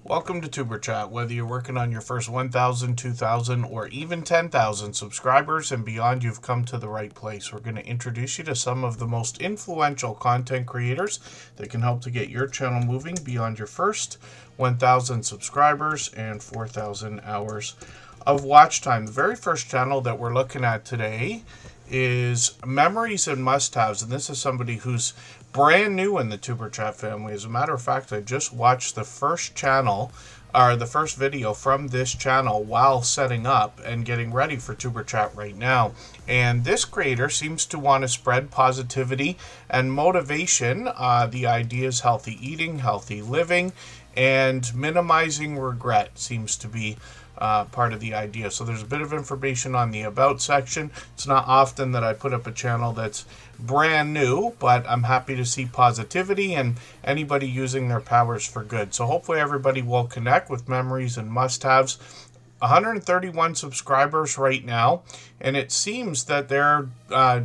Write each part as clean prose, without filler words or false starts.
Welcome to Superchat. Whether you're working on your first 1,000, 2,000, or even 10,000 subscribers and beyond, you've come to the right place. We're going to introduce you to some of the most influential content creators that can help to get your channel moving beyond your first 1,000 subscribers and 4,000 hours of watch time. The very first channel that we're looking at today is Memories and Must-Haves, and this is somebody who's brand new in the Superchat family. As a matter of fact, I just watched the first video from this channel while setting up and getting ready for Superchat right now. And this creator seems to want to spread positivity and motivation. The idea is healthy eating, healthy living, and minimizing regret seems to be part of the idea. So there's a bit of information on the about section. It's not often that I put up a channel that's brand new, but I'm happy to see positivity and anybody using their powers for good. So hopefully everybody will connect with Memories and Must-Haves. 131 subscribers right now, and it seems that they're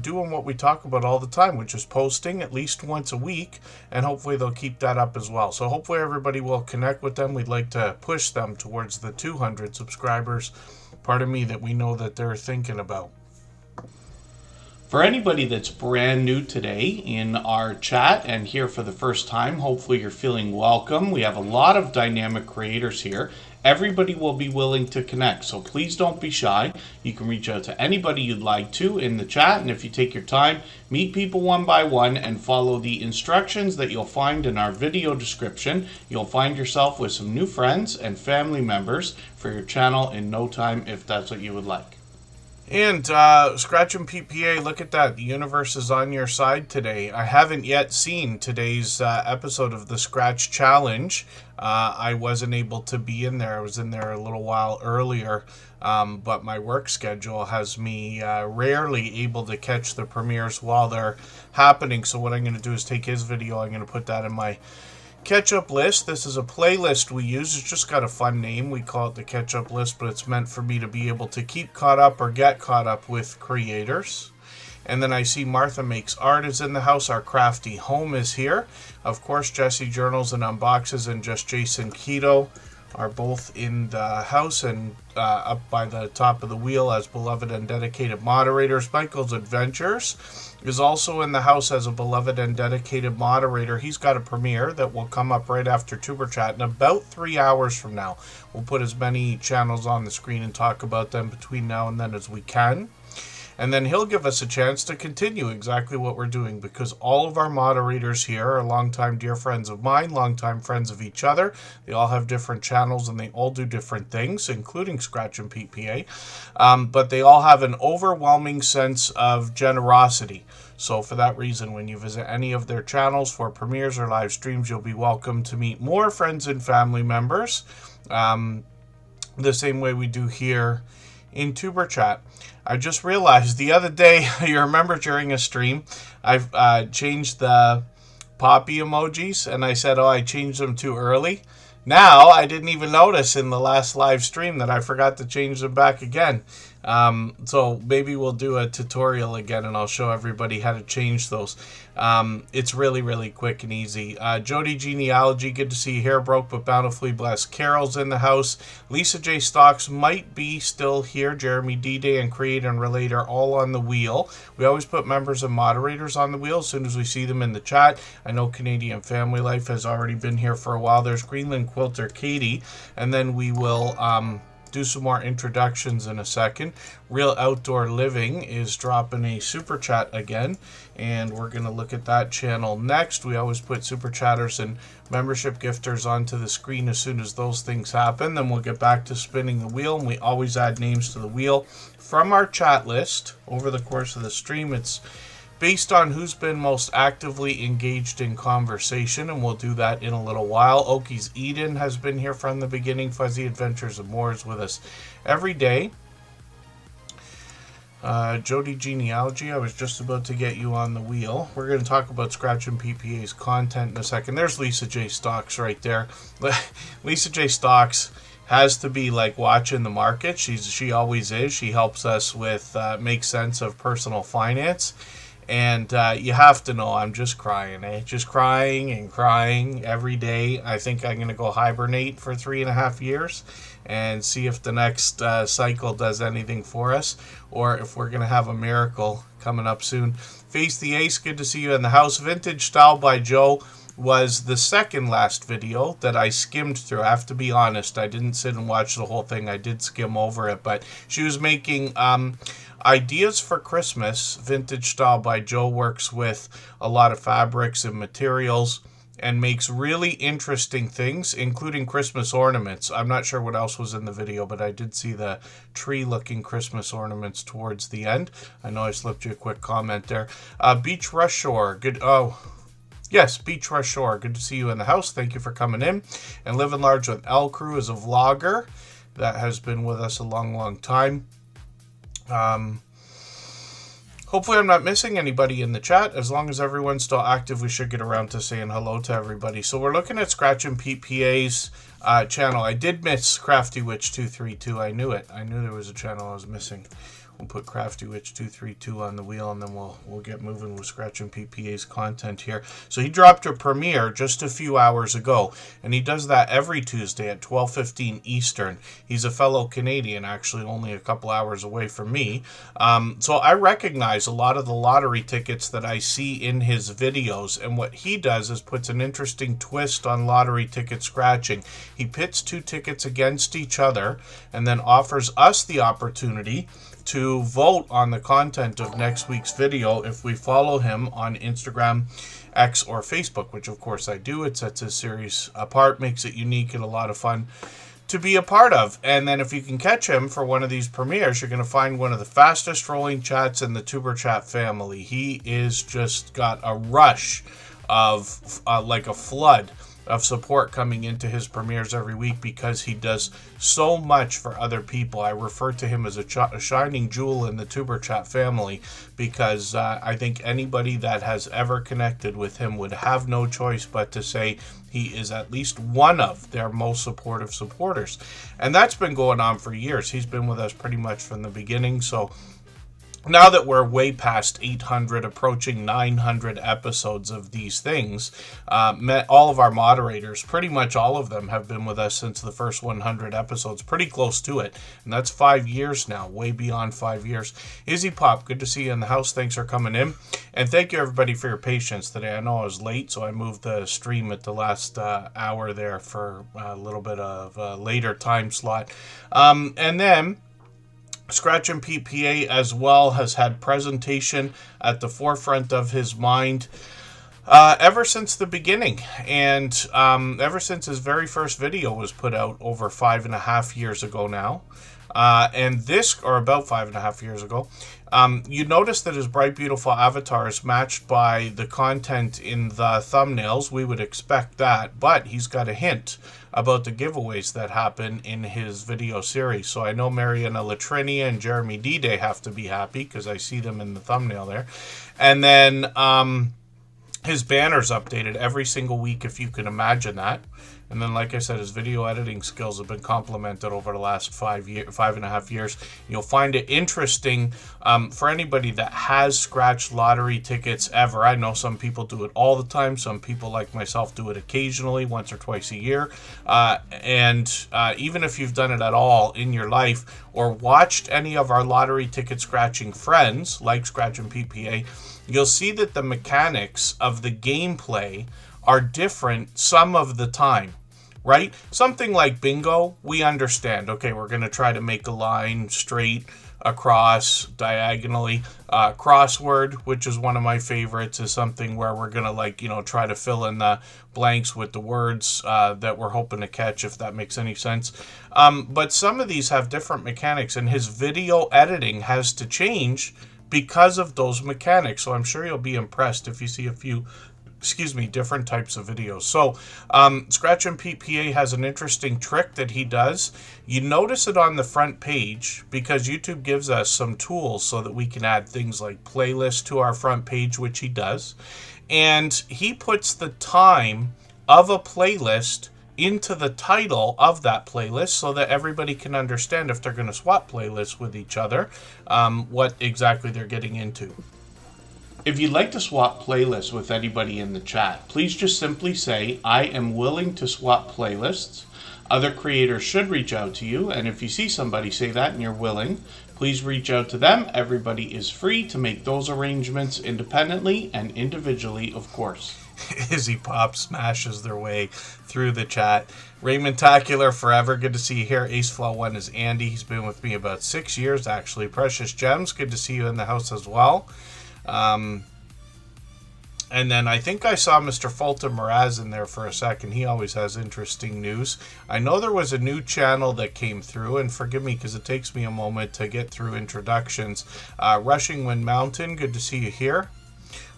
doing what we talk about all the time, which is posting at least once a week, and hopefully they'll keep that up as well. So hopefully everybody will connect with them. We'd like to push them towards the 200 subscribers, pardon me, that we know that they're thinking about. For anybody that's brand new today in our chat and here for the first time, hopefully you're feeling welcome. We have a lot of dynamic creators here. Everybody will be willing to connect, so please don't be shy. You can reach out to anybody you'd like to in the chat, and if you take your time, meet people one by one and follow the instructions that you'll find in our video description. You'll find yourself with some new friends and family members for your channel in no time if that's what you would like. And Scratch and PPA, look at that. The universe is on your side today. I haven't yet seen today's episode of the Scratch Challenge. I wasn't able to be in there. I was in there a little while earlier, but my work schedule has me rarely able to catch the premieres while they're happening. So what I'm going to do is take his video. I'm going to put that in my catch-up list. This is a playlist we use. It's just got a fun name. We call it the catch-up list, but it's meant for me to be able to keep caught up or get caught up with creators. And then I see Martha Makes Art is in the house. Our Crafty Home is here. Of course, Jesse Journals and Unboxes and Just Jason Keto are both in the house and up by the top of the wheel as beloved and dedicated moderators. Michael's Adventures is also in the house as a beloved and dedicated moderator. He's got a premiere that will come up right after Superchat in about 3 hours from now. We'll put as many channels on the screen and talk about them between now and then as we can. And then he'll give us a chance to continue exactly what we're doing, because all of our moderators here are longtime dear friends of mine, longtime friends of each other. They all have different channels and they all do different things, including Scratch and PPA. But they all have an overwhelming sense of generosity. So for that reason, when you visit any of their channels for premieres or live streams, you'll be welcome to meet more friends and family members, the same way we do here in Superchat. I just realized the other day, you remember during a stream, I've changed the poppy emojis, and I said, oh, I changed them too early. Now, I didn't even notice in the last live stream that I forgot to change them back again. So maybe we'll do a tutorial again and I'll show everybody how to change those. It's really, really quick and easy. Jody Genealogy, good to see you here. Broke but bountifully blessed. Carol's in the house. Lisa J. Stocks might be still here. Jeremy D-Day and Create and Relate are all on the wheel. We always put members and moderators on the wheel as soon as we see them in the chat. I know Canadian Family Life has already been here for a while. There's Greenland Quilter Katie, and then we will do some more introductions in a second. Real Outdoor Living is dropping a super chat again, and we're going to look at that channel next. We always put super chatters and membership gifters onto the screen as soon as those things happen. Then we'll get back to spinning the wheel, and we always add names to the wheel from our chat list over the course of the stream. It's based on who's been most actively engaged in conversation, and we'll do that in a little while. Oki's Eden has been here from the beginning. Fuzzy Adventures of More is with us every day. Jody Genealogy, I was just about to get you on the wheel. We're going to talk about Scratch and PPA's content in a second. There's Lisa J. Stocks right there. Lisa J. Stocks has to be like watching the market. She always is. She helps us with make sense of personal finance. And you have to know I'm just crying, just crying and crying every day. I think I'm going to go hibernate for 3.5 years and see if the next cycle does anything for us, or if we're going to have a miracle coming up soon. Face the Ace, good to see you in the house. Vintage Style by Joe was the second last video that I skimmed through. I have to be honest, I didn't sit and watch the whole thing. I did skim over it, but she was making ideas for Christmas. Vintage Style by Joe works with a lot of fabrics and materials and makes really interesting things, including Christmas ornaments. I'm not sure what else was in the video, but I did see the tree-looking Christmas ornaments towards the end. I know I slipped you a quick comment there. Beach Rush Shore, good. Oh, yes, Beach Rush Shore. Good to see you in the house. Thank you for coming in. And Living Large with L Crew is a vlogger that has been with us a long, long time. Hopefully I'm not missing anybody in the chat. As long as everyone's still active, we should get around to saying hello to everybody. So we're looking at Scratch and Pete PA's channel. I did miss Crafty Witch 232. I knew it. I knew there was a channel I was missing. We'll put Crafty Witch 232 on the wheel, and then we'll get moving with Scratch and PPA's content here. So he dropped a premiere just a few hours ago, and he does that every Tuesday at 12:15 Eastern. He's a fellow Canadian, actually only a couple hours away from me. So I recognize a lot of the lottery tickets that I see in his videos, and what he does is puts an interesting twist on lottery ticket scratching. He pits two tickets against each other and then offers us the opportunity to vote on the content of next week's video if we follow him on Instagram, X, or Facebook, which of course I do. It sets his series apart, makes it unique, and a lot of fun to be a part of. And then if you can catch him for one of these premieres, you're going to find one of the fastest rolling chats in the Superchat family. He is just got a rush of like a flood of support coming into his premieres every week because he does so much for other people. I refer to him as a shining jewel in the Tuber Chat family because I think anybody that has ever connected with him would have no choice but to say he is at least one of their most supportive supporters. And that's been going on for years. He's been with us pretty much from the beginning. So now that we're way past 800, approaching 900 episodes of these things, all of our moderators, pretty much all of them, have been with us since the first 100 episodes, pretty close to it. And that's 5 years now, way beyond 5 years. Izzy Pop, good to see you in the house. Thanks for coming in. And thank you, everybody, for your patience today. I know I was late, so I moved the stream at the last hour there for a little bit of a later time slot. And then Scratch and PPA as well has had presentation at the forefront of his mind ever since the beginning, and ever since his very first video was put out over 5.5 years ago now. And this, or about 5.5 years ago, you notice that his bright, beautiful avatar is matched by the content in the thumbnails. We would expect that, but he's got a hint about the giveaways that happen in his video series. So I know Mariana Latrinia and Jeremy D-Day have to be happy because I see them in the thumbnail there. And then his banner's updated every single week, if you can imagine that. And then, like I said, his video editing skills have been complemented over the last 5.5 years. You'll find it interesting for anybody that has scratched lottery tickets ever. I know some people do it all the time. Some people, like myself, do it occasionally, once or twice a year. And even if you've done it at all in your life or watched any of our lottery ticket scratching friends, like Scratch and PPA, you'll see that the mechanics of the gameplay are different some of the time, right? Something like bingo, we understand. Okay, we're going to try to make a line straight across diagonally. Crossword, which is one of my favorites, is something where we're going to try to fill in the blanks with the words that we're hoping to catch, if that makes any sense. But some of these have different mechanics, and his video editing has to change because of those mechanics. So I'm sure you'll be impressed if you see a few different types of videos. So Scratch and PPA has an interesting trick that he does. You notice it on the front page because YouTube gives us some tools so that we can add things like playlists to our front page, which he does. And he puts the time of a playlist into the title of that playlist so that everybody can understand, if they're going to swap playlists with each other, what exactly they're getting into. If you'd like to swap playlists with anybody in the chat, please just simply say, I am willing to swap playlists. Other creators should reach out to you, and if you see somebody say that and you're willing, please reach out to them. Everybody is free to make those arrangements independently and individually, of course. Izzy Pop smashes their way through the chat. Raymond Tacular, forever. Good to see you here. AceFlow1 is Andy. He's been with me about 6 years, actually. Precious Gems, good to see you in the house as well. And then I think I saw Mr. Fulton Mraz in there for a second. He always has interesting news. I know there was a new channel that came through, and forgive me because it takes me a moment to get through introductions. Rushing Wind Mountain, good to see you here.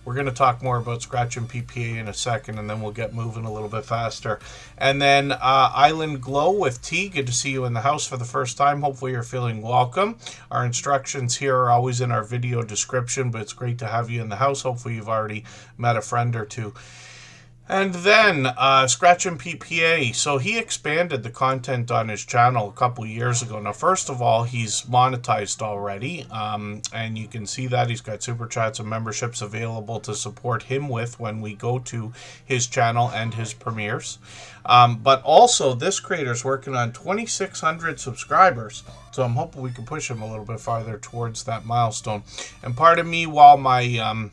We're going to talk more about Scratch and PPA in a second, and then we'll get moving a little bit faster. And then Island Glow with T, good to see you in the house for the first time. Hopefully you're feeling welcome. Our instructions here are always in our video description, but it's great to have you in the house. Hopefully you've already met a friend or two. And then Scratch and PPA. So he expanded the content on his channel a couple years ago. Now, first of all, he's monetized already. And you can see that he's got super chats and memberships available to support him with when we go to his channel and his premieres. But also, this creator's working on 2,600 subscribers. So I'm hoping we can push him a little bit farther towards that milestone. And pardon me while my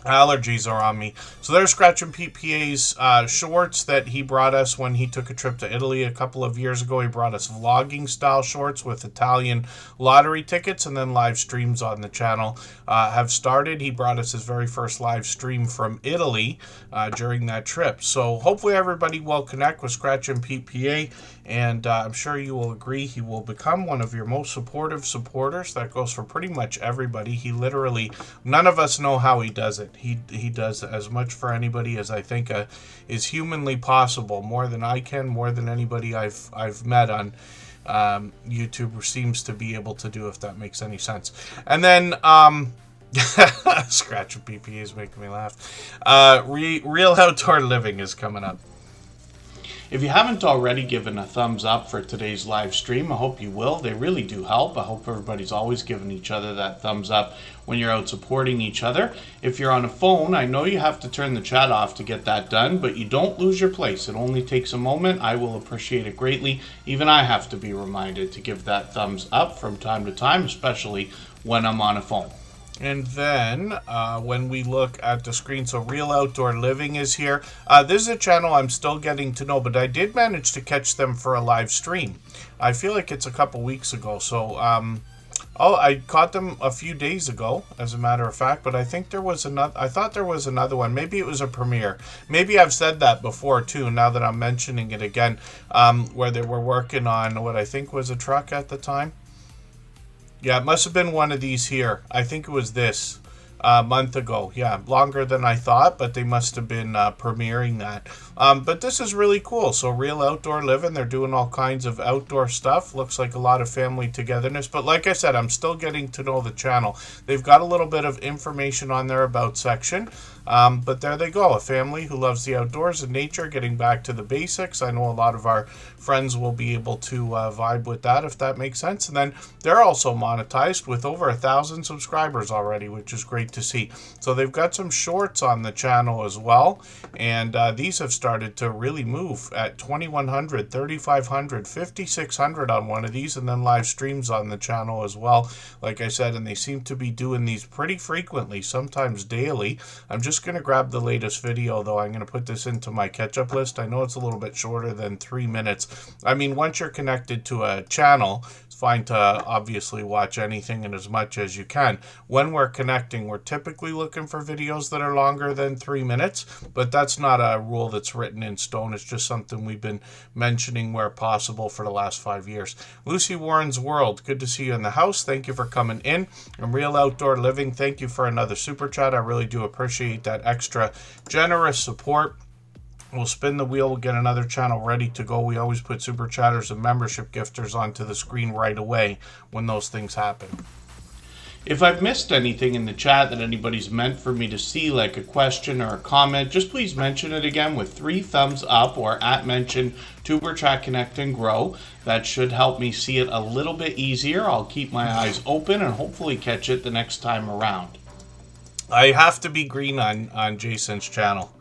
allergies are on me. So there's Scratch and PPA's shorts that he brought us when he took a trip to Italy a couple of years ago. He brought us vlogging style shorts with Italian lottery tickets, and then live streams on the channel have started. He brought us his very first live stream from Italy during that trip. So hopefully everybody will connect with Scratch and PPA, and I'm sure you will agree he will become one of your most supportive supporters. That goes for pretty much everybody. He literally, none of us know how he does it. He does as much for anybody as I think is humanly possible, more than I can, more than anybody I've met on YouTube seems to be able to do, if that makes any sense. And then Scratch and PPA is making me laugh. Real Outdoor Living is coming up. If you haven't already given a thumbs up for today's live stream, I hope you will. They really do help. I hope everybody's always giving each other that thumbs up when you're out supporting each other. If you're on a phone, I know you have to turn the chat off to get that done, but you don't lose your place. It only takes a moment. I will appreciate it greatly. Even I have to be reminded to give that thumbs up from time to time, especially when I'm on a phone. And then when we look at the screen, so Real Outdoor Living is here. This is a channel I'm still getting to know, but I did manage to catch them for a live stream. I feel like it's a couple weeks ago. So, I caught them a few days ago, as a matter of fact, but I think there was another, I thought there was another one. Maybe it was a premiere. Maybe I've said that before too, now that I'm mentioning it again, where they were working on what I think was a truck at the time. Yeah, it must have been one of these here. I think it was this a month ago. Yeah, longer than I thought, but they must have been premiering that. But this is really cool. So Real Outdoor Living, they're doing all kinds of outdoor stuff. Looks like a lot of family togetherness. But like I said, I'm still getting to know the channel. They've got a little bit of information on their About section. But there they go, a family who loves the outdoors and nature, getting back to the basics. I know a lot of our friends will be able to vibe with that, if that makes sense. And then they're also monetized with over 1,000 subscribers already, which is great to see. So they've got some shorts on the channel as well, and these have started to really move at 2,100, 3,500, 5,600 on one of these, and then live streams on the channel as well, like I said, and they seem to be doing these pretty frequently, sometimes daily. I'm just going to grab the latest video, though. I'm going to put this into my catch-up list. I know it's a little bit shorter than 3 minutes. I mean, once you're connected to a channel, it's fine to obviously watch anything and as much as you can. When we're connecting, we're typically looking for videos that are longer than 3 minutes, but that's not a rule that's written in stone. It's just something we've been mentioning where possible for the last 5 years. Lucy Warren's World, good to see you in the house. Thank you for coming in. And Real Outdoor Living, thank you for another super chat. I really do appreciate that extra generous support. We'll spin the wheel. We'll get another channel ready to go. We always put super chatters and membership gifters onto the screen right away when those things happen. If I've missed anything in the chat that anybody's meant for me to see, like a question or a comment, just please mention it again with 3 thumbs up or @mention Superchat Connect and Grow. That should help me see it a little bit easier. I'll keep my eyes open and hopefully catch it the next time around. I have to be green on Jason's channel.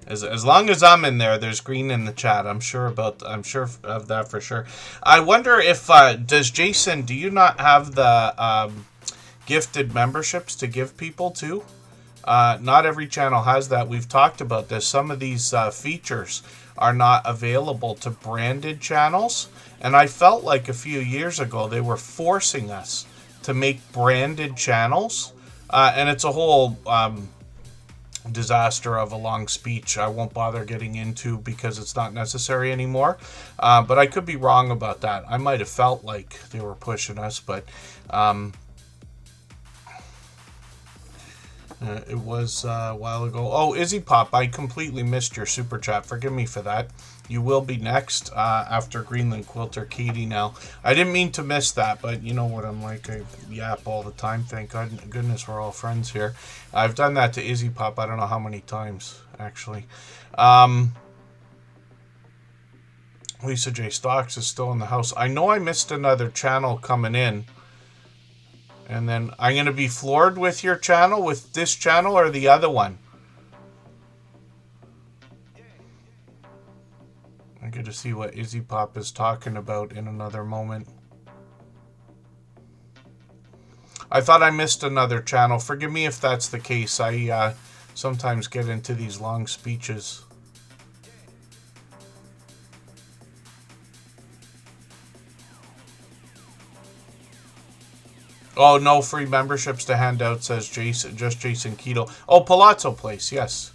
As long as I'm in there, there's green in the chat. I'm sure of that for sure. I wonder if does Jason? Do you not have the gifted memberships to give people to? Not every channel has that. We've talked about this. Some of these features are not available to branded channels, and I felt like a few years ago they were forcing us to make branded channels, and it's a whole disaster of a long speech I won't bother getting into because it's not necessary anymore. But I could be wrong about that. I might have felt like they were pushing us, but it was a while ago. Oh, Izzy Pop, I completely missed your super chat. Forgive me for that. You will be next after Greenland Quilter Katie now. I didn't mean to miss that, but you know what I'm like. I yap all the time. Thank goodness we're all friends here. I've done that to Izzy Pop I don't know how many times, actually. Lisa J. Stocks is still in the house. I know I missed another channel coming in. And then I'm going to be floored with your channel, with this channel or the other one. I get to see what Izzy Pop is talking about in another moment. I thought I missed another channel. Forgive me if that's the case. I sometimes get into these long speeches. Oh, no free memberships to hand out, says Jason. Just Jason Keto. Oh, Palazzo Place, yes.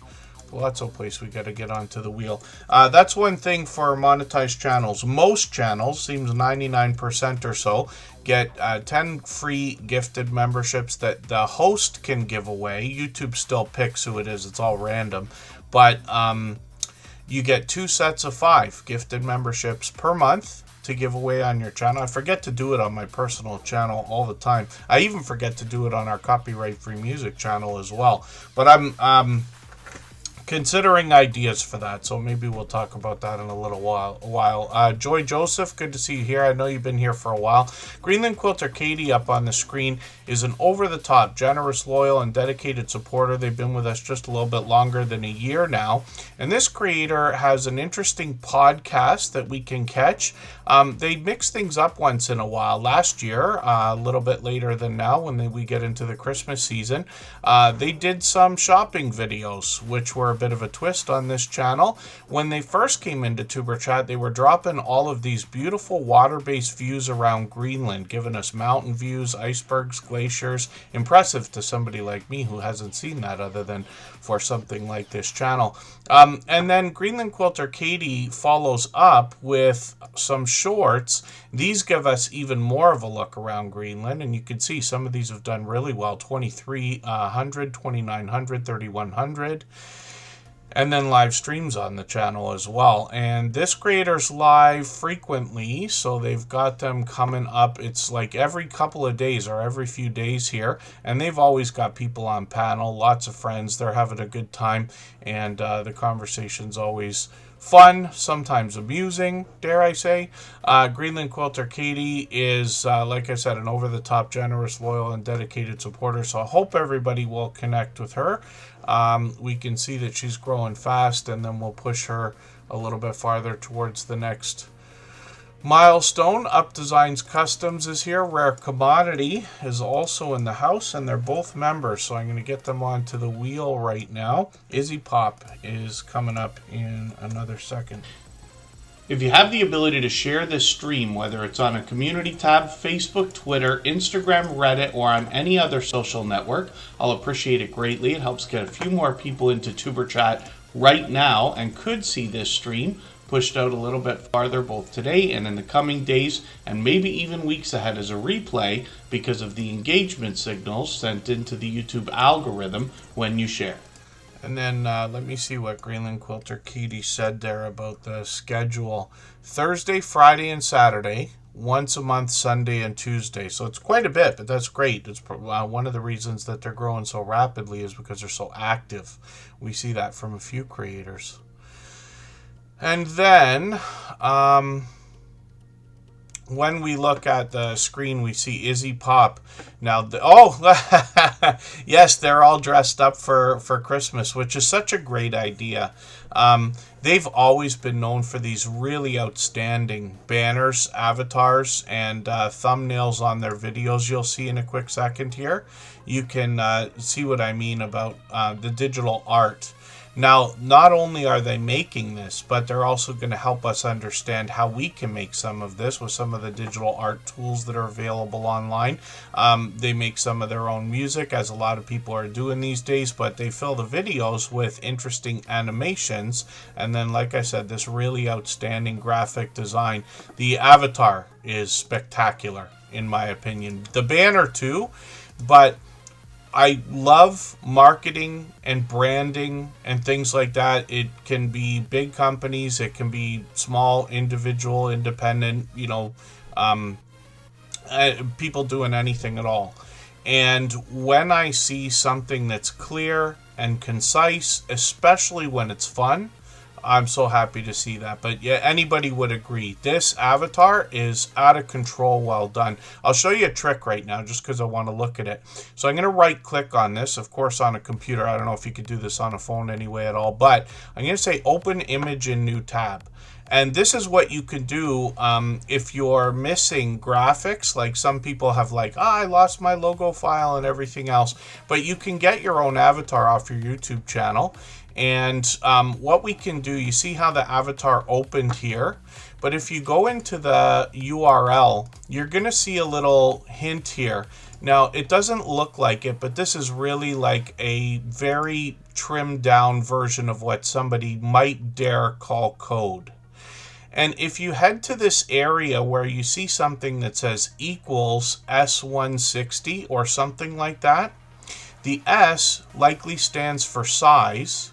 Palazzo Place, we got to get onto the wheel. That's one thing for monetized channels. Most channels, seems 99% or so, get 10 free gifted memberships that the host can give away. YouTube still picks who it is. It's all random. But you get 2 sets of 5 gifted memberships per month to give away on your channel. I forget to do it on my personal channel all the time. I even forget to do it on our copyright-free music channel as well. But I'm considering ideas for that, so maybe we'll talk about that in a little while. Joy Joseph, good to see you here. I know you've been here for a while. Greenland Quilter Katie up on the screen is an over-the-top, generous, loyal, and dedicated supporter. They've been with us just a little bit longer than a year now. And this creator has an interesting podcast that we can catch. They mix things up once in a while. Last year, a little bit later than now, when we get into the Christmas season, they did some shopping videos, which were a bit of a twist on this channel. When they first came into Tuber Chat, they were dropping all of these beautiful water-based views around Greenland, giving us mountain views, icebergs, glaciers. Impressive to somebody like me who hasn't seen that other than for something like this channel. And then Greenland Quilter Katie follows up with some shorts. These give us even more of a look around Greenland, and you can see some of these have done really well. 2300, 2900, 3100. And then live streams on the channel as well. And this creator's live frequently, so they've got them coming up. It's like every couple of days or every few days here. And they've always got people on panel, lots of friends. They're having a good time. And the conversation's always fun, sometimes amusing, dare I say. Greenland Quilter Katie is, like I said, an over-the-top, generous, loyal, and dedicated supporter. So I hope everybody will connect with her. We can see that she's growing fast, and then we'll push her a little bit farther towards the next milestone. Up Designs Customs is here. Rare Commodity is also in the house, and they're both members, so I'm going to get them onto the wheel right now. Izzy Pop is coming up in another second. If you have the ability to share this stream, whether it's on a community tab, Facebook, Twitter, Instagram, Reddit, or on any other social network, I'll appreciate it greatly. It helps get a few more people into Tuber Chat right now and could see this stream pushed out a little bit farther both today and in the coming days and maybe even weeks ahead as a replay because of the engagement signals sent into the YouTube algorithm when you share. And then let me see what Greenland Quilter Katie said there about the schedule. Thursday, Friday, and Saturday. Once a month, Sunday and Tuesday. So it's quite a bit, but that's great. It's one of the reasons that they're growing so rapidly is because they're so active. We see that from a few creators. And then when we look at the screen, we see Izzy Pop. Now, oh, yes, they're all dressed up for Christmas, which is such a great idea. They've always been known for these really outstanding banners, avatars, and thumbnails on their videos. You'll see in a quick second here. You can see what I mean about the digital art. Now, not only are they making this, but they're also going to help us understand how we can make some of this with some of the digital art tools that are available online. They make some of their own music, as a lot of people are doing these days, but they fill the videos with interesting animations. And then, like I said, this really outstanding graphic design. The avatar is spectacular, in my opinion. The banner, too, but I love marketing and branding and things like that. It can be big companies, it can be small, individual, independent, people doing anything at all. And when I see something that's clear and concise, especially when it's fun, I'm so happy to see that. But yeah, anybody would agree. This avatar is out of control, well done. I'll show you a trick right now just because I want to look at it. So I'm going to right click on this, of course on a computer. I don't know if you could do this on a phone anyway at all, but I'm going to say open image in new tab. And this is what you can do if you're missing graphics, like some people have I lost my logo file and everything else. But you can get your own avatar off your YouTube channel. And what we can do, you see how the avatar opened here. But if you go into the URL, you're going to see a little hint here. Now, it doesn't look like it, but this is really like a very trimmed down version of what somebody might dare call code. And if you head to this area where you see something that says equals S160 or something like that, the S likely stands for size.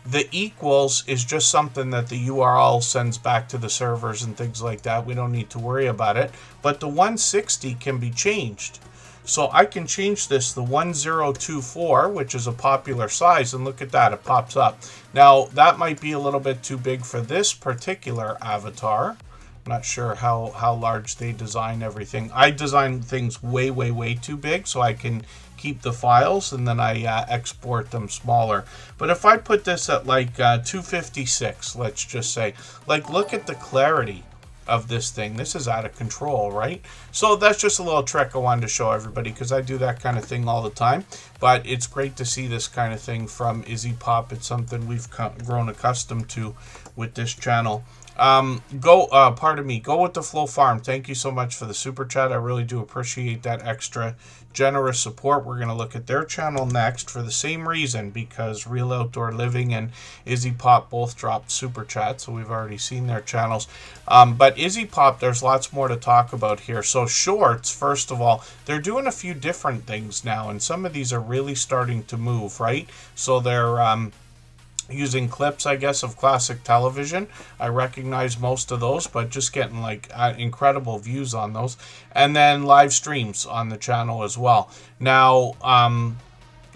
The equals is just something that the URL sends back to the servers and things like that. We don't need to worry about it. But the 160 can be changed. So I can change this to 1024, which is a popular size, and look at that, it pops up. Now, that might be a little bit too big for this particular avatar. I'm not sure how large they design everything. I design things way, way, way too big so I can keep the files and then I export them smaller. But if I put this at 256, let's just say, look at the clarity of this thing. This is out of control, right? So that's just a little trick I wanted to show everybody because I do that kind of thing all the time. But it's great to see this kind of thing from Izzy Pop. It's something we've grown accustomed to with this channel. Go with the Flow Farm. Thank you so much for the super chat. I really do appreciate that extra generous support. We're going to look at their channel next for the same reason, because Real Outdoor Living and Izzy Pop both dropped super chat, so we've already seen their channels. But Izzy Pop, there's lots more to talk about here. So shorts, first of all, they're doing a few different things now, and some of these are really starting to move, right? So they're using clips, I guess, of classic television. I recognize most of those, but just getting incredible views on those. And then live streams on the channel as well. Now,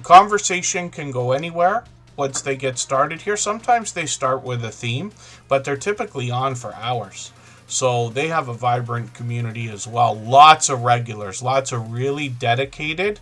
conversation can go anywhere once they get started here. Sometimes they start with a theme, but they're typically on for hours. So they have a vibrant community as well. Lots of regulars, lots of really dedicated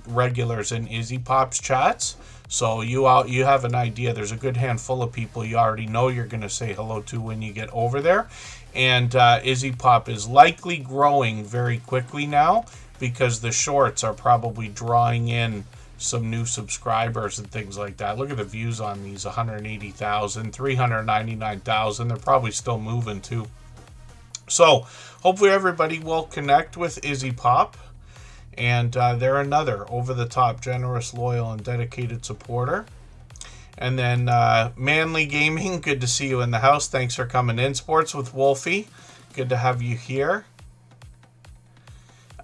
regulars in Izzy Pop's chats. So you have an idea. There's a good handful of people you already know you're going to say hello to when you get over there. And Izzy Pop is likely growing very quickly now because the shorts are probably drawing in some new subscribers and things like that. Look at the views on these, 180,000, 399,000. They're probably still moving too. So hopefully everybody will connect with Izzy Pop. And they're another over-the-top, generous, loyal, and dedicated supporter. And then Manly Gaming, good to see you in the house. Thanks for coming in. Sports with Wolfie, good to have you here.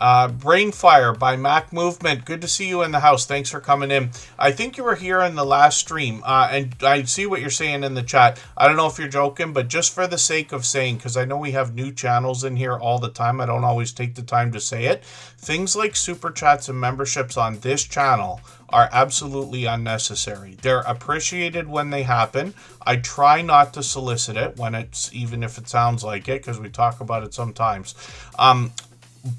Brainfire by Mac Movement. Good to see you in the house. Thanks for coming in. I think you were here in the last stream, and I see what you're saying in the chat. I don't know if you're joking, but just for the sake of saying, because I know we have new channels in here all the time, I don't always take the time to say it. Things like super chats and memberships on this channel are absolutely unnecessary. They're appreciated when they happen. I try not to solicit it when it's, even if it sounds like it, because we talk about it sometimes.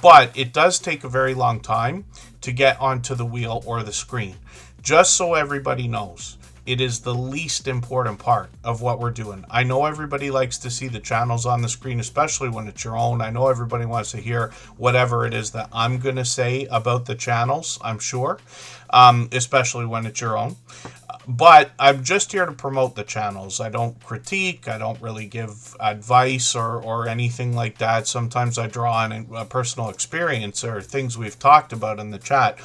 But it does take a very long time to get onto the wheel or the screen. Just so everybody knows, it is the least important part of what we're doing. I know everybody likes to see the channels on the screen, especially when it's your own. I know everybody wants to hear whatever it is that I'm going to say about the channels, I'm sure, especially when it's your own. But I'm just here to promote the channels. I don't critique. I don't really give advice or anything like that. Sometimes I draw on a personal experience or things we've talked about in the chat.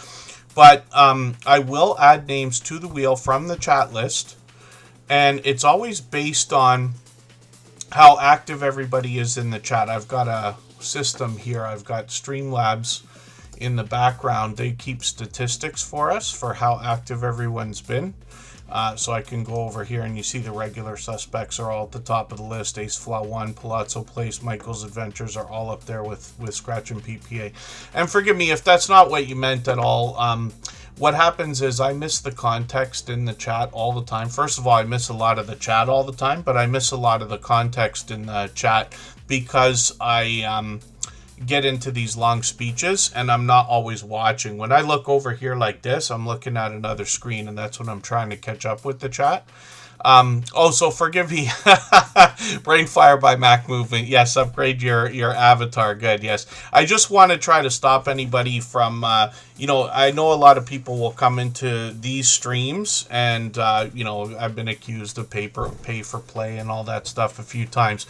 But I will add names to the wheel from the chat list. And it's always based on how active everybody is in the chat. I've got a system here. I've got Streamlabs in the background. They keep statistics for us for how active everyone's been. So I can go over here and you see the regular suspects are all at the top of the list. Ace Flaw 1, Palazzo Place, Michael's Adventures are all up there with Scratch and PPA. And forgive me if that's not what you meant at all. What happens is I miss the context in the chat all the time. First of all, I miss a lot of the chat all the time, but I miss a lot of the context in the chat because I get into these long speeches and I'm not always watching. When I look over here like this, I'm looking at another screen, and that's when I'm trying to catch up with the chat. So forgive me. Brainfire by Mac Movement. Yes, upgrade your avatar. Good. Yes. I just want to try to stop anybody from, I know a lot of people will come into these streams and, I've been accused of pay for play and all that stuff a few times.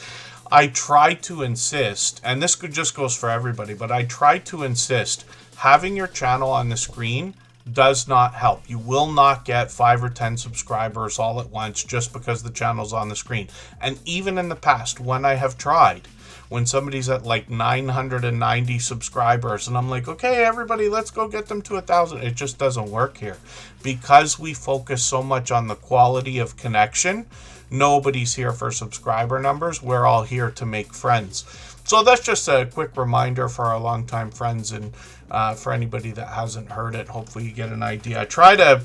I try to insist, and this just goes for everybody, but I try to insist having your channel on the screen does not help. You will not get 5 or 10 subscribers all at once just because the channel's on the screen. And even in the past, when I have tried, when somebody's at like 990 subscribers and I'm like, okay, everybody, let's go get them to 1,000. It just doesn't work here because we focus so much on the quality of connection. Nobody's here for subscriber numbers. We're all here to make friends. So that's just a quick reminder for our longtime friends, and for anybody that hasn't heard it, hopefully you get an idea. I try to,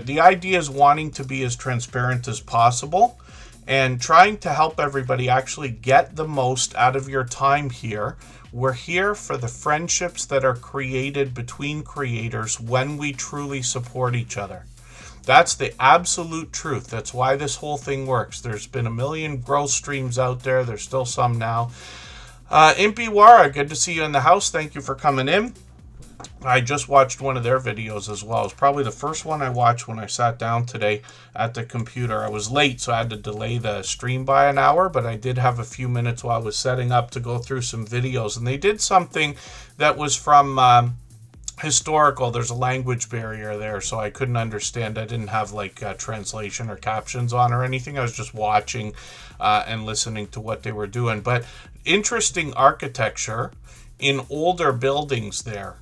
the idea is wanting to be as transparent as possible and trying to help everybody actually get the most out of your time here. We're here for the friendships that are created between creators when we truly support each other. That's the absolute truth. That's why this whole thing works. There's been a million growth streams out there. There's still some now. Impiwara, good to see you in the house. Thank you for coming in. I just watched one of their videos as well. It was probably the first one I watched when I sat down today at the computer. I was late, so I had to delay the stream by an hour, but I did have a few minutes while I was setting up to go through some videos. And they did something that was from historical. There's a language barrier there, so I couldn't understand. I didn't have like translation or captions on or anything. I was just watching and listening to what they were doing. But interesting architecture in older buildings there.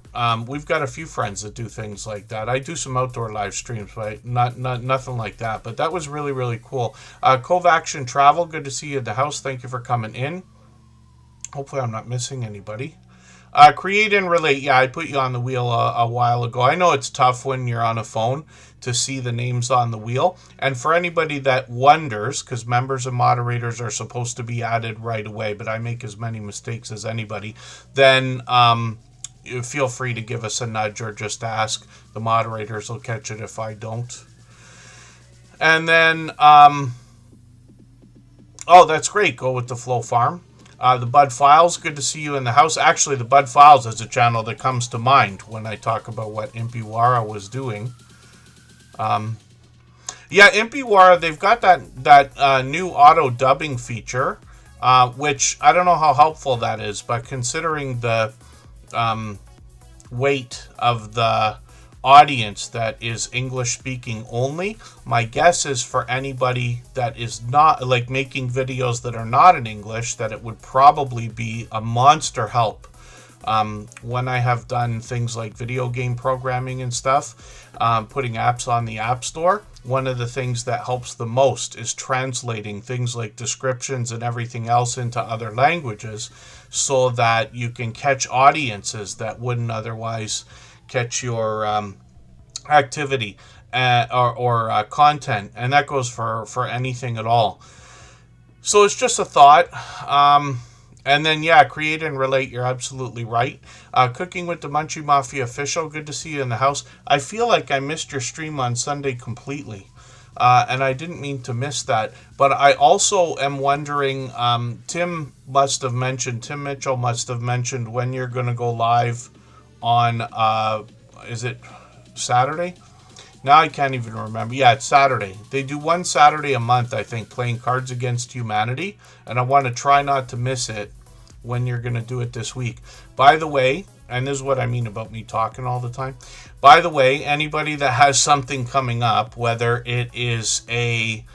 We've got a few friends that do things like that. I do some outdoor live streams, but nothing like that. But that was really, really cool. Cove Action Travel, good to see you at the house. Thank you for coming in. Hopefully I'm not missing anybody. Create and relate. Yeah, I put you on the wheel a while ago. I know it's tough when you're on a phone to see the names on the wheel. And for anybody that wonders, because members and moderators are supposed to be added right away, but I make as many mistakes as anybody, then feel free to give us a nudge or just ask. The moderators will catch it if I don't. And then, that's great. Go with the Flow Farm. The Bud Files, good to see you in the house. Actually, the Bud Files is a channel that comes to mind when I talk about what Impiwara was doing. Impiwara, they've got that new auto dubbing feature, which I don't know how helpful that is, but considering the weight of the audience that is English speaking only, my guess is for anybody that is not like making videos that are not in English, that it would probably be a monster help When I have done things like video game programming and stuff, putting apps on the App Store, one of the things that helps the most is translating things like descriptions and everything else into other languages so that you can catch audiences that wouldn't otherwise catch your activity or content. And that goes for anything at all. So it's just a thought. And then, yeah, create and relate. You're absolutely right. Cooking with the Munchie Mafia official. Good to see you in the house. I feel like I missed your stream on Sunday completely. And I didn't mean to miss that. But I also am wondering, Tim Mitchell must have mentioned when you're going to go live on, is it Saturday? Now I can't even remember. Yeah, it's Saturday. They do one Saturday a month, I think, playing Cards Against Humanity. And I want to try not to miss it when you're going to do it this week. By the way, and this is what I mean about me talking all the time. By the way, anybody that has something coming up, whether it is a,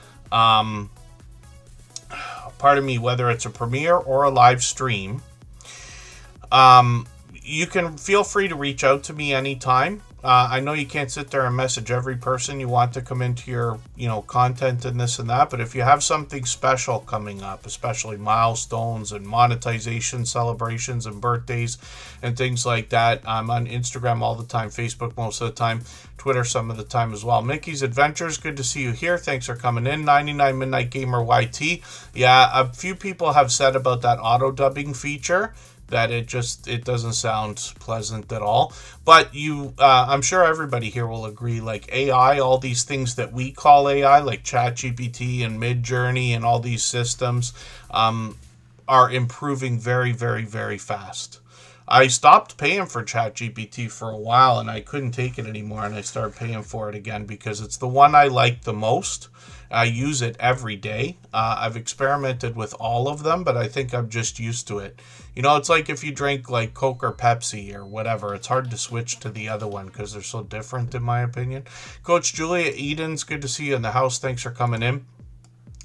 whether it's a premiere or a live stream, you can feel free to reach out to me anytime. I know you can't sit there and message every person you want to come into your, content and this and that. But if you have something special coming up, especially milestones and monetization celebrations and birthdays and things like that, I'm on Instagram all the time, Facebook most of the time, Twitter some of the time as well. Mickey's Adventures, good to see you here. Thanks for coming in. 99 Midnight Gamer YT. Yeah, a few people have said about that auto dubbing feature that it doesn't sound pleasant at all. But I'm sure everybody here will agree, like AI, all these things that we call AI, like ChatGPT and Midjourney and all these systems, are improving very, very, very fast. I stopped paying for ChatGPT for a while and I couldn't take it anymore, and I started paying for it again because it's the one I like the most. I use it every day. I've experimented with all of them, but I think I'm just used to it. It's like if you drink like Coke or Pepsi or whatever, it's hard to switch to the other one because they're so different in my opinion. Coach Julia Edens, good to see you in the house. Thanks for coming in.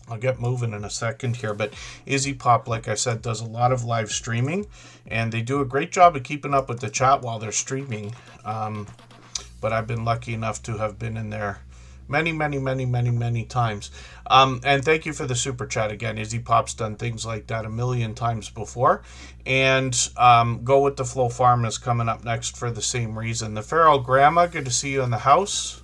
I'll get moving in a second here, but Izzy Pop, like I said, does a lot of live streaming, and they do a great job of keeping up with the chat while they're streaming. But I've been lucky enough to have been in there many times. And thank you for the super chat again. Izzy Pop's done things like that a million times before. And Go With The Flow Farm is coming up next for the same reason. The Feral Grandma, good to see you in the house.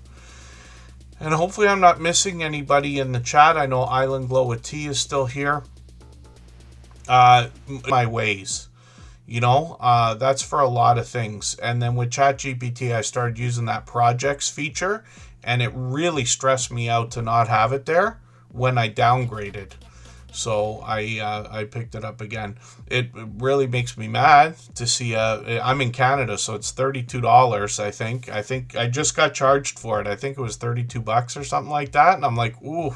And hopefully I'm not missing anybody in the chat. I know Island Glow with Tea is still here. My ways. That's for a lot of things. And then with ChatGPT, I started using that projects feature, and it really stressed me out to not have it there when I downgraded. So I picked it up again. It really makes me mad to see. I'm in Canada, so it's $32. I think I just got charged for it. I think it was $32 or something like that. And I'm like, ooh,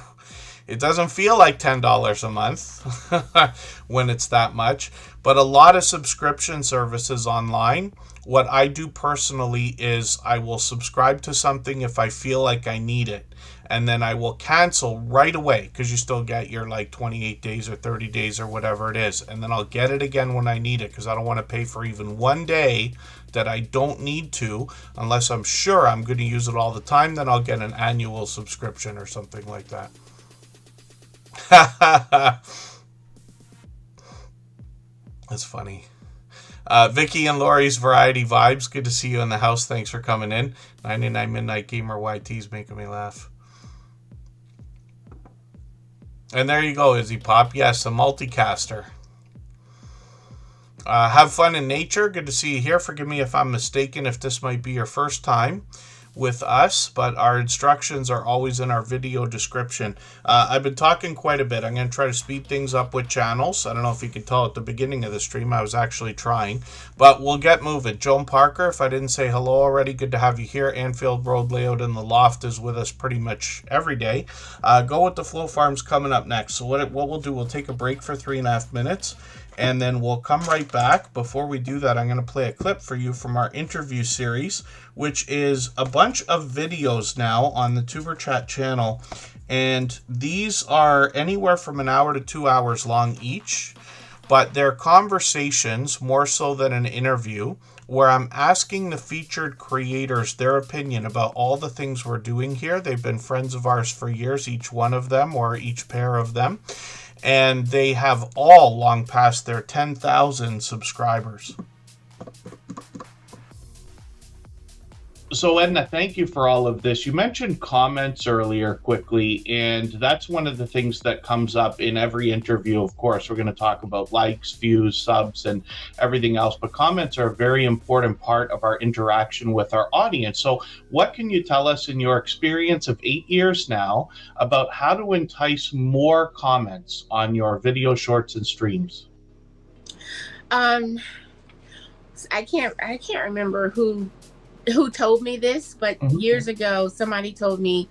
it doesn't feel like $10 a month when it's that much. But a lot of subscription services online, what I do personally is I will subscribe to something if I feel like I need it. And then I will cancel right away because you still get your like 28 days or 30 days or whatever it is. And then I'll get it again when I need it because I don't want to pay for even one day that I don't need to unless I'm sure I'm going to use it all the time. Then I'll get an annual subscription or something like that. That's funny. Vicky and Lori's Variety Vibes, good to see you in the house. Thanks for coming in. 99 Midnight Gamer YT's making me laugh. And there you go, Izzy Pop. Yes, a multicaster. Have fun in nature. Good to see you here. Forgive me if I'm mistaken if this might be your first time with us, but our instructions are always in our video description. I've been talking quite a bit. I'm going to try to speed things up with channels. I don't know if you could tell at the beginning of the stream I was actually trying, but we'll get moving. Joan Parker, if I didn't say hello already, good to have you here. Anfield Road Layout in the Loft is with us pretty much every day. Go With The Flow Farm's coming up next. So what we'll do, we'll take a break for 3.5 minutes. And then we'll come right back. Before we do that, I'm going to play a clip for you from our interview series, which is a bunch of videos now on the Superchat channel. And these are anywhere from an hour to 2 hours long each. but they're conversations more so than an interview, where I'm asking the featured creators their opinion about all the things we're doing here. They've been friends of ours for years, each one of them, or each pair of them, and they have all long passed their 10,000 subscribers. So, Edna, thank you for all of this. You mentioned comments earlier quickly, and that's one of the things that comes up in every interview. Of course, we're going to talk about likes, views, subs, and everything else, but comments are a very important part of our interaction with our audience. So what can you tell us in your experience of 8 years now about how to entice more comments on your video shorts and streams? I can't remember who told me this, but years ago somebody told me,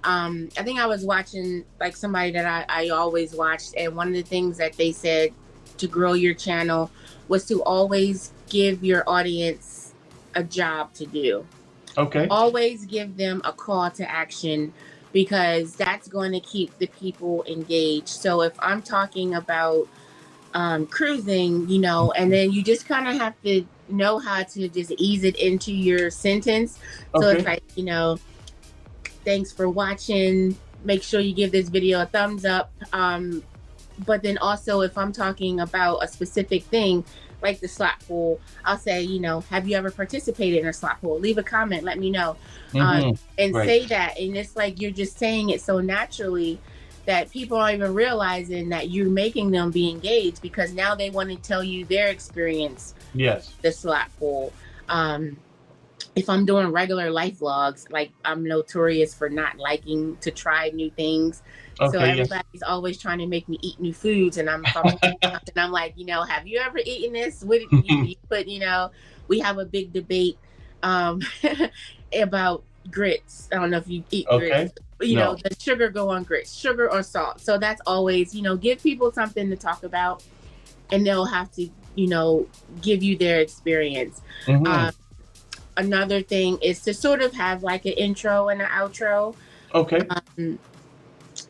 I think I was watching like somebody that I always watched, and one of the things that they said to grow your channel was to always give your audience a job to do. Okay. Always give them a call to action, because that's going to keep the people engaged. So if I'm talking about cruising, and then you just kind of have to know how to just ease it into your sentence. So it's like, thanks for watching. Make sure you give this video a thumbs up. But then also, if I'm talking about a specific thing, like the slot pool, I'll say, have you ever participated in a slot pool? Leave a comment, let me know. And say that. And it's like you're just saying it so naturally that people aren't even realizing that you're making them be engaged, because now they want to tell you their experience. Yes. The slot pool. If I'm doing regular life vlogs, like, I'm notorious for not liking to try new things. Okay, so everybody's always trying to make me eat new foods, and I'm like, have you ever eaten this? What you put, we have a big debate about grits. I don't know if you eat grits. Does sugar go on grits, sugar or salt? So that's always, give people something to talk about, and they'll have to, give you their experience. Another thing is to sort of have like an intro and an outro. Okay.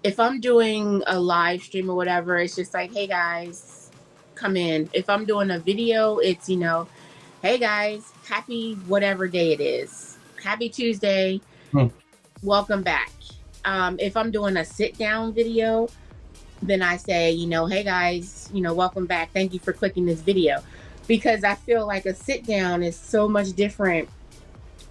If I'm doing a live stream or whatever, it's just like, hey guys, come in. If I'm doing a video, it's, hey guys, happy whatever day it is. Happy Tuesday. Welcome back. If I'm doing a sit down video, then I say, hey guys, welcome back. Thank you for clicking this video. Because I feel like a sit down is so much different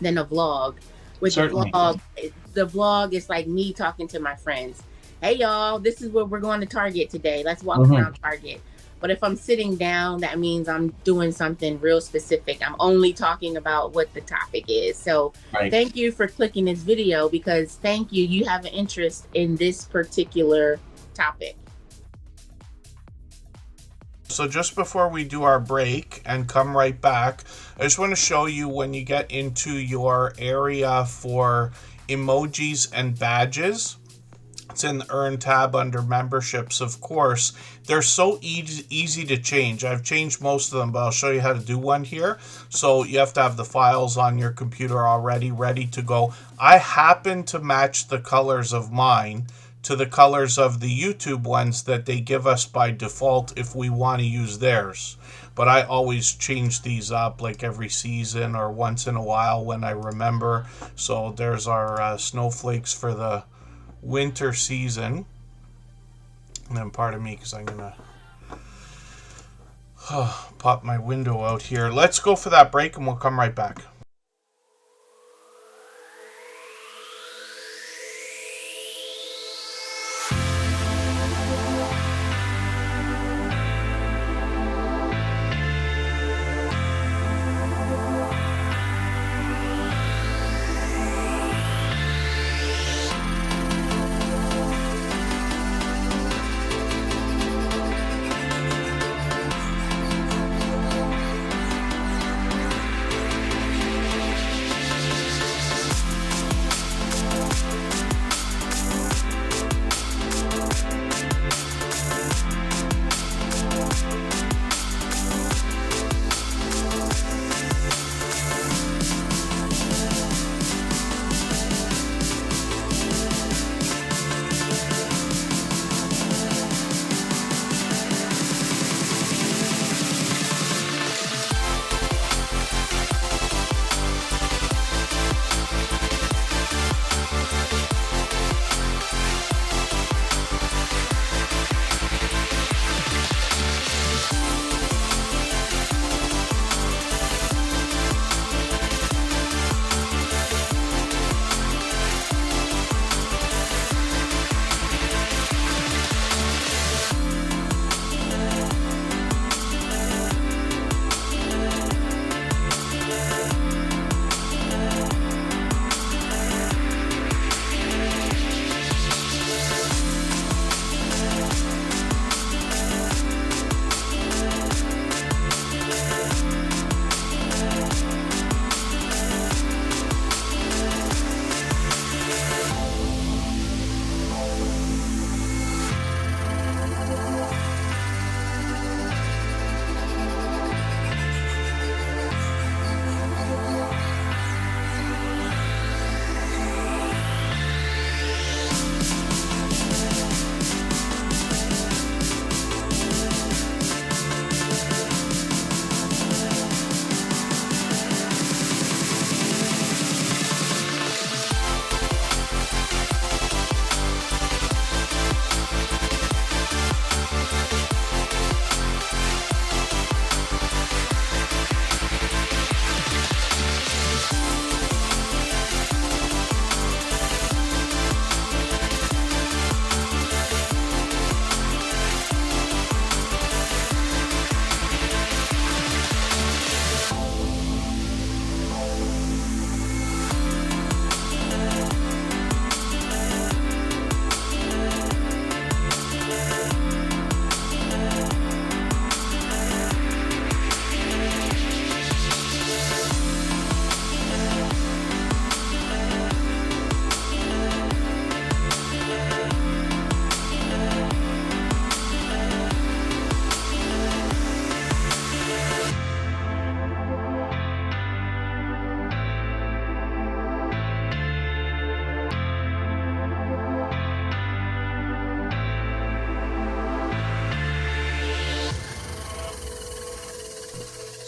than a vlog. With the vlog is like me talking to my friends. Hey y'all, this is where we're going to Target today. Let's walk around Target. But if I'm sitting down, that means I'm doing something real specific. I'm only talking about what the topic is. So thank you for clicking this video, because thank you. You have an interest in this particular topic. So just before we do our break and come right back, I just want to show you when you get into your area for emojis and badges. It's in the Earn tab under memberships, of course. They're so easy to change. I've changed most of them, but I'll show you how to do one here. So you have to have the files on your computer already ready to go. I happen to match the colors of mine to the colors of the YouTube ones that they give us by default if we want to use theirs. But I always change these up like every season or once in a while when I remember. So there's our snowflakes for the winter season. And then pardon me, because I'm gonna pop my window out here. Let's go for that break and we'll come right back.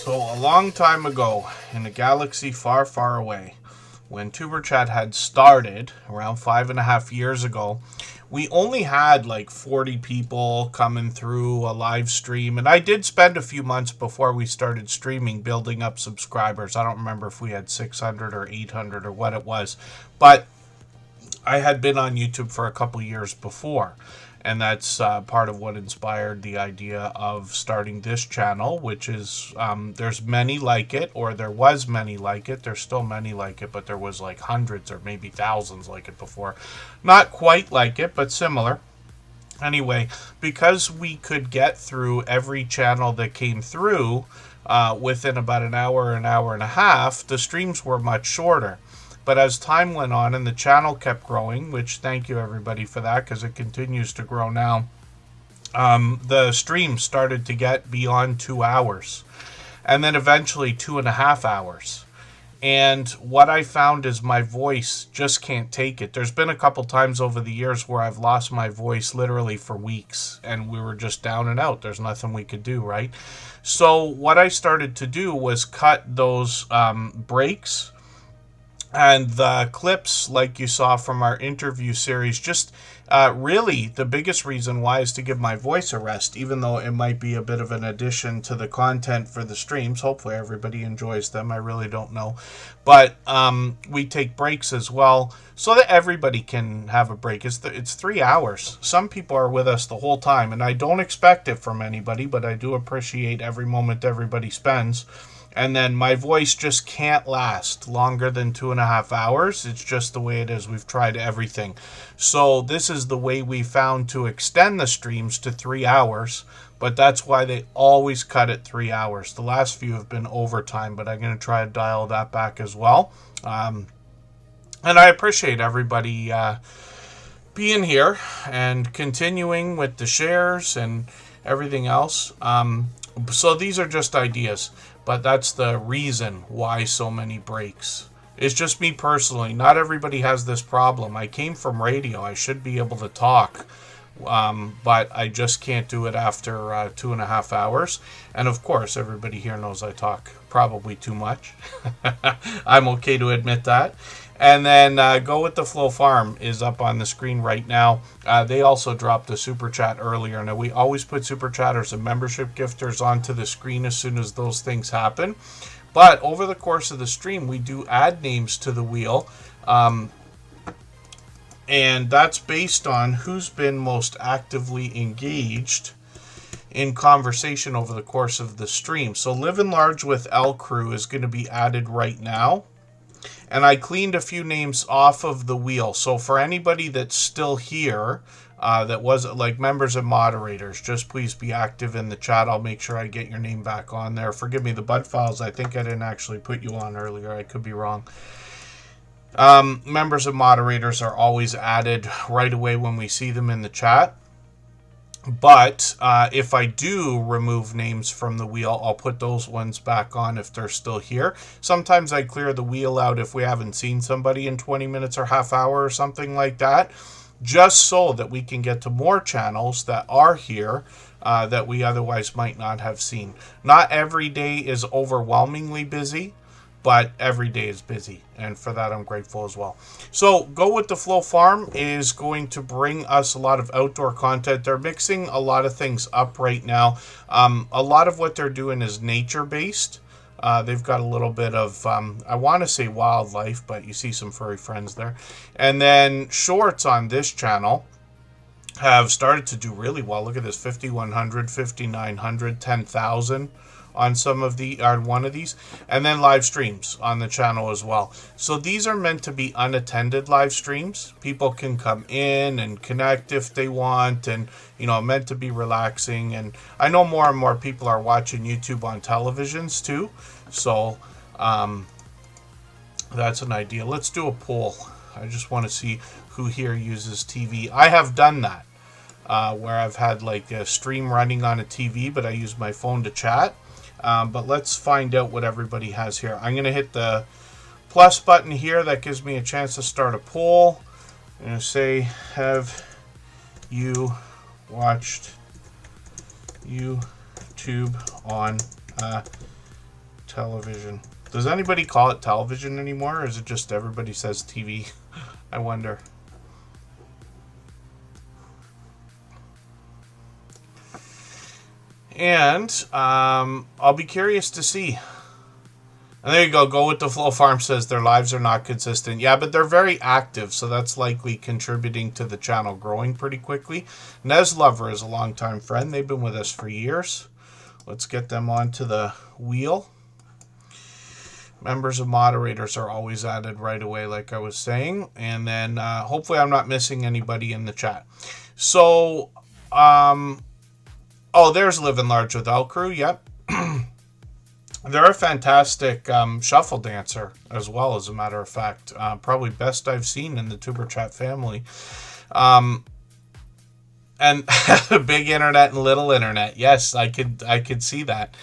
So a long time ago, in a galaxy far, far away, when Superchat had started, around 5.5 years ago, we only had like 40 people coming through a live stream. And I did spend a few months before we started streaming building up subscribers. I don't remember if we had 600 or 800 or what it was. But I had been on YouTube for a couple years before. And that's part of what inspired the idea of starting this channel, which is there's many like it, or there was many like it. There's still many like it, but there was like hundreds or maybe thousands like it before. Not quite like it, but similar. Anyway, because we could get through every channel that came through within about an hour and a half, the streams were much shorter. But as time went on and the channel kept growing, which thank you everybody for that, because it continues to grow now, the streams started to get beyond 2 hours. And then eventually 2.5 hours. And what I found is my voice just can't take it. There's been a couple times over the years where I've lost my voice literally for weeks. And we were just down and out. There's nothing we could do, right? So what I started to do was cut those breaks. And the clips, like you saw from our interview series, just really the biggest reason why is to give my voice a rest, even though it might be a bit of an addition to the content for the streams. Hopefully everybody enjoys them. I really don't know. But we take breaks as well so that everybody can have a break. It's 3 hours. Some people are with us the whole time, and I don't expect it from anybody, but I do appreciate every moment everybody spends. And then my voice just can't last longer than 2.5 hours. It's just the way it is. We've tried everything. So this is the way we found to extend the streams to 3 hours. But that's why they always cut it 3 hours. The last few have been overtime, but I'm going to try to dial that back as well. And I appreciate everybody being here and continuing with the shares and everything else. So these are just ideas. But that's the reason why so many breaks. It's just me personally. Not everybody has this problem. I came from radio. I should be able to talk. But I just can't do it after 2.5 hours. And of course, everybody here knows I talk probably too much. I'm okay to admit that. And then Go With The Flow Farm is up on the screen right now. They also dropped a super chat earlier. Now, we always put super chatters and membership gifters onto the screen as soon as those things happen. But over the course of the stream, we do add names to the wheel. And that's based on who's been most actively engaged in conversation over the course of the stream. So Living Large with L Crew is going to be added right now. And I cleaned a few names off of the wheel. So for anybody that's still here, that was like members and moderators, just please be active in the chat. I'll make sure I get your name back on there. Forgive me, the bud files, I think I didn't actually put you on earlier. I could be wrong. Members and moderators are always added right away when we see them in the chat. But if I do remove names from the wheel, I'll put those ones back on if they're still here. Sometimes I clear the wheel out if we haven't seen somebody in 20 minutes or half hour or something like that, just so that we can get to more channels that are here that we otherwise might not have seen. Not every day is overwhelmingly busy, but every day is busy, and for that I'm grateful as well. So Go With The Flow Farm is going to bring us a lot of outdoor content. They're mixing a lot of things up right now. A lot of what they're doing is nature-based. They've got a little bit of, I want to say wildlife, but you see some furry friends there. And then shorts on this channel have started to do really well. Look at this, 5,100, 5,900, 10,000. On some of the one of these, and then live streams on the channel as well. So these are meant to be unattended live streams. People can come in and connect if they want, and meant to be relaxing. And I know more and more people are watching YouTube on televisions too, so that's an idea. Let's do a poll. I just want to see who here uses TV. I have done that where I've had like a stream running on a TV, but I use my phone to chat. But let's find out what everybody has here. I'm going to hit the plus button here. That gives me a chance to start a poll. I'm going to say, have you watched YouTube on a television. Does anybody call it television anymore, or is it just everybody says TV? I wonder. And I'll be curious to see. And there you go. Go with the Flow Farm says their lives are not consistent. Yeah, but they're very active, so that's likely contributing to the channel growing pretty quickly. Nez Lover is a longtime friend. They've been with us for years. Let's get them onto the wheel. Members and moderators are always added right away, like I was saying. And then hopefully I'm not missing anybody in the chat. So, oh, there's Living Large Without Crew. Yep. They're a fantastic shuffle dancer as well, as a matter of fact. Probably best I've seen in the Tuber Chat family. And big internet and little internet. Yes, I could see that.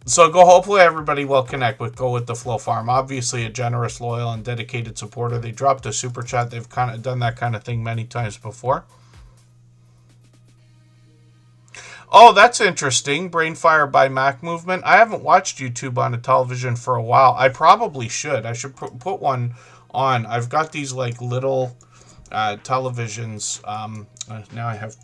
So hopefully everybody will connect with Go With The Flow Farm. Obviously a generous, loyal, and dedicated supporter. They dropped a super chat. They've kind of done that kind of thing many times before. Oh, that's interesting. Brainfire by Mac Movement. I haven't watched YouTube on a television for a while. I probably should. I should put one on. I've got these like little televisions. Now I have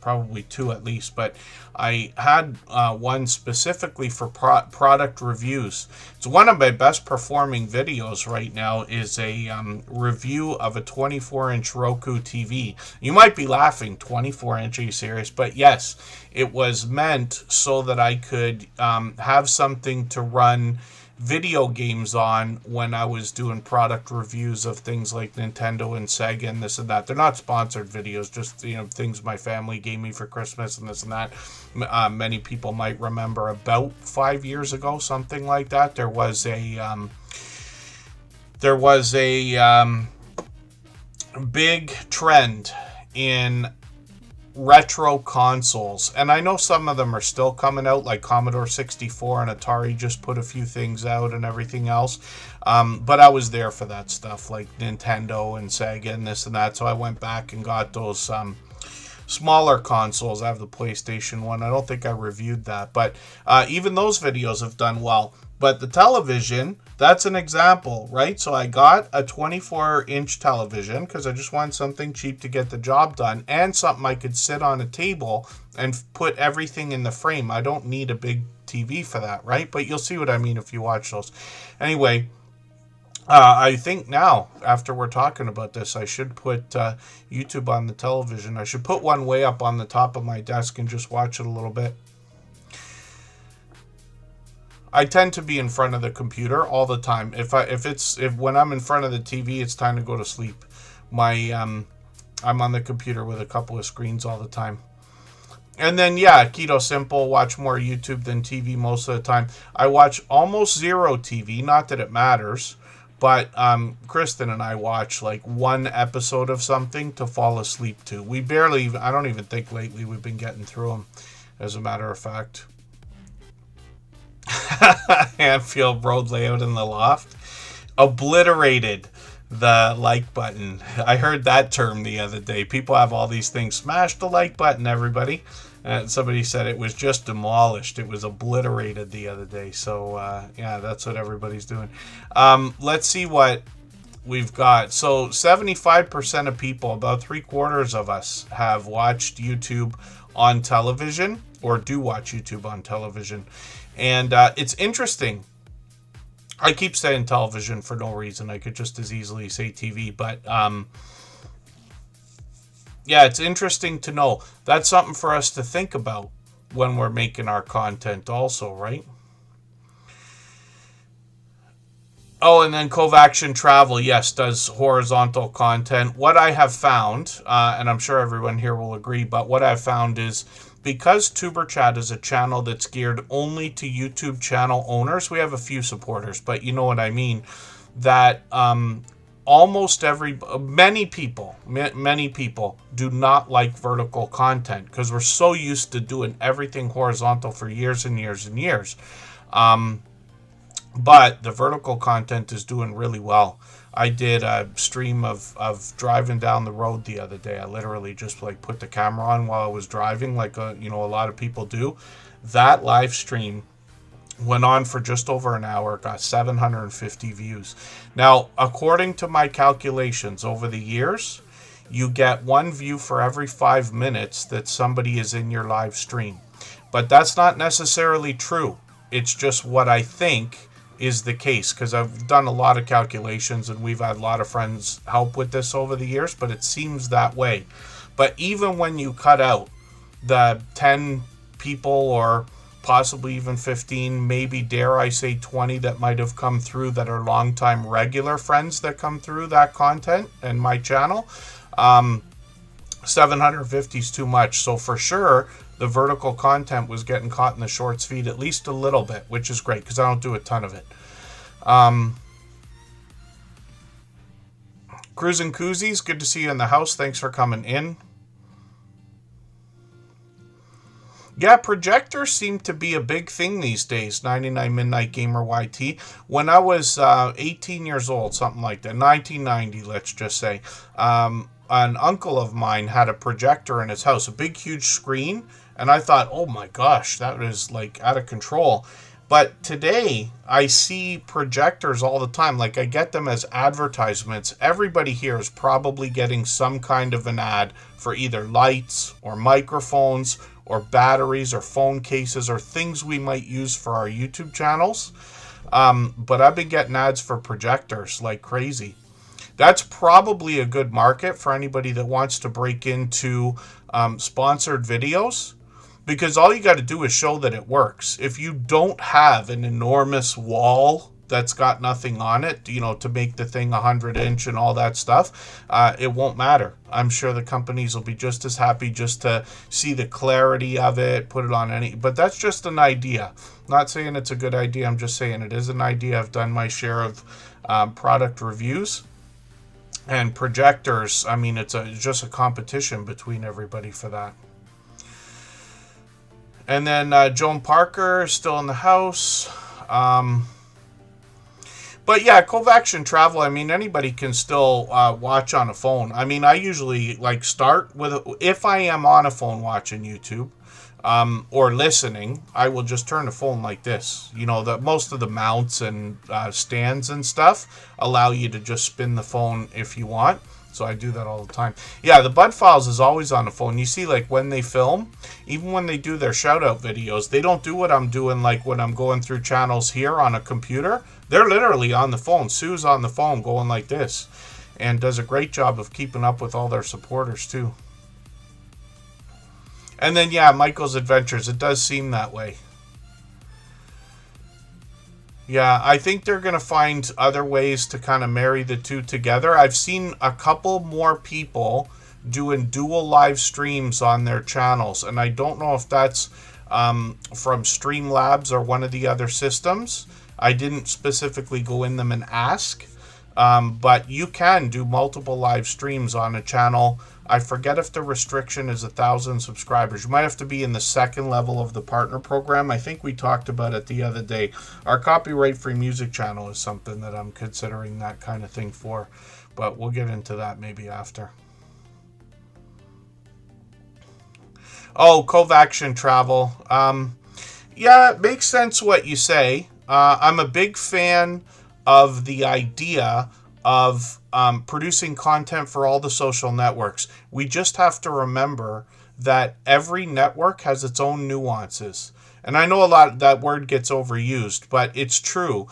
probably two at least, but I had one specifically for product reviews. It's one of my best performing videos right now is a review of a 24-inch Roku TV. You might be laughing, 24-inch, are you serious? But yes, it was meant so that I could have something to run video games on when I was doing product reviews of things like Nintendo and Sega and this and that. They're not sponsored videos, just, you know, things my family gave me for Christmas and this and that. Many people might remember about 5 years ago, something like that. There was a big trend in retro consoles, and I know some of them are still coming out, like Commodore 64 and Atari just put a few things out and everything else, but I was there for that stuff, like Nintendo and Sega and this and that, so I went back and got those smaller consoles. I have the PlayStation 1. I don't think I reviewed that, but even those videos have done well. But the television, that's an example, right? So I got a 24-inch television because I just wanted something cheap to get the job done and something I could sit on a table and put everything in the frame. I don't need a big TV for that, right? But you'll see what I mean if you watch those. Anyway, I think now, after we're talking about this, I should put YouTube on the television. I should put one way up on the top of my desk and just watch it a little bit. I tend to be in front of the computer all the time. If when I'm in front of the TV, it's time to go to sleep. I'm on the computer with a couple of screens all the time. And then, yeah, Keto Simple, watch more YouTube than TV most of the time. I watch almost zero TV, not that it matters, but Kristen and I watch like one episode of something to fall asleep to. I don't even think lately we've been getting through them, as a matter of fact. Anfield Road layout in the loft. Obliterated the like button. I heard that term the other day. People have all these things. Smash the like button, everybody. Somebody said it was just demolished. It was obliterated the other day. So, yeah, that's what everybody's doing. Let's see what we've got. So, 75% of people, about 3/4 of us, have watched YouTube on television or do watch YouTube on television. And it's interesting. I keep saying television for no reason. I could just as easily say TV. But, yeah, it's interesting to know. That's something for us to think about when we're making our content also, right? Oh, and then Cove Action Travel, yes, does horizontal content. What I have found, and I'm sure everyone here will agree, but what I've found is because Tuber Chat is a channel that's geared only to YouTube channel owners, we have a few supporters, but you know what I mean, that many people do not like vertical content because we're so used to doing everything horizontal for years and years and years. But the vertical content is doing really well. I did a stream of driving down the road the other day. I literally just like put the camera on while I was driving, like a lot of people do. That live stream Went on for just over an hour, got 750 views. Now, according to my calculations over the years, you get 1 view for every 5 minutes that somebody is in your live stream. But that's not necessarily true. It's just what I think is the case, because I've done a lot of calculations and we've had a lot of friends help with this over the years, but it seems that way. But even when you cut out the 10 people or possibly even 15, maybe dare I say 20 that might have come through that are longtime regular friends that come through that content and my channel, 750 is too much. So for sure, the vertical content was getting caught in the shorts feed at least a little bit, which is great because I don't do a ton of it. Cruising Koozies, good to see you in the house. Thanks for coming in. Yeah, projectors seem to be a big thing these days. 99 Midnight Gamer YT. When I was 18 years old, something like that, 1990, let's just say, an uncle of mine had a projector in his house, a big, huge screen, and I thought, oh my gosh, that was like out of control. But today, I see projectors all the time. Like, I get them as advertisements. Everybody here is probably getting some kind of an ad for either lights or microphones or batteries or phone cases or things we might use for our YouTube channels. But I've been getting ads for projectors like crazy. That's probably a good market for anybody that wants to break into sponsored videos, because all you got to do is show that it works. If you don't have an enormous wall that's got nothing on it, you know, to make the thing 100-inch and all that stuff, it won't matter. I'm sure the companies will be just as happy just to see the clarity of it, put it on any, but that's just an idea. Not saying it's a good idea, I'm just saying it is an idea. I've done my share of product reviews. And projectors, I mean, it's just a competition between everybody for that. And then Joan Parker is still in the house. But yeah, Covaction Travel, I mean, anybody can still watch on a phone. I mean, I usually like start with, if I am on a phone watching YouTube or listening, I will just turn the phone like this. You know, most of the mounts and stands and stuff allow you to just spin the phone if you want. So I do that all the time. Yeah, the Bud Files is always on the phone. You see, like, when they film, even when they do their shout-out videos, they don't do what I'm doing, like, when I'm going through channels here on a computer. They're literally on the phone. Sue's on the phone going like this and does a great job of keeping up with all their supporters, too. And then, yeah, Michael's Adventures. It does seem that way. Yeah, I think they're going to find other ways to kind of marry the two together. I've seen a couple more people doing dual live streams on their channels, and I don't know if that's from Streamlabs or one of the other systems. I didn't specifically go in them and ask, but you can do multiple live streams on a channel. I forget if the restriction is 1,000 subscribers. You might have to be in the second level of the partner program. I think we talked about it the other day. Our copyright-free music channel is something that I'm considering that kind of thing for, but we'll get into that maybe after. Oh, Covaction Travel. Yeah, it makes sense what you say. I'm a big fan of the idea of producing content for all the social networks. We just have to remember that every network has its own nuances. And I know a lot that word gets overused, but it's true.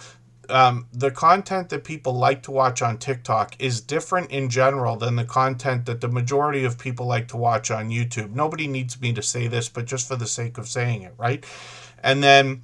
The content that people like to watch on TikTok is different in general than the content that the majority of people like to watch on YouTube. Nobody needs me to say this, but just for the sake of saying it, right? And then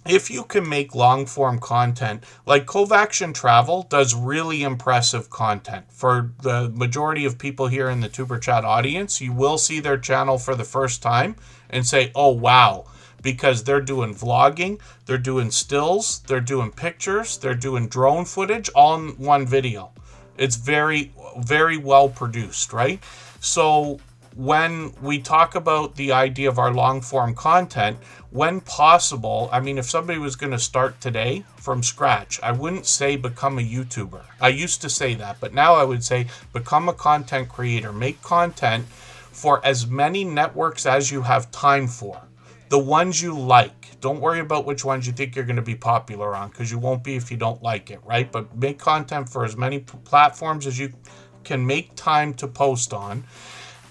if you can make long-form content, like Covaction Travel does really impressive content. For the majority of people here in the Tuber Chat audience, you will see their channel for the first time and say, oh, wow, because they're doing vlogging, they're doing stills, they're doing pictures, they're doing drone footage all in one video. It's very, very well produced, right? So when we talk about the idea of our long-form content, when possible, I mean, if somebody was going to start today from scratch, I wouldn't say become a YouTuber. I used to say that, but now I would say become a content creator. Make content for as many networks as you have time for. The ones you like. Don't worry about which ones you think you're going to be popular on, because you won't be if you don't like it, right? But make content for as many platforms as you can make time to post on.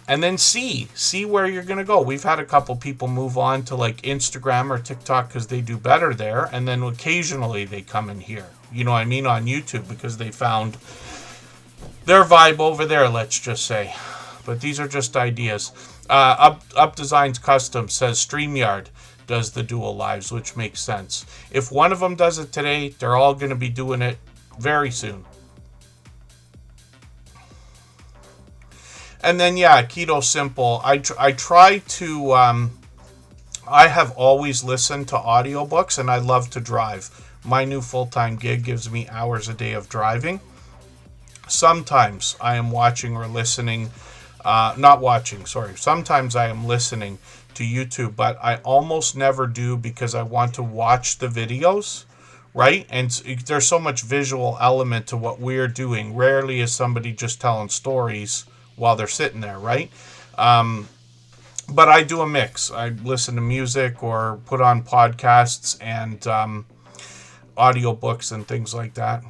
And then see where you're going to go. We've had a couple people move on to like Instagram or TikTok because they do better there. And then occasionally they come in here, you know what I mean, on YouTube, because they found their vibe over there, let's just say. But these are just ideas. Up Designs Custom says StreamYard does the dual lives, which makes sense. If one of them does it today, they're all going to be doing it very soon. And then, yeah, Keto Simple. I try to, I have always listened to audiobooks, and I love to drive. My new full-time gig gives me hours a day of driving. Sometimes I am watching or listening, sometimes I am listening to YouTube, but I almost never do because I want to watch the videos, right? And there's so much visual element to what we're doing. Rarely is somebody just telling stories while they're sitting there, right? But I do a mix. I listen to music or put on podcasts and audiobooks and things like that.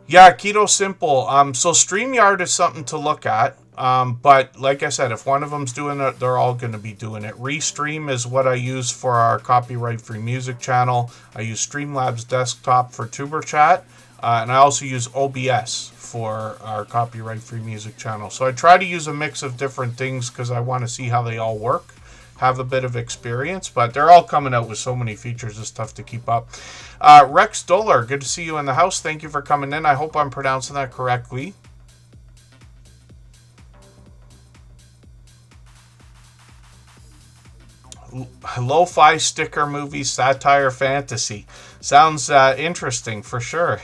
Yeah, Keto Simple. So StreamYard is something to look at. But like I said, if one of them's doing it, they're all going to be doing it. Restream is what I use for our copyright-free music channel. I use Streamlabs Desktop for TuberChat. And I also use OBS for our copyright-free music channel. So I try to use a mix of different things because I want to see how they all work, have a bit of experience, but they're all coming out with so many features, it's tough to keep up. Rex Doller, good to see you in the house. Thank you for coming in. I hope I'm pronouncing that correctly. Lo-fi sticker movie, satire, fantasy. Sounds interesting for sure.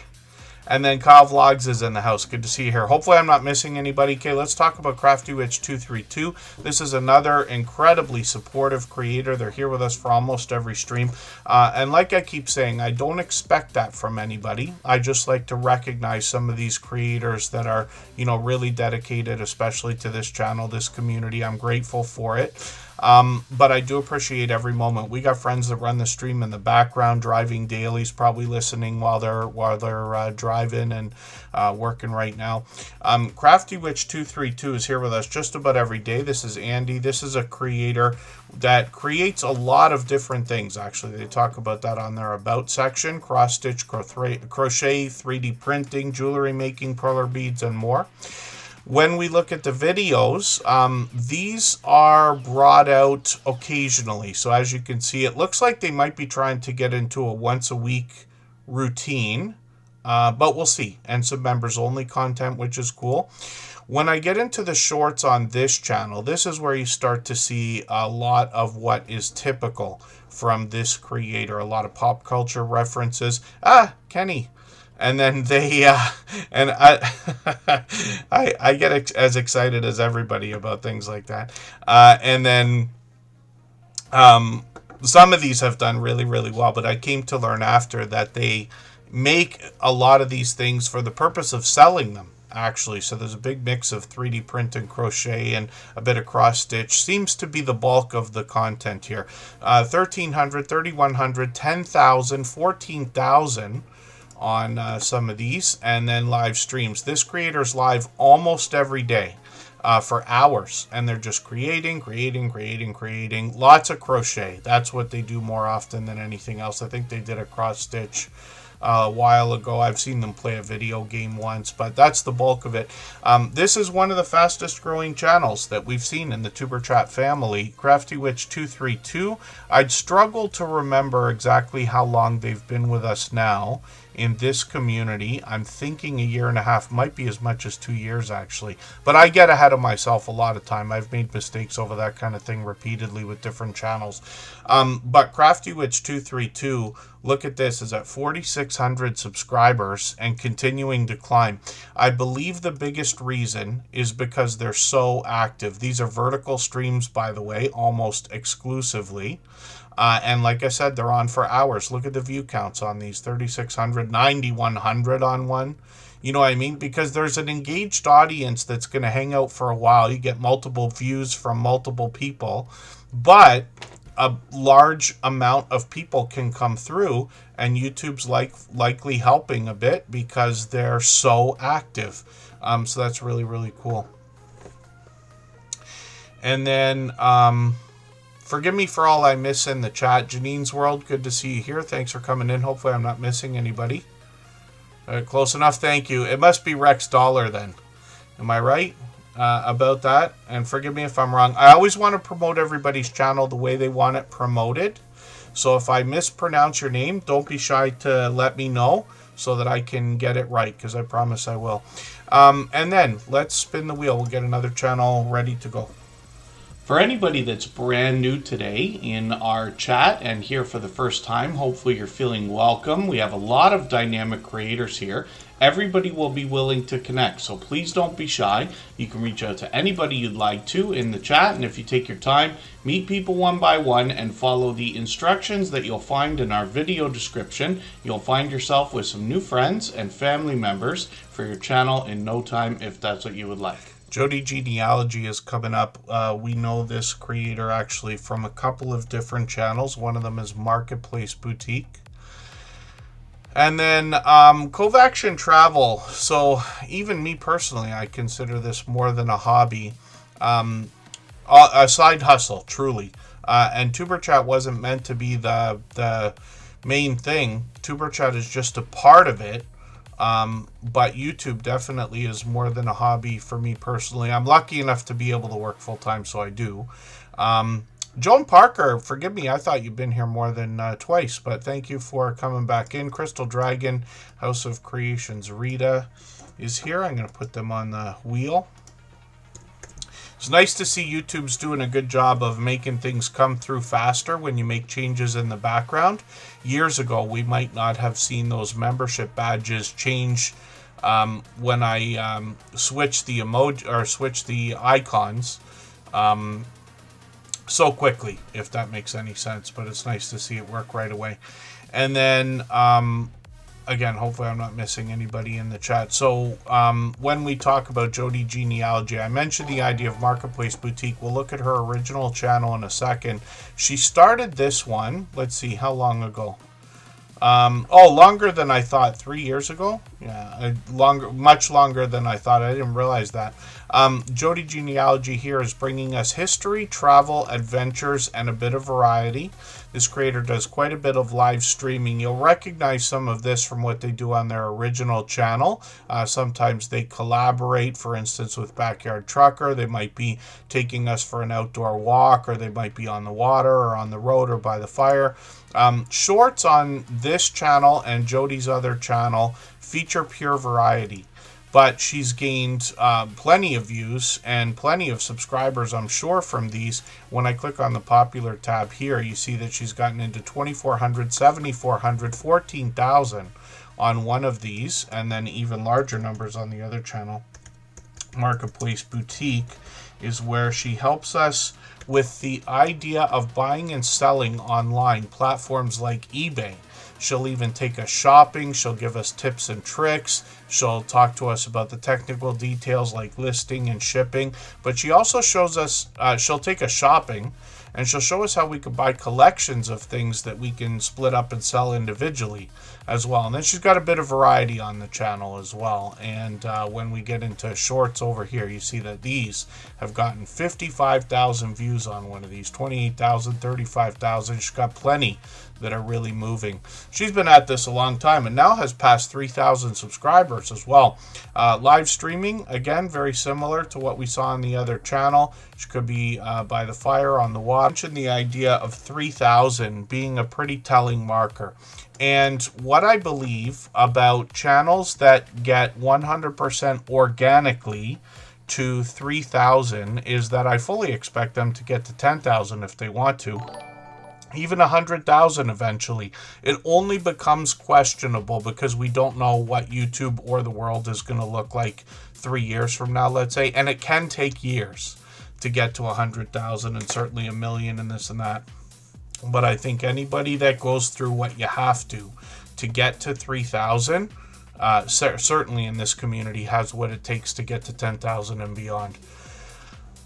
And then Kyle Vlogs is in the house. Good to see you here. Hopefully I'm not missing anybody. Okay, let's talk about CraftyWitch232. This is another incredibly supportive creator. They're here with us for almost every stream. And like I keep saying, I don't expect that from anybody. I just like to recognize some of these creators that are, you know, really dedicated, especially to this channel, this community. I'm grateful for it. But I do appreciate every moment. We got friends that run the stream in the background, driving dailies, probably listening while they're driving and working right now. CraftyWitch232 is here with us just about every day. This is Andy. This is a creator that creates a lot of different things. Actually, they talk about that on their about section: cross stitch, crochet, 3D printing, jewelry making, perler beads, and more. When we look at the videos, these are brought out occasionally. So as you can see, it looks like they might be trying to get into a once-a-week routine, but we'll see. And some members-only content, which is cool. When I get into the shorts on this channel, this is where you start to see a lot of what is typical from this creator. A lot of pop culture references. Kenny. And then they, and I get as excited as everybody about things like that. And then some of these have done really, really well, but I came to learn after that they make a lot of these things for the purpose of selling them, actually. So there's a big mix of 3D print and crochet and a bit of cross stitch. Seems to be the bulk of the content here. 1,300, 3,100, 10,000, 14,000. On some of these, and then live streams. This creator's live almost every day for hours, and they're just creating. Lots of crochet. That's what they do more often than anything else. I think they did a cross stitch a while ago. I've seen them play a video game once, but that's the bulk of it. This is one of the fastest growing channels that we've seen in the TuberChat family, CraftyWitch232. I'd struggle to remember exactly how long they've been with us now in this community. I'm thinking a year and a half, might be as much as 2 years actually, but I get ahead of myself a lot of time. I've made mistakes over that kind of thing repeatedly with different channels. But CraftyWitch232, look at this, is at 4,600 subscribers and continuing to climb. I believe the biggest reason is because they're so active. These are vertical streams, by the way, almost exclusively. And like I said, they're on for hours. Look at the view counts on these, 3,600, 9,100 on one. You know what I mean? Because there's an engaged audience that's going to hang out for a while. You get multiple views from multiple people. But a large amount of people can come through, and YouTube's likely helping a bit because they're so active. So that's really, really cool. And then forgive me for all I miss in the chat. Janine's World, good to see you here. Thanks for coming in. Hopefully I'm not missing anybody. Close enough, thank you. It must be Rex Dollar then. Am I right about that? And forgive me if I'm wrong. I always want to promote everybody's channel the way they want it promoted. So if I mispronounce your name, don't be shy to let me know so that I can get it right, because I promise I will. And then let's spin the wheel. We'll get another channel ready to go. For anybody that's brand new today in our chat and here for the first time, hopefully you're feeling welcome. We have a lot of dynamic creators here. Everybody will be willing to connect, so please don't be shy. You can reach out to anybody you'd like to in the chat, and if you take your time, meet people one by one and follow the instructions that you'll find in our video description. You'll find yourself with some new friends and family members for your channel in no time if that's what you would like. Jody Genealogy is coming up. We know this creator actually from a couple of different channels. One of them is Marketplace Boutique. And then Covaction Travel. So even me personally, I consider this more than a hobby. A side hustle, truly. And Superchat wasn't meant to be the main thing. Superchat is just a part of it. But YouTube definitely is more than a hobby for me personally. I'm lucky enough to be able to work full-time, so I do. Joan Parker, forgive me, I thought you've been here more than twice, but thank you for coming back in. Crystal Dragon, House of Creations, Rita is here. I'm going to put them on the wheel. It's nice to see YouTube's doing a good job of making things come through faster when you make changes in the background. Years ago, we might not have seen those membership badges change when I switched the emoji or switched the icons so quickly, if that makes any sense. But it's nice to see it work right away. And then again, hopefully I'm not missing anybody in the chat. So when we talk about Jody Genealogy, I mentioned the idea of Marketplace Boutique. We'll look at her original channel in a second. She started this one, let's see, how long ago? Longer than I thought. 3 years ago? Yeah, much longer than I thought. I didn't realize that. Jody Genealogy here is bringing us history, travel, adventures, and a bit of variety. This creator does quite a bit of live streaming. You'll recognize some of this from what they do on their original channel. Sometimes they collaborate, for instance, with Backyard Trucker. They might be taking us for an outdoor walk, or they might be on the water or on the road or by the fire. Shorts on this channel and Jody's other channel feature pure variety. But she's gained plenty of views and plenty of subscribers, I'm sure, from these. When I click on the popular tab here, you see that she's gotten into 2,400, 7,400, 14,000 on one of these, and then even larger numbers on the other channel. Marketplace Boutique is where she helps us with the idea of buying and selling online, platforms like eBay. She'll even take us shopping. She'll give us tips and tricks. She'll talk to us about the technical details like listing and shipping. But she also shows us, she'll take us shopping, and she'll show us how we can buy collections of things that we can split up and sell individually as well. And then she's got a bit of variety on the channel as well. And when we get into shorts over here, you see that these have gotten 55,000 views on one of these, 28,000, 35,000. She's got plenty that are really moving. She's been at this a long time and now has passed 3,000 subscribers as well. Live streaming, again, very similar to what we saw on the other channel. She could be by the fire, on the water. I mentioned the idea of 3,000 being a pretty telling marker. And what I believe about channels that get 100% organically to 3,000 is that I fully expect them to get to 10,000 if they want to. Even 100,000 eventually. It only becomes questionable because we don't know what YouTube or the world is going to look like 3 years from now, let's say. And it can take years to get to 100,000 and certainly 1 million and this and that. But I think anybody that goes through what you have to get to 3,000, certainly in this community, has what it takes to get to 10,000 and beyond.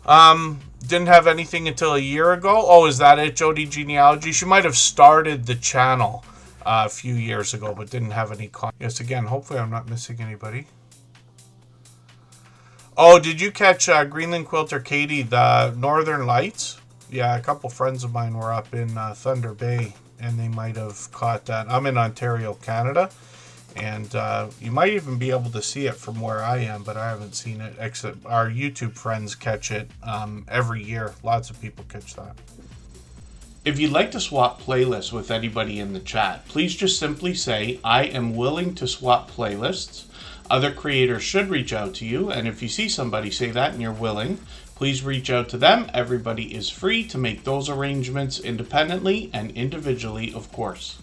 Didn't have anything until a year ago. Oh, is that it, Jody Genealogy? She might have started the channel a few years ago, but didn't have any content. Yes, again, hopefully I'm not missing anybody. Oh, did you catch Greenland Quilter Katie, the Northern Lights? Yeah, a couple friends of mine were up in Thunder Bay, and they might have caught that. I'm in Ontario, Canada, and you might even be able to see it from where I am, but I haven't seen it, except our YouTube friends catch it every year. Lots of people catch that. If you'd like to swap playlists with anybody in the chat, please just simply say, I am willing to swap playlists. Other creators should reach out to you, and if you see somebody say that and you're willing, please reach out to them. Everybody is free to make those arrangements independently and individually, of course.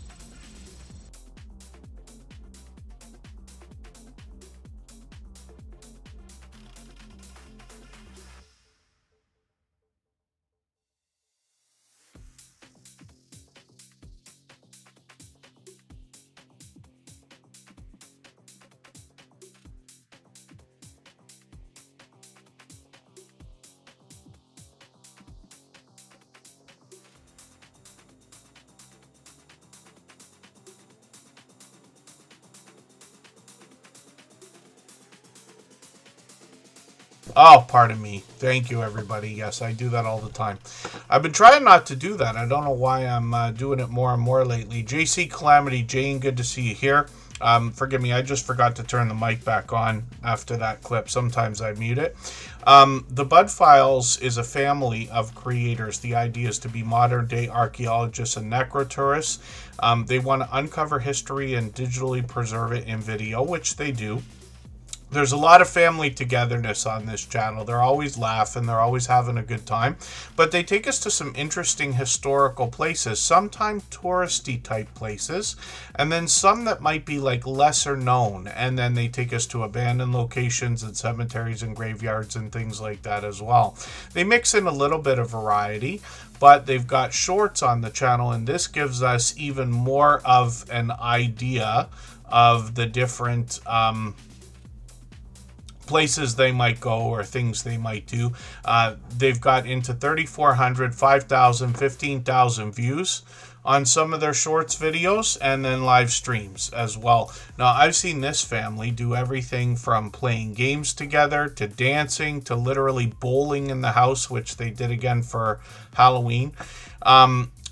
Oh, pardon me. Thank you, everybody. Yes, I do that all the time. I've been trying not to do that. I don't know why I'm doing it more and more lately. JC Calamity, Jane, good to see you here. Forgive me, I just forgot to turn the mic back on after that clip. Sometimes I mute it. The Bud Files is a family of creators. The idea is to be modern-day archaeologists and necrotourists. They want to uncover history and digitally preserve it in video, which they do. There's a lot of family togetherness on this channel. They're always laughing. They're always having a good time. But they take us to some interesting historical places, sometimes touristy type places, and then some that might be like lesser known. And then they take us to abandoned locations and cemeteries and graveyards and things like that as well. They mix in a little bit of variety, but they've got shorts on the channel, and this gives us even more of an idea of the different places they might go or things they might do. They've got into 3,400, 5,000, 15,000 views on some of their shorts videos, and then live streams as well. Now, I've seen this family do everything from playing games together to dancing to literally bowling in the house, which they did again for Halloween.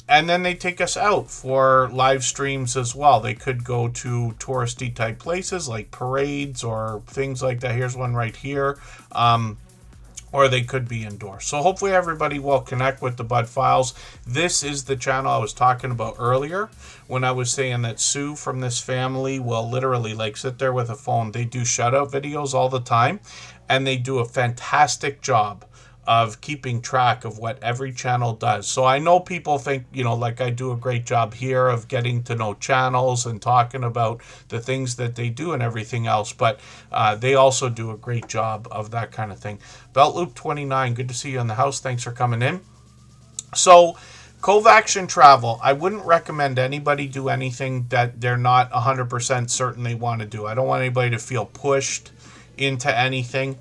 And then they take us out for live streams as well. They could go to touristy type places like parades or things like that. Here's one right here. Or they could be indoors. So hopefully everybody will connect with the Bud Files. This is the channel I was talking about earlier when I was saying that Sue from this family will literally like sit there with a phone. They do shout out videos all the time, and they do a fantastic job of keeping track of what every channel does. So I know people think, you know, like I do a great job here of getting to know channels and talking about the things that they do and everything else, but they also do a great job of that kind of thing. Belt Loop 29, good to see you in the house. Thanks for coming in. So Covaxion travel, I wouldn't recommend anybody do anything that they're not 100% certain they want to do. I don't want anybody to feel pushed into anything.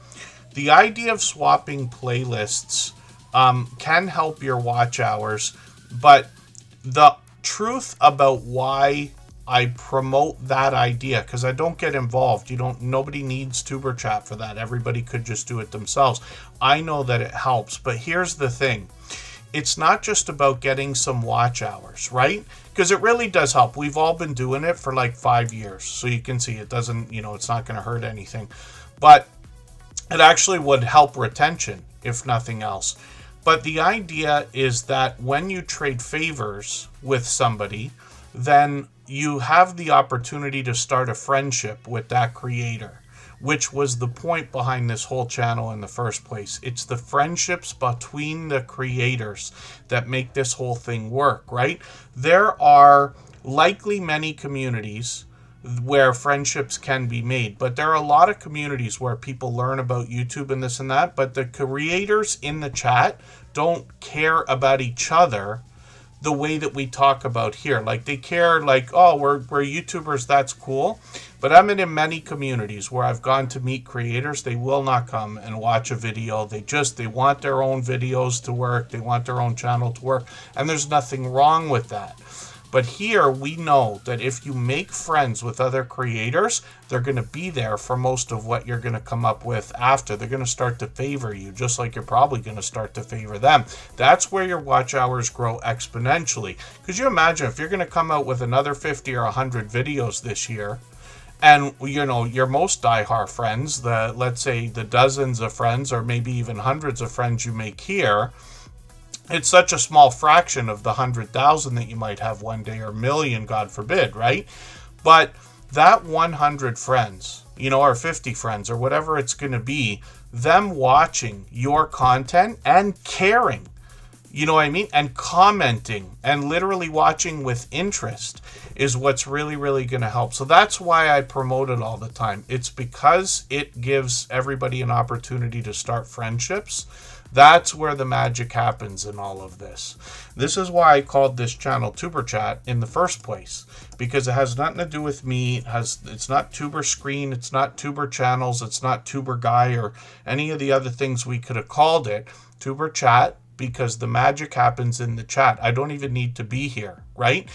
The idea of swapping playlists can help your watch hours, but the truth about why I promote that idea, because I don't get involved. Nobody needs Tuber Chat for that. Everybody could just do it themselves. I know that it helps, but here's the thing. It's not just about getting some watch hours, right? Because it really does help. We've all been doing it for like 5 years, so you can see it doesn't, it's not going to hurt anything. But it actually would help retention, if nothing else. But the idea is that when you trade favors with somebody, then you have the opportunity to start a friendship with that creator, which was the point behind this whole channel in the first place. It's the friendships between the creators that make this whole thing work, right? There are likely many communities where friendships can be made, but there are a lot of communities where people learn about YouTube and this and that, but the creators in the chat don't care about each other the way that we talk about here. Like, they care, like, oh, we're YouTubers, that's cool. But I'm in many communities where I've gone to meet creators. They will not come and watch a video. They want their own videos to work. They want their own channel to work. And there's nothing wrong with that. But here we know that if you make friends with other creators, they're going to be there for most of what you're going to come up with after. They're going to start to favor you, just like you're probably going to start to favor them. That's where your watch hours grow exponentially. Because you imagine if you're going to come out with another 50 or 100 videos this year, and, you know, your most diehard friends, let's say the dozens of friends or maybe even hundreds of friends you make here, it's such a small fraction of the 100,000 that you might have one day, or a million, God forbid, right? But that 100 friends, you know, or 50 friends, or whatever it's going to be, them watching your content and caring, you know what I mean? And commenting and literally watching with interest is what's really, really going to help. So that's why I promote it all the time. It's because it gives everybody an opportunity to start friendships. That's where the magic happens in all of this. This is why I called this channel Tuber Chat in the first place, because it has nothing to do with me. It's not Tuber Screen, it's not Tuber Channels, it's not Tuber Guy or any of the other things we could have called it. Tuber Chat, because the magic happens in the chat. I don't even need to be here, right?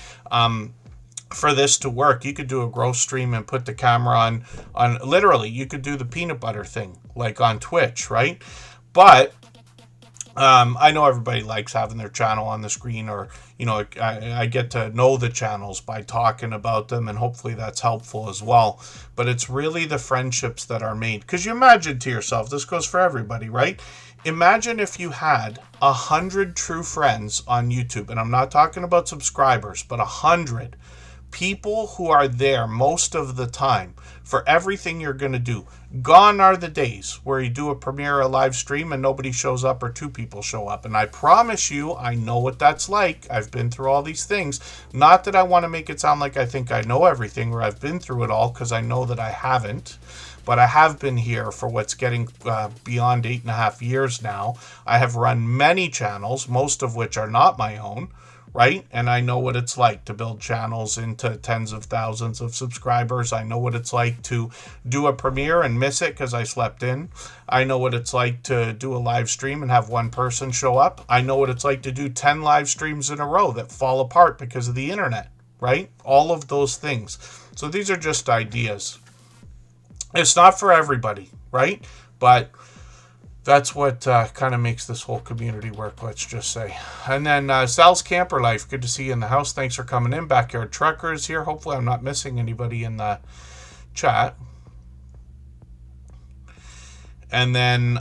For this to work, you could do a growth stream and put the camera on literally, you could do the peanut butter thing, like on Twitch, right? But I know everybody likes having their channel on the screen, or, you know, I get to know the channels by talking about them, and hopefully that's helpful as well. But it's really the friendships that are made. Because you imagine to yourself, this goes for everybody, right? Imagine if you had 100 true friends on YouTube, and I'm not talking about subscribers, but 100 people who are there most of the time for everything you're going to do. Gone are the days where you do a premiere, a live stream, and nobody shows up, or two people show up. And I promise you, I know what that's like. I've been through all these things. Not that I want to make it sound like I think I know everything, or I've been through it all, because I know that I haven't. But I have been here for what's getting beyond 8.5 years now. I have run many channels, most of which are not my own, right? And I know what it's like to build channels into tens of thousands of subscribers. I know what it's like to do a premiere and miss it because I slept in. I know what it's like to do a live stream and have one person show up. I know what it's like to do 10 live streams in a row that fall apart because of the internet, right? All of those things. So these are just ideas. It's not for everybody, right? But that's what kind of makes this whole community work, let's just say. And then Sal's Camper Life, good to see you in the house. Thanks for coming in. Backyard Truckers here. Hopefully I'm not missing anybody in the chat. And then,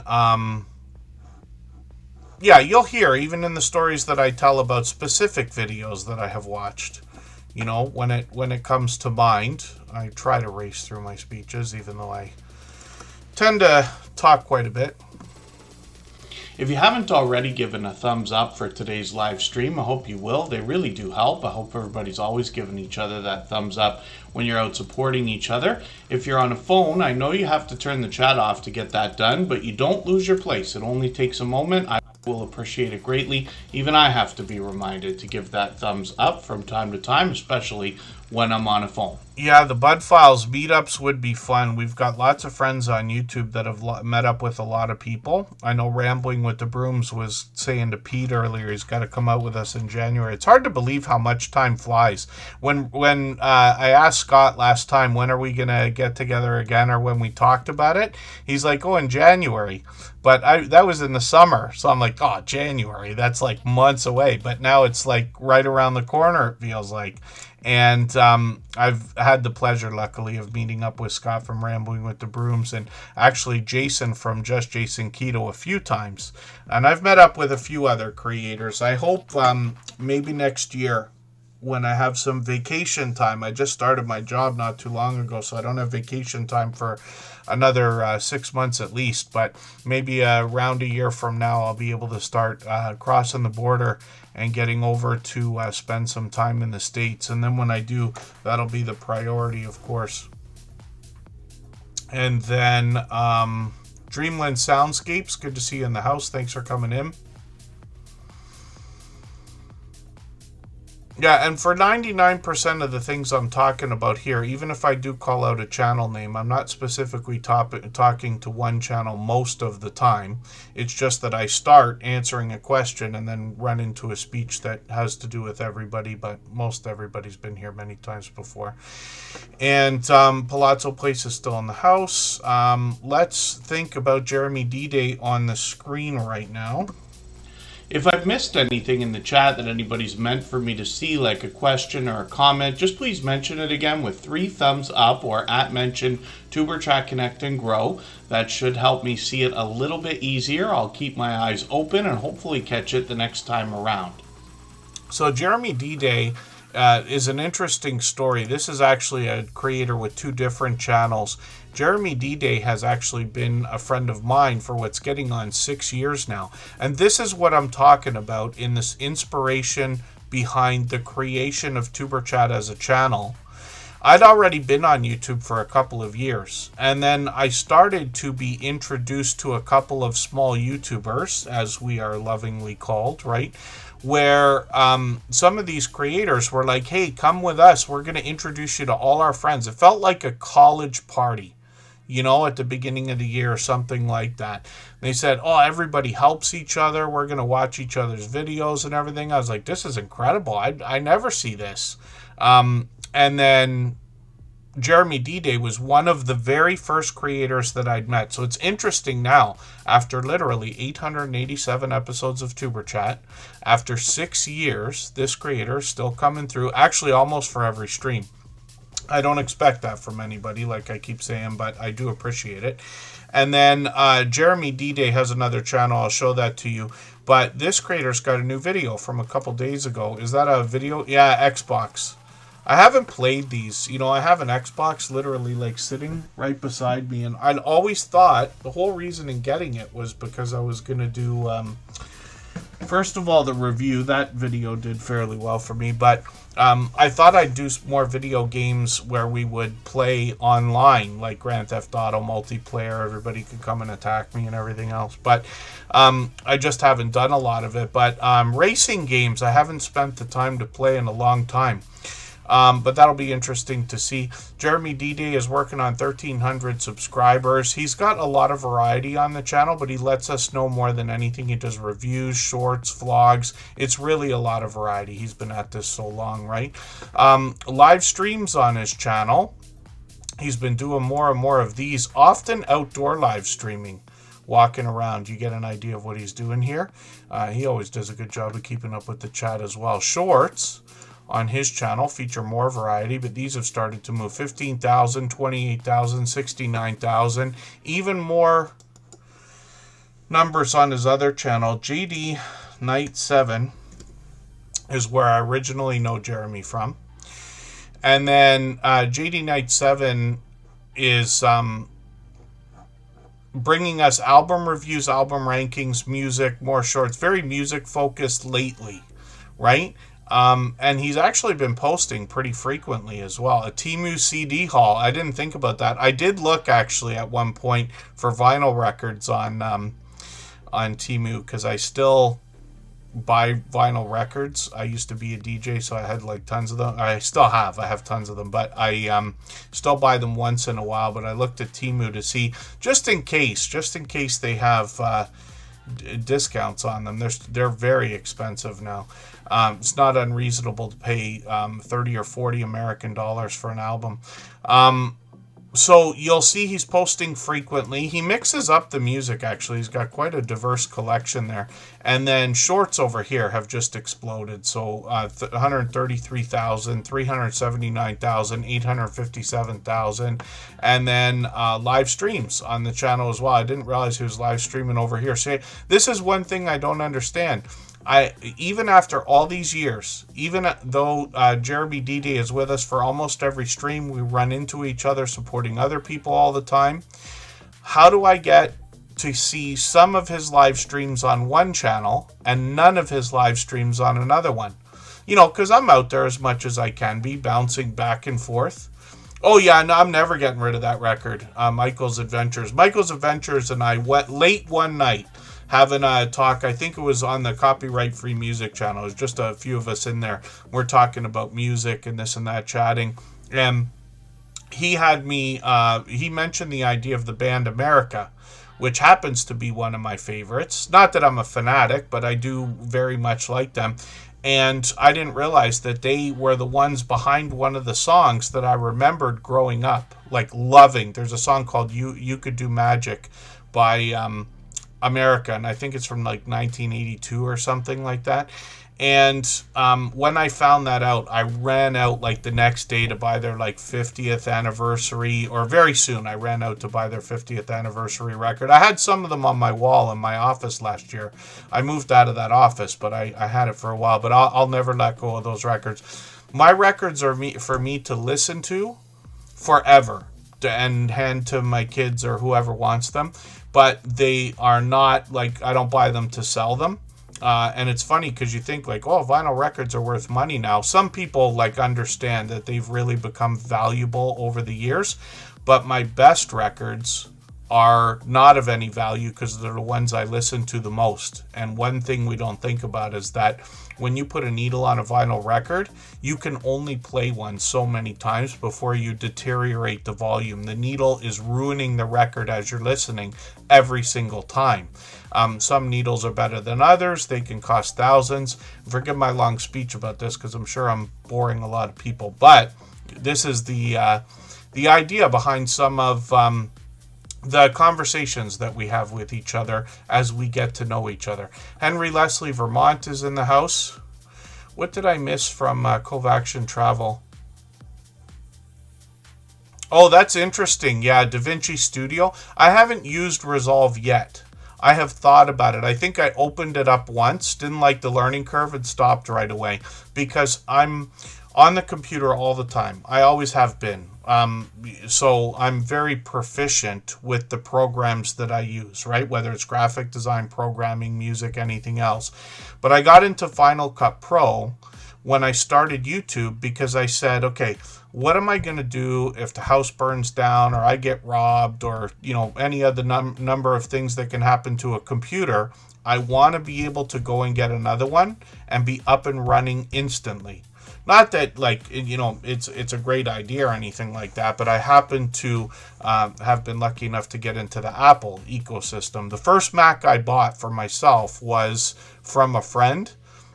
yeah, you'll hear, even in the stories that I tell about specific videos that I have watched, you know, when it comes to mind. I try to race through my speeches, even though I tend to talk quite a bit. If you haven't already given a thumbs up for today's live stream, I hope you will. They really do help. I hope everybody's always giving each other that thumbs up when you're out supporting each other. If you're on a phone, I know you have to turn the chat off to get that done, but you don't lose your place. It only takes a moment. I will appreciate it greatly. Even I have to be reminded to give that thumbs up from time to time, especially when I'm on a phone. Yeah, the Bud Files meetups would be fun. We've got lots of friends on YouTube that have met up with a lot of people. I know Rambling with the Brooms was saying to Pete earlier, he's got to come out with us in January. It's hard to believe how much time flies. When I asked Scott last time, when are we going to get together again, or when we talked about it, he's like, oh, in January. But that was in the summer. So I'm like, oh, January, that's like months away. But now it's like right around the corner, it feels like. And I've had the pleasure, luckily, of meeting up with Scott from Rambling with the Brooms, and actually Jason from Just Jason Keto a few times. And I've met up with a few other creators. I hope maybe next year, when I have some vacation time. I just started my job not too long ago, so I don't have vacation time for another 6 months at least. But maybe around a year from now, I'll be able to start crossing the border and getting over to spend some time in the States. And then when I do, that'll be the priority, of course. And then Dreamland Soundscapes, good to see you in the house. Thanks for coming in. Yeah, and for 99% of the things I'm talking about here, even if I do call out a channel name, I'm not specifically talking to one channel most of the time. It's just that I start answering a question and then run into a speech that has to do with everybody, but most everybody's been here many times before. And Palazzo Place is still in the house. Let's think about Jeremy D-Day on the screen right now. If I've missed anything in the chat that anybody's meant for me to see, like a question or a comment, just please mention it again with 3 thumbs up or @mention Tuberchat Connect and Grow. That should help me see it a little bit easier. I'll keep my eyes open and hopefully catch it the next time around. So Jeremy D-Day is an interesting story. This is actually a creator with 2 different channels. Jeremy D-Day has actually been a friend of mine for what's getting on 6 years now. And this is what I'm talking about in this inspiration behind the creation of Tuberchat as a channel. I'd already been on YouTube for a couple of years, and then I started to be introduced to a couple of small YouTubers, as we are lovingly called, right? Where some of these creators were like, hey, come with us. We're going to introduce you to all our friends. It felt like a college party, you know, at the beginning of the year or something like that. They said, oh, everybody helps each other. We're going to watch each other's videos and everything. I was like, this is incredible. I never see this. And then Jeremy D-Day was one of the very first creators that I'd met. So it's interesting now, after literally 887 episodes of Tuberchat, after 6 years, this creator is still coming through, actually almost for every stream. I don't expect that from anybody, like I keep saying, but I do appreciate it. And then Jeremy D-Day has another channel. I'll show that to you. But this creator's got a new video from a couple days ago. Is that a video? Yeah, Xbox. I haven't played these. You know, I have an Xbox literally like sitting right beside me. And I'd always thought the whole reason in getting it was because I was going to do, first of all, the review. That video did fairly well for me. But I thought I'd do more video games where we would play online, like Grand Theft Auto multiplayer. Everybody could come and attack me and everything else. But I just haven't done a lot of it. But racing games, I haven't spent the time to play in a long time. But that'll be interesting to see. Jeremy D-Day is working on 1,300 subscribers. He's got a lot of variety on the channel, but he lets us know more than anything. He does reviews, shorts, vlogs. It's really a lot of variety. He's been at this so long, right? Live streams on his channel. He's been doing more and more of these, often outdoor live streaming. Walking around, you get an idea of what he's doing here. He always does a good job of keeping up with the chat as well. Shorts on his channel feature more variety, but these have started to move 15,000, 28,000, 69,000, even more numbers on his other channel. JD Knight 7 is where I originally know Jeremy from. And then JD Knight 7 is bringing us album reviews, album rankings, music, more shorts, very music focused lately, right? And he's actually been posting pretty frequently as well. A Temu CD haul. I didn't think about that. I did look actually at one point for vinyl records on Temu, because I still buy vinyl records. I used to be a DJ, so I had like tons of them. I still have. I have tons of them, but I still buy them once in a while. But I looked at Temu to see, just in case they have discounts on them. They're very expensive now. It's not unreasonable to pay 30 or 40 American dollars for an album. So you'll see he's posting frequently. He mixes up the music, actually. He's got quite a diverse collection there. And then shorts over here have just exploded. So 133,000, 379,000, 857,000. And then live streams on the channel as well. I didn't realize he was live streaming over here. So this is one thing I don't understand. Even after all these years, even though Jeremy D-Day is with us for almost every stream, we run into each other supporting other people all the time. How do I get to see some of his live streams on one channel and none of his live streams on another one? You know, because I'm out there as much as I can be, bouncing back and forth. Oh yeah, no, I'm never getting rid of that record, Michael's Adventures. Michael's Adventures and I went late one night having a talk. I think it was on the Copyright Free Music channel. It was just a few of us in there. We're talking about music and this and that, chatting. And he had me, he mentioned the idea of the band America, which happens to be one of my favorites. Not that I'm a fanatic, but I do very much like them. And I didn't realize that they were the ones behind one of the songs that I remembered growing up, like loving. There's a song called You Could Do Magic by America, and I think it's from like 1982 or something like that. And when I found that out, I ran out like the next day to buy their like 50th anniversary, or very soon I ran out to buy their 50th anniversary record. I had some of them on my wall in my office last year. I moved out of that office, but I had it for a while. But I'll never let go of those records. My records are for me to listen to forever and hand to my kids or whoever wants them. But they are not like, I don't buy them to sell them. And it's funny because you think like, oh, vinyl records are worth money now. Some people like understand that they've really become valuable over the years, but my best records are not of any value because they're the ones I listen to the most. And one thing we don't think about is that when you put a needle on a vinyl record, you can only play one so many times before you deteriorate the volume. The needle is ruining the record as you're listening every single time. Some needles are better than others. They can cost thousands. Forgive my long speech about this because I'm sure I'm boring a lot of people. But this is the idea behind some of the conversations that we have with each other as we get to know each other. Henry Leslie Vermont is in the house. What did I miss from Covaction Travel? Oh, that's interesting. Yeah, DaVinci Studio. I haven't used Resolve yet. I have thought about it. I think I opened it up once, didn't like the learning curve, and stopped right away because I'm on the computer all the time. I always have been. So I'm very proficient with the programs that I use, right? Whether it's graphic design, programming, music, anything else. But I got into Final Cut Pro when I started YouTube because I said, okay, what am I going to do if the house burns down or I get robbed or, you know, any other number of things that can happen to a computer? I want to be able to go and get another one and be up and running instantly. Not that, like, you know, it's a great idea or anything like that, but I happen to have been lucky enough to get into the Apple ecosystem. The first Mac I bought for myself was from a friend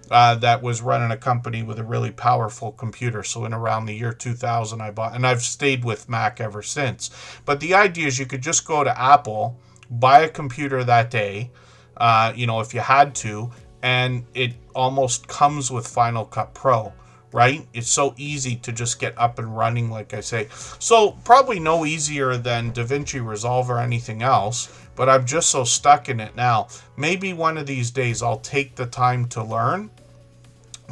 that was running a company with a really powerful computer. So in around the year 2000, I bought, and I've stayed with Mac ever since. But the idea is you could just go to Apple, buy a computer that day, you know, if you had to, and it almost comes with Final Cut Pro. Right? It's so easy to just get up and running, like I say. So probably no easier than DaVinci Resolve or anything else, but I'm just so stuck in it now. Maybe one of these days I'll take the time to learn,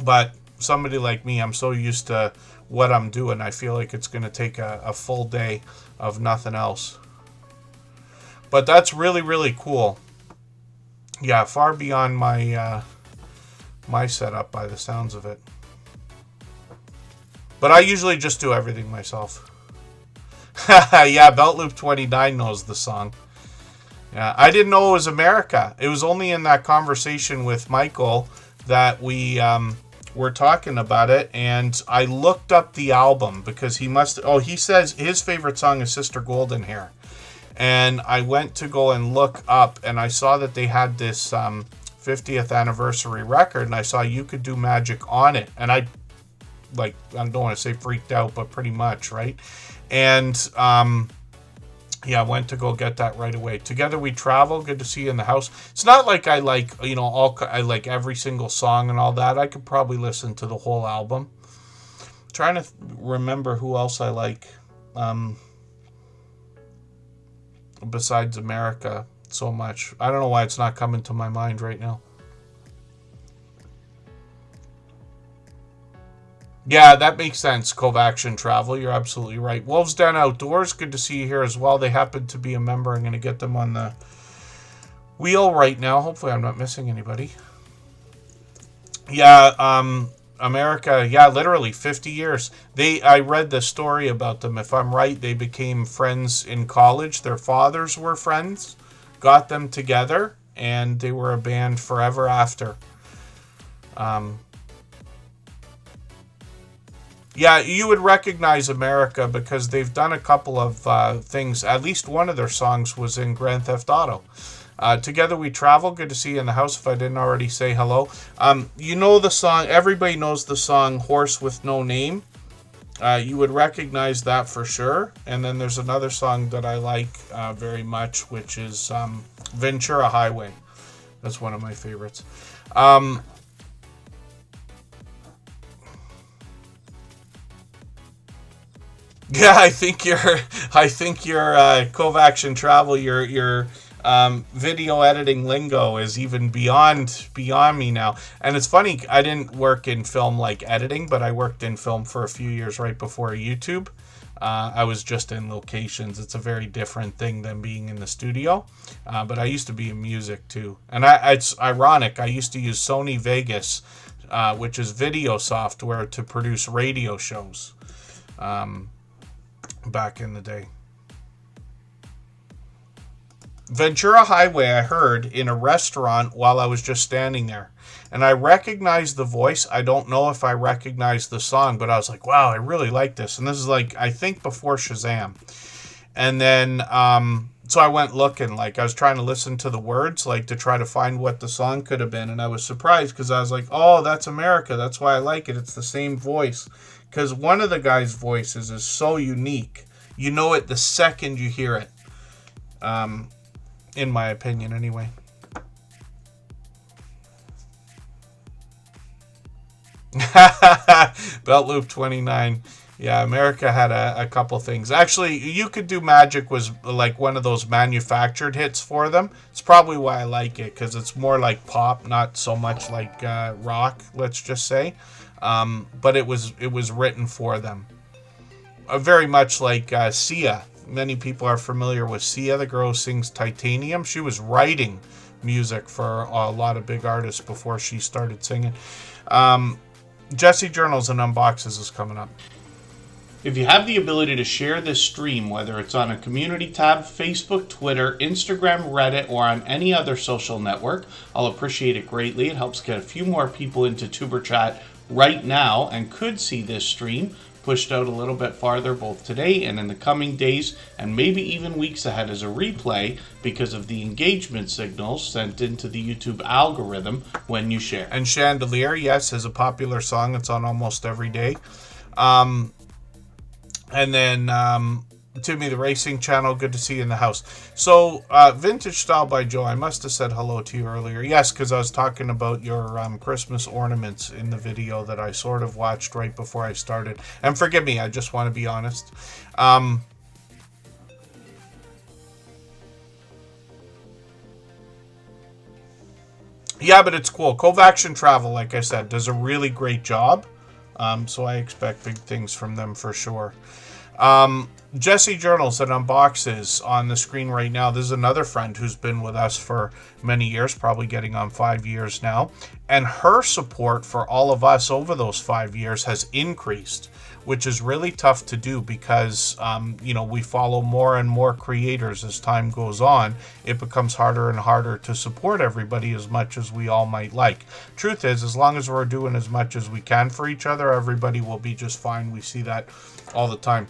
but somebody like me, I'm so used to what I'm doing, I feel like it's going to take a full day of nothing else. But that's really, really cool. Yeah, far beyond my my setup by the sounds of it. But I usually just do everything myself. Yeah, Beltloop 29 knows the song. Yeah, I didn't know it was America. It was only in that conversation with Michael that we were talking about it, and I looked up the album because he says his favorite song is Sister Golden Hair. And I went to go and look up, and I saw that they had this 50th anniversary record, and I saw You Could Do Magic on it. And I don't want to say freaked out, but pretty much, right? And yeah, I went to go get that right away. Together We Travel, good to see you in the house. It's not like I like, you know, I like every single song and all that. I could probably listen to the whole album. Trying to remember who else I like besides America so much. I don't know why it's not coming to my mind right now. Yeah, that makes sense, Covaction Travel. You're absolutely right. Wolves Den Outdoors, good to see you here as well. They happen to be a member. I'm going to get them on the wheel right now. Hopefully I'm not missing anybody. Yeah, America, yeah, literally 50 years. I read the story about them. If I'm right, they became friends in college. Their fathers were friends, got them together, and they were a band forever after. Yeah, you would recognize America because they've done a couple of things. At least one of their songs was in Grand Theft Auto. Together We Travel, good to see you in the house if I didn't already say hello. You know the song, everybody knows the song Horse with No Name. You would recognize that for sure. And then there's another song that I like very much, which is Ventura Highway. That's one of my favorites. Yeah, I think your Kovacs and Travel, your video editing lingo is even beyond me now. And it's funny, I didn't work in film like editing, but I worked in film for a few years right before YouTube. I was just in locations. It's a very different thing than being in the studio. But I used to be in music too. And it's ironic, I used to use Sony Vegas, which is video software, to produce radio shows. Back in the day. Ventura Highway I heard in a restaurant while I was just standing there. And I recognized the voice. I don't know if I recognized the song, but I was like, wow, I really like this. And this is like, I think before Shazam. And then, so I went looking, like I was trying to listen to the words, like to try to find what the song could have been. And I was surprised because I was like, oh, that's America. That's why I like it. It's the same voice. Because one of the guys' voices is so unique. You know it the second you hear it. In my opinion, anyway. Belt Loop 29. Yeah, America had a couple things. Actually, You Could Do Magic was like one of those manufactured hits for them. It's probably why I like it, because it's more like pop, not so much like rock, let's just say. But it was written for them. Very much like Sia. Many people are familiar with Sia, the girl who sings Titanium. She was writing music for a lot of big artists before she started singing. Jesse Journals and Unboxes is coming up. If you have the ability to share this stream, whether it's on a community tab, Facebook, Twitter, Instagram, Reddit, or on any other social network, I'll appreciate it greatly. It helps get a few more people into Tuber Chat right now and could see this stream pushed out a little bit farther both today and in the coming days and maybe even weeks ahead as a replay because of the engagement signals sent into the YouTube algorithm when you share. And Chandelier, yes, is a popular song. It's on almost every day. And then Timmy the Racing Channel, good to see you in the house. So, Vintage Style by Joe, I must have said hello to you earlier. Yes, because I was talking about your Christmas ornaments in the video that I sort of watched right before I started. And forgive me, I just want to be honest. Yeah, but it's cool. Kovacs and Travel, like I said, does a really great job. So I expect big things from them for sure. Jesse Journals and Unboxes on the screen right now. This is another friend who's been with us for many years, probably getting on 5 years now. And her support for all of us over those 5 years has increased, which is really tough to do because, we follow more and more creators as time goes on. It becomes harder and harder to support everybody as much as we all might like. Truth is, as long as we're doing as much as we can for each other, everybody will be just fine. We see that all the time.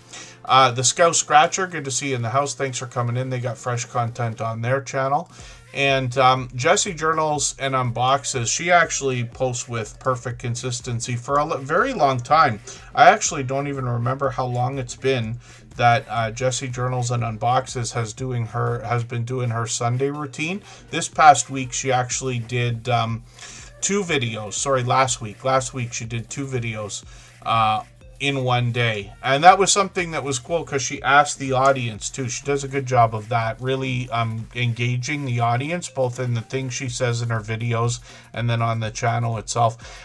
The Scout Scratcher, good to see you in the house. Thanks for coming in. They got fresh content on their channel. And Jesse Journals and Unboxes, she actually posts with perfect consistency for a very long time. I actually don't even remember how long it's been that Jesse Journals and Unboxes has been doing her Sunday routine. This past week, she actually did 2 videos. Sorry, last week she did 2 videos in one day, and that was something that was cool because she asked the audience too. She does a good job of that, really engaging the audience both in the things she says in her videos and then on the channel itself.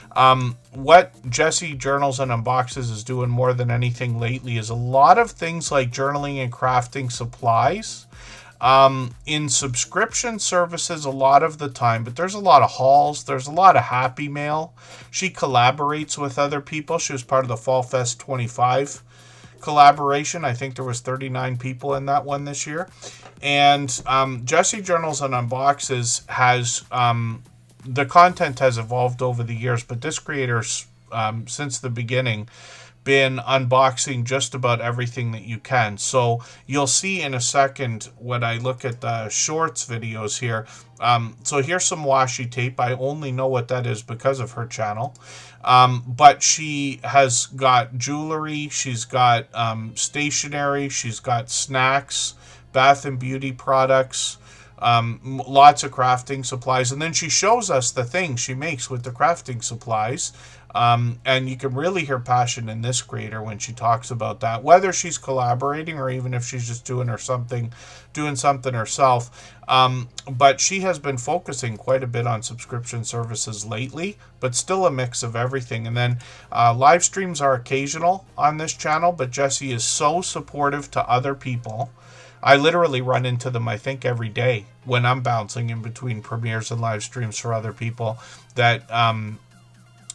What Jesse Journals and Unboxes is doing more than anything lately is a lot of things like journaling and crafting supplies in subscription services a lot of the time, but there's a lot of hauls, there's a lot of Happy Mail. She collaborates with other people. She was part of the Fall Fest 25 collaboration. I think there was 39 people in that one this year. And Jesse Journals and Unboxes has the content has evolved over the years, but this creator's since the beginning been unboxing just about everything that you can. So you'll see in a second when I look at the shorts videos here. So here's some washi tape. I only know what that is because of her channel. But she has got jewelry, she's got stationery, she's got snacks, bath and beauty products, lots of crafting supplies, and then she shows us the things she makes with the crafting supplies. And you can really hear passion in this creator when she talks about that, whether she's collaborating or even if she's just doing something herself. But she has been focusing quite a bit on subscription services lately, but still a mix of everything. And then live streams are occasional on this channel, but Jessie is so supportive to other people. I literally run into them, I think, every day when I'm bouncing in between premieres and live streams for other people, that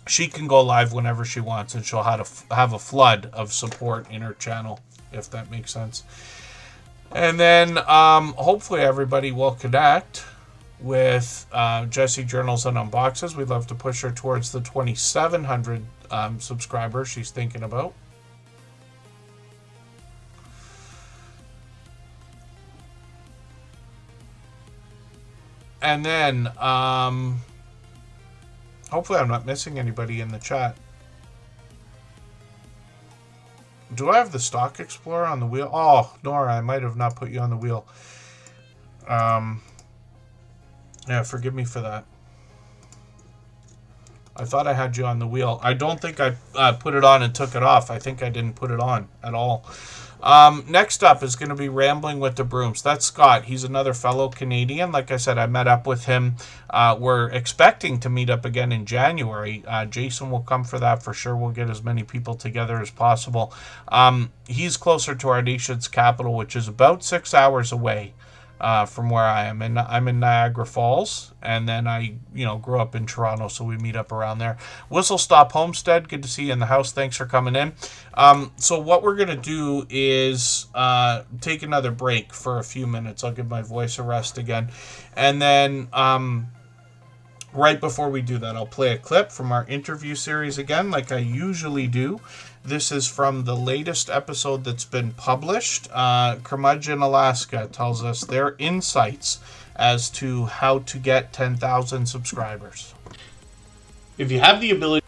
she can go live whenever she wants, and she'll have a flood of support in her channel, if that makes sense. And then hopefully everybody will connect with Jessie Journals and Unboxes. We'd love to push her towards the 2,700 subscribers she's thinking about. And then hopefully I'm not missing anybody in the chat. Do I have the Stock Explorer on the wheel? Oh, Nora, I might have not put you on the wheel. Yeah, forgive me for that. I thought I had you on the wheel. I don't think I put it on and took it off. I think I didn't put it on at all. Next up is going to be Rambling with the Brooms. That's Scott. He's another fellow Canadian. Like I said, I met up with him. We're expecting to meet up again in January. Jason will come for that for sure. We'll get as many people together as possible. He's closer to our nation's capital, which is about 6 hours away from where I am. And I'm in Niagara Falls, and then I grew up in Toronto, so we meet up around there. Whistle Stop Homestead, good to see you in the house. Thanks for coming in. So what we're going to do is take another break for a few minutes. I'll give my voice a rest again. And then right before we do that, I'll play a clip from our interview series again, like I usually do. This is from the latest episode that's been published. Curmudgeon, Alaska tells us their insights as to how to get 10,000 subscribers. If you have the ability...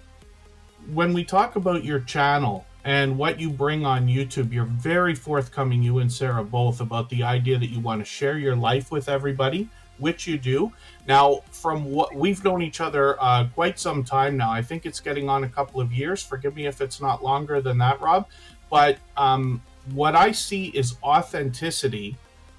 When we talk about your channel and what you bring on YouTube, you're very forthcoming, you and Sarah both, about the idea that you want to share your life with everybody, which you do. Now, from what we've known each other quite some time now, I think it's getting on a couple of years. Forgive me if it's not longer than that, Rob. But what I see is authenticity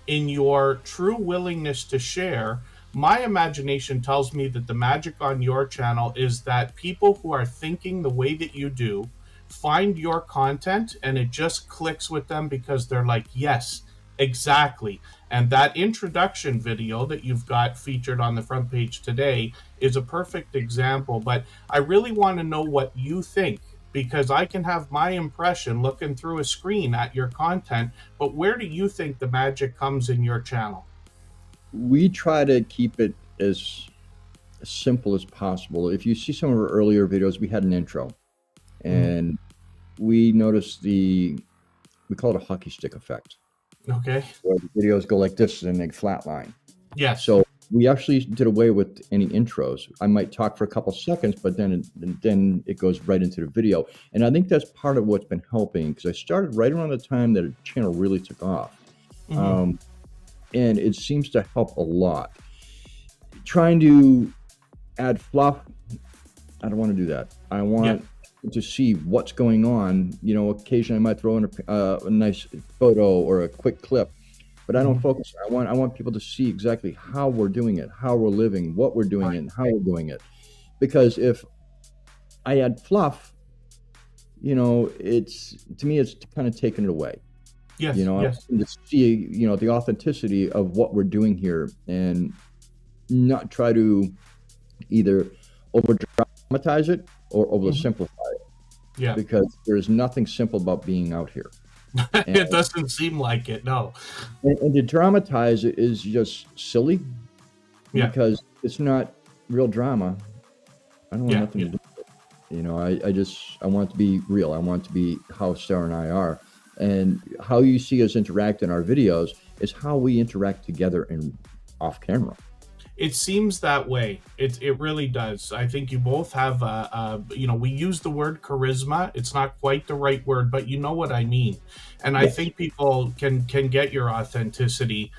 in your true willingness to share. My imagination tells me that the magic on your channel is that people who are thinking the way that you do find your content and it just clicks with them because they're like, yes, exactly. And that introduction video that you've got featured on the front page today is a perfect example. But I really want to know what you think, because I can have my impression looking through a screen at your content. But where do you think the magic comes in your channel? We try to keep it as simple as possible. If you see some of our earlier videos, we had an intro. And we noticed we call it a hockey stick effect. Okay. Where the videos go like this and they flatline. Yeah. So we actually did away with any intros. I might talk for a couple seconds, but then it goes right into the video. And I think that's part of what's been helping, because I started right around the time that the channel really took off. And it seems to help a lot. Trying to add fluff, I don't want to do that. I want to see what's going on. Occasionally I might throw in a nice photo or a quick clip, but I don't focus. I want people to see exactly how we're doing it, how we're living, what we're doing, and how we're doing it. Because if I add fluff, it's kind of taking it away. Yes. I want to see, the authenticity of what we're doing here, and not try to either over dramatize it or oversimplify it. Yeah. Because there's nothing simple about being out here. It doesn't seem like it, no. And to dramatize it is just silly, because it's not real drama. I don't want nothing to do with it. You know, I want it to be real. I want it to be how Sarah and I are. And how you see us interact in our videos is how we interact together and off camera. It seems that way. It really does. I think you both have you know, we use the word charisma. It's not quite the right word, but you know what I mean. And I think people can get your authenticity.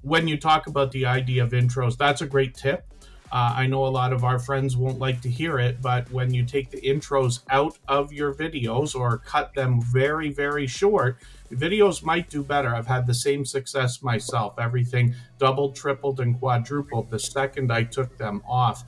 When you talk about the idea of intros, that's a great tip. I know a lot of our friends won't like to hear it, but when you take the intros out of your videos or cut them very, very short, videos might do better. I've had the same success myself. Everything doubled, tripled, and quadrupled the second I took them off.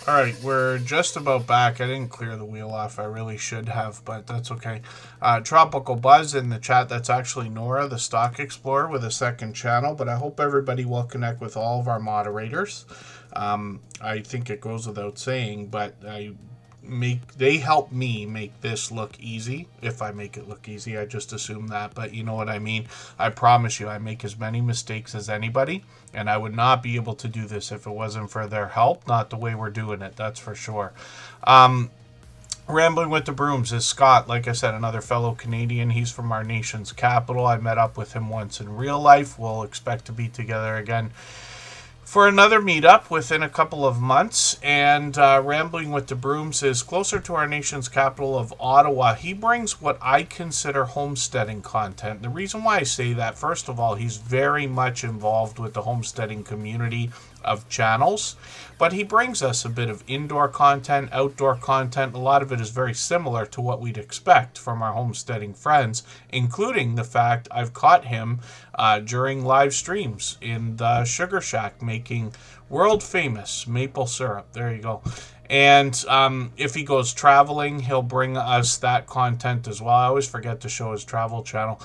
All right, we're just about back. I didn't clear the wheel off. I really should have, but that's okay. Tropical Buzz in the chat. That's actually Nora, the Stock Explorer, with a second channel. But I hope everybody will connect with all of our moderators. I think it goes without saying, but they help me make this look easy. If I make it look easy, I just assume that, but you know what I mean. I promise you, I make as many mistakes as anybody, and I would not be able to do this if it wasn't for their help. Not the way we're doing it, that's for sure. Rambling with the Brooms is Scott, like I said, another fellow Canadian. He's from our nation's capital. I met up with him once in real life. We'll expect to be together again for another meetup within a couple of months. And Rambling with the Brooms is closer to our nation's capital of Ottawa. He brings what I consider homesteading content. The reason why I say that, first of all, he's very much involved with the homesteading community of channels, but he brings us a bit of indoor content, outdoor content. A lot of it is very similar to what we'd expect from our homesteading friends, including the fact I've caught him during live streams in the Sugar Shack making world famous maple syrup. There you go. And if he goes traveling, he'll bring us that content as well. I always forget to show his travel channel.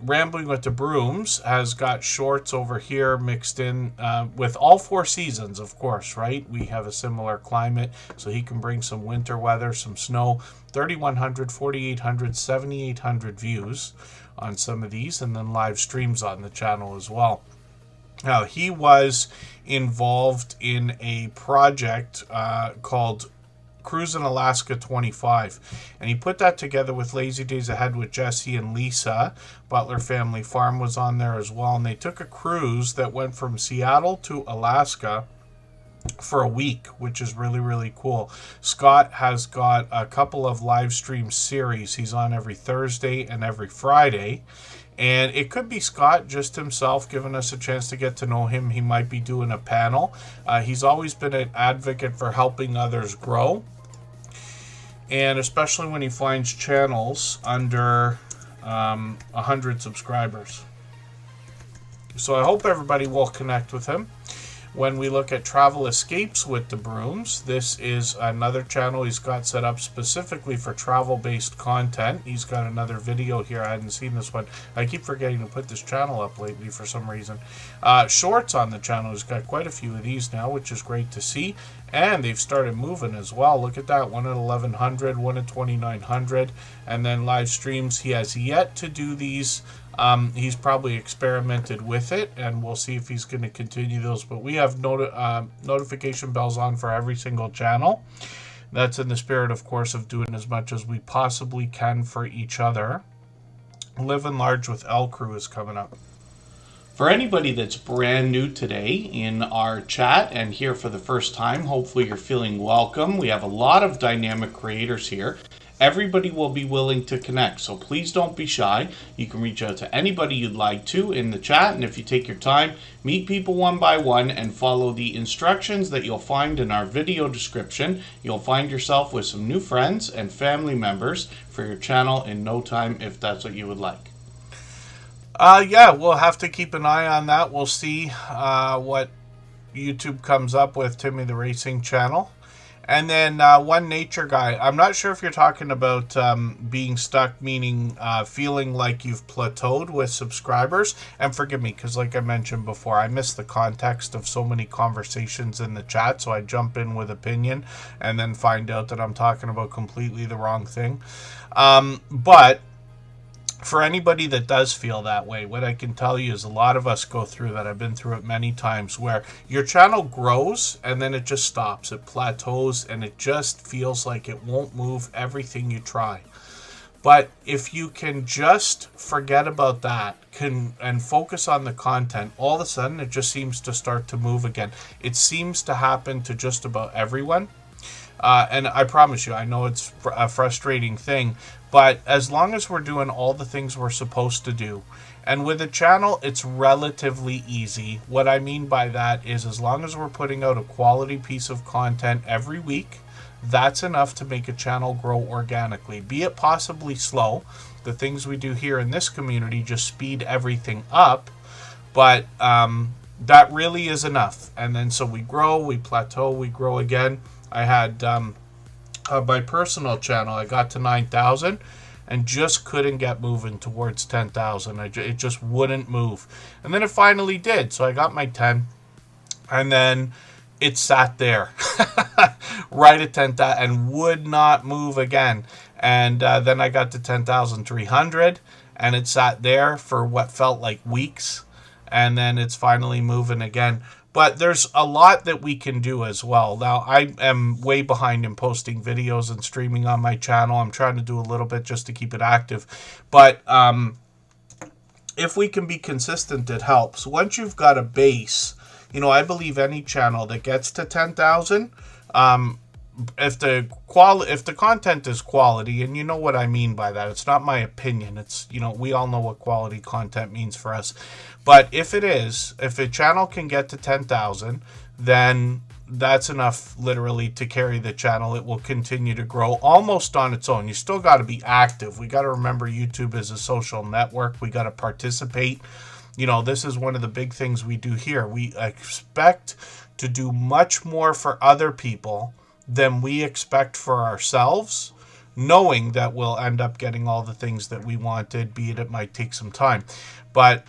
Rambling with the Brooms has got shorts over here mixed in with all 4 seasons, of course, right? We have a similar climate, so he can bring some winter weather, some snow. 3,100, 4,800, 7,800 views on some of these, and then live streams on the channel as well. Now, he was involved in a project called Cruise in Alaska 25, and he put that together with Lazy Days Ahead with Jesse and Lisa. Butler Family Farm was on there as well, and they took a cruise that went from Seattle to Alaska for a week, which is really, really cool. Scott has got a couple of live stream series. He's on every Thursday and every Friday. And it could be Scott just himself giving us a chance to get to know him. He might be doing a panel. He's always been an advocate for helping others grow. And especially when he finds channels under 100 subscribers. So I hope everybody will connect with him. When we look at Travel Escapes with the Brooms, this is another channel he's got set up specifically for travel-based content. He's got another video here. I hadn't seen this one. I keep forgetting to put this channel up lately for some reason. Shorts on the channel. He's got quite a few of these now, which is great to see. And they've started moving as well. Look at that. One at 1,100, one at 2,900. And then live streams. He has yet to do these. He's probably experimented with it, and we'll see if he's going to continue those. But we have notification bells on for every single channel. That's in the spirit, of course, of doing as much as we possibly can for each other. Living Large with L Crew is coming up. For anybody that's brand new today in our chat and here for the first time, hopefully you're feeling welcome. We have a lot of dynamic creators here. Everybody will be willing to connect, so please don't be shy. You can reach out to anybody you'd like to in the chat, and if you take your time, meet people one by one and follow the instructions that you'll find in our video description. You'll find yourself with some new friends and family members for your channel in no time if that's what you would like. Yeah, we'll have to keep an eye on that. We'll see what YouTube comes up with Timmy the Racing channel. And then One Nature Guy. I'm not sure if you're talking about being stuck, meaning feeling like you've plateaued with subscribers. And forgive me, because like I mentioned before, I miss the context of so many conversations in the chat. So I jump in with opinion and then find out that I'm talking about completely the wrong thing. But for anybody that does feel that way, what I can tell you is a lot of us go through that. I've been through it many times where your channel grows and then it just stops. It plateaus and it just feels like it won't move everything you try. But if you can just forget about that and focus on the content, all of a sudden it just seems to start to move again. It seems to happen to just about everyone. And I promise you, I know it's a frustrating thing, but as long as we're doing all the things we're supposed to do, and with a channel, it's relatively easy. What I mean by that is as long as we're putting out a quality piece of content every week, that's enough to make a channel grow organically. Be it possibly slow. The things we do here in this community just speed everything up, but that really is enough. And then so we grow, we plateau, we grow again. I had my personal channel, I got to 9,000 and just couldn't get moving towards 10,000. It just wouldn't move. And then it finally did. So I got my 10 and then it sat there right at 10,000 and would not move again. And then I got to 10,300 and it sat there for what felt like weeks. and then it's finally moving again. But there's a lot that we can do as well. Now, I am way behind in posting videos and streaming on my channel. I'm trying to do a little bit just to keep it active. But if we can be consistent, it helps. Once you've got a base, you know, I believe any channel that gets to 10,000, if the content is quality, and you know what I mean by that, it's not my opinion, it's, you know, we all know what quality content means for us. But if a channel can get to 10,000, then that's enough literally to carry the channel. It will continue to grow almost on its own. You still got to be active. We got to remember YouTube is a social network. We got to participate. You know, this is one of the big things we do here. We expect to do much more for other people than we expect for ourselves, knowing that we'll end up getting all the things that we wanted, be it might take some time. But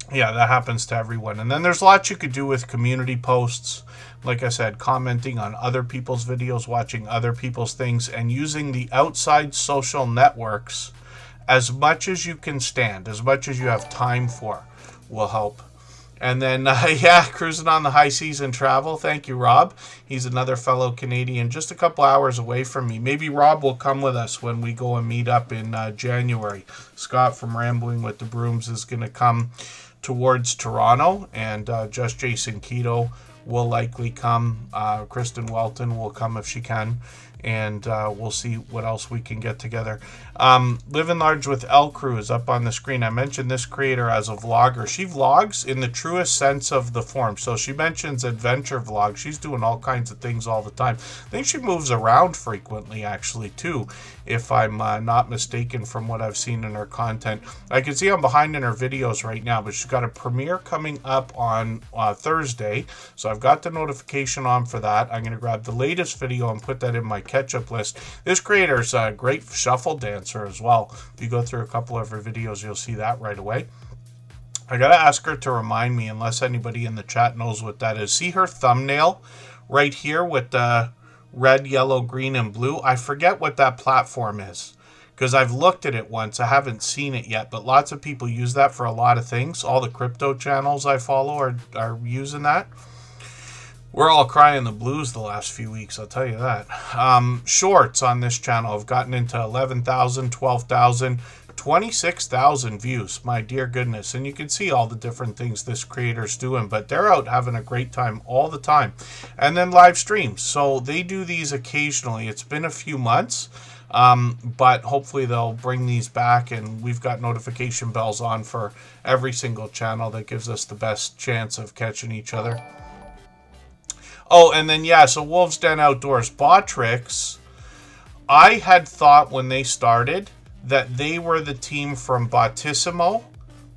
yeah, that happens to everyone. And then there's lots you could do with community posts. Like I said, commenting on other people's videos, watching other people's things, and using the outside social networks as much as you can stand, as much as you have time for, will help. And then, yeah, cruising on the high seas and travel. Thank you, Rob. He's another fellow Canadian, just a couple hours away from me. Maybe Rob will come with us when we go and meet up in January. Scott from Rambling with the Brooms is going to come towards Toronto, and Just Jason Keto will likely come. Kristen Welton will come if she can, and we'll see what else we can get together. Living Large with L Crew is up on the screen. I mentioned this creator as a vlogger. She vlogs in the truest sense of the form. So she mentions adventure vlogs. She's doing all kinds of things all the time. I think she moves around frequently, actually, too, if I'm not mistaken from what I've seen in her content. I can see I'm behind in her videos right now, but she's got a premiere coming up on Thursday. So I've got the notification on for that. I'm going to grab the latest video and put that in my catch-up list. This creator's a great shuffle dancer as well. If you go through a couple of her videos, you'll see that right away. I gotta ask her to remind me, unless anybody in the chat knows what that is. See her thumbnail right here with the red, yellow, green, and blue? I forget what that platform is, because I've looked at it once. I haven't seen it yet, but lots of people use that for a lot of things. All the crypto channels I follow are using that. We're all crying the blues the last few weeks, I'll tell you that. Shorts on this channel have gotten into 11,000, 12,000, 26,000 views. My dear goodness. And you can see all the different things this creator's doing, but they're out having a great time all the time. And then live streams. So they do these occasionally. It's been a few months, but hopefully they'll bring these back, and we've got notification bells on for every single channel. That gives us the best chance of catching each other. Oh, and then, yeah, so Wolves Den Outdoors. Botrix, I had thought when they started that they were the team from Bottissimo,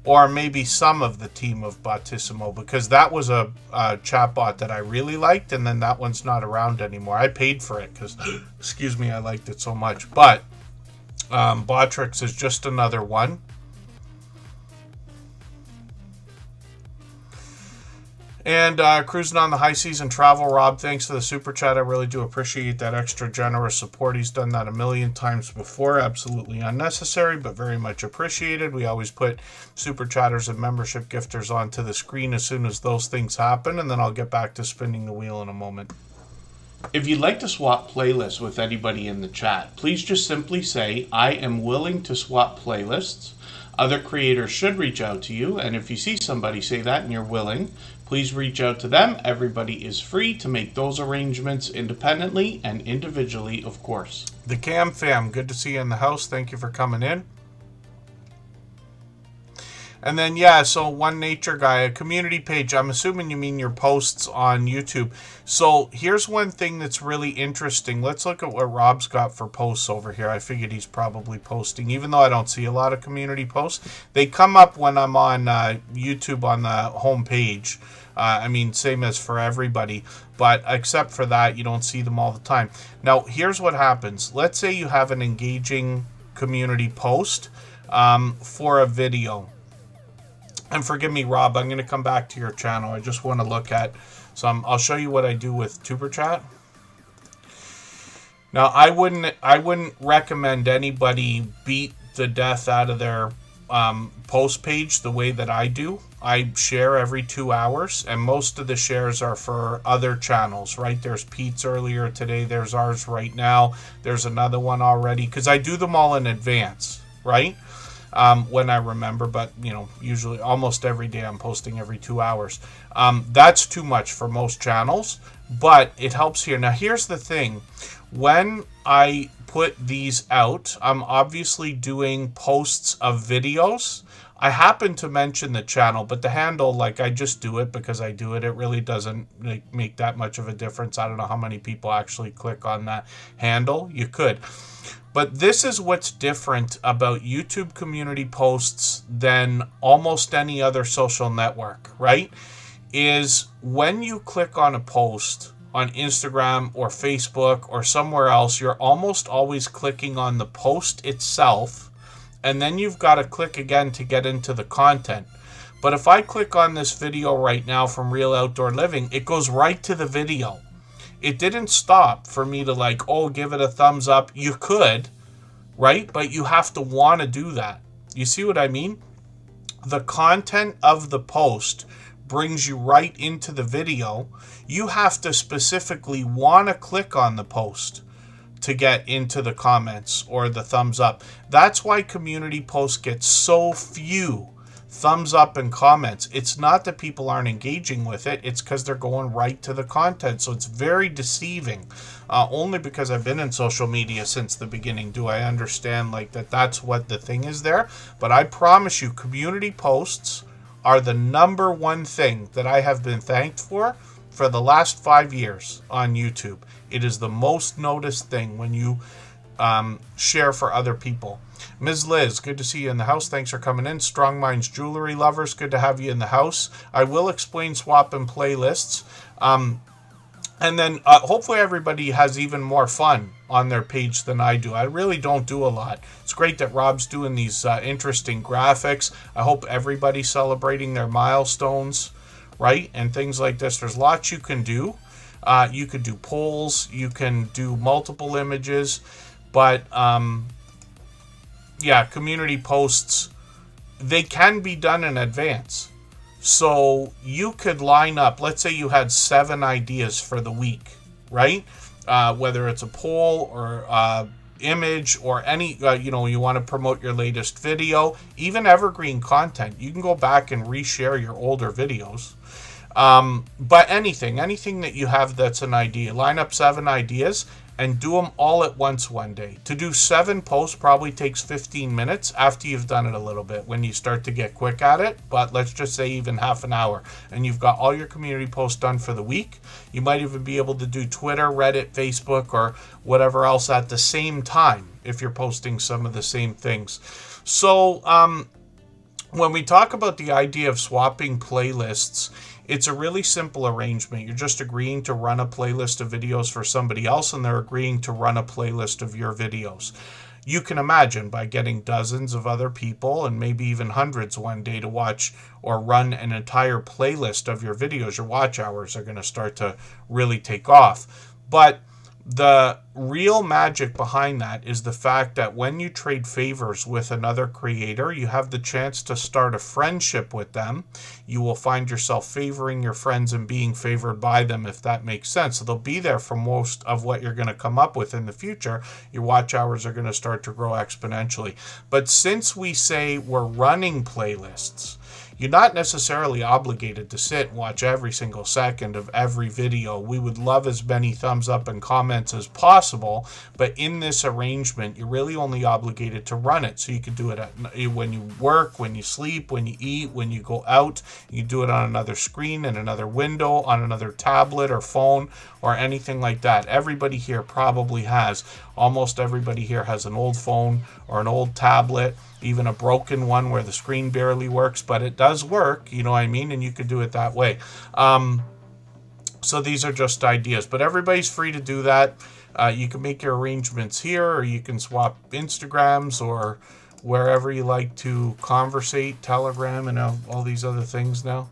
or maybe some of the team of Bottissimo, because that was a chatbot that I really liked, and then that one's not around anymore. I paid for it because, excuse me, I liked it so much. But Botrix is just another one. And cruising on the high seas and travel, Rob, thanks for the super chat. I really do appreciate that extra generous support. He's done that a million times before. Absolutely unnecessary, but very much appreciated. We always put super chatters and membership gifters onto the screen as soon as those things happen, and then I'll get back to spinning the wheel in a moment. If you'd like to swap playlists with anybody in the chat, please just simply say, I am willing to swap playlists. Other creators should reach out to you, and if you see somebody say that and you're willing, please reach out to them. Everybody is free to make those arrangements independently and individually, of course. The Cam Fam, good to see you in the house. Thank you for coming in. And then, yeah, so One Nature Guy, a community page. I'm assuming you mean your posts on YouTube. So here's one thing that's really interesting. Let's look at what Rob's got for posts over here. I figured he's probably posting, even though I don't see a lot of community posts. They come up when I'm on YouTube on the home page. I mean, same as for everybody, but except for that, you don't see them all the time. Now, here's what happens. Let's say you have an engaging community post for a video. And forgive me, Rob, I'm going to come back to your channel. I just want to look at some. I'll show you what I do with Superchat. Now, I wouldn't recommend anybody beat the death out of their post page the way that I do. I share every 2 hours, and most of the shares are for other channels, right? There's Pete's earlier today. There's ours right now. There's another one already, because I do them all in advance, right? When I remember, but usually almost every day I'm posting every 2 hours. That's too much for most channels, but it helps here. Now, here's the thing. When I put these out, I'm obviously doing posts of videos. I happen to mention the channel, but the handle, I just do it because I do it. It really doesn't make that much of a difference. I don't know how many people actually click on that handle. You could. But this is what's different about YouTube community posts than almost any other social network, right? Is when you click on a post on Instagram or Facebook or somewhere else, you're almost always clicking on the post itself, and then you've got to click again to get into the content. But if I click on this video right now from Real Outdoor Living, it goes right to the video. It didn't stop for me to give it a thumbs up. You could, right? But you have to want to do that. You see what I mean? The content of the post brings you right into the video. You have to specifically want to click on the post to get into the comments or the thumbs up. That's why community posts get so few thumbs up and comments. It's not that people aren't engaging with it. It's because they're going right to the content. So it's very deceiving. Only because I've been in social media since the beginning do I understand that's what the thing is there. But I promise you, community posts are the number one thing that I have been thanked for the last 5 years on YouTube. It is the most noticed thing when you share for other people. Ms. Liz, good to see you in the house. Thanks for coming in. Strong Minds Jewelry Lovers, good to have you in the house. I will explain swap and playlists. And then hopefully everybody has even more fun on their page than I do. I really don't do a lot. It's great that Rob's doing these interesting graphics. I hope everybody's celebrating their milestones, right? And things like this. There's lots you can do. You could do polls. You can do multiple images. But, yeah, community posts, they can be done in advance. So you could line up, let's say you had 7 ideas for the week, right? Whether it's a poll or image or any, you want to promote your latest video, even evergreen content. You can go back and reshare your older videos. But anything that you have that's an idea, line up 7 ideas and do them all at once one day. To do 7 posts probably takes 15 minutes after you've done it a little bit when you start to get quick at it. But let's just say even half an hour. And you've got all your community posts done for the week. You might even be able to do Twitter, Reddit, Facebook, or whatever else at the same time if you're posting some of the same things. So when we talk about the idea of swapping playlists, it's a really simple arrangement. You're just agreeing to run a playlist of videos for somebody else, and they're agreeing to run a playlist of your videos. You can imagine by getting dozens of other people and maybe even hundreds one day to watch or run an entire playlist of your videos, your watch hours are going to start to really take off. But the real magic behind that is the fact that when you trade favors with another creator, you have the chance to start a friendship with them. You will find yourself favoring your friends and being favored by them, if that makes sense. So they'll be there for most of what you're going to come up with in the future. Your watch hours are going to start to grow exponentially. But since we say we're running playlists, you're not necessarily obligated to sit and watch every single second of every video. We would love as many thumbs up and comments as possible, but in this arrangement, you're really only obligated to run it. So you can do it when you work, when you sleep, when you eat, when you go out. You do it on another screen, in another window, on another tablet or phone, or anything like that. Everybody here probably has. Almost everybody here has an old phone or an old tablet, even a broken one where the screen barely works, but it does work, you know what I mean? And you could do it that way. So these are just ideas, but everybody's free to do that. You can make your arrangements here, or you can swap Instagrams or wherever you like to conversate, Telegram, and all these other things now.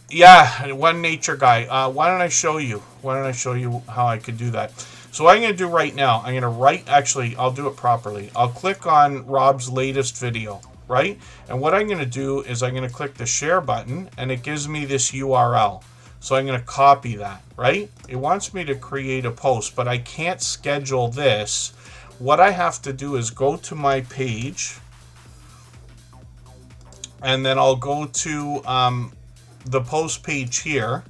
Yeah, one nature guy. Why don't I show you? Why don't I show you how I could do that? So what I'm going to do right now, I'm going to actually, I'll do it properly. I'll click on Rob's latest video, right? And what I'm going to do is I'm going to click the share button, and it gives me this URL. So I'm going to copy that, right? It wants me to create a post, but I can't schedule this. What I have to do is go to my page, and then I'll go to the post page here.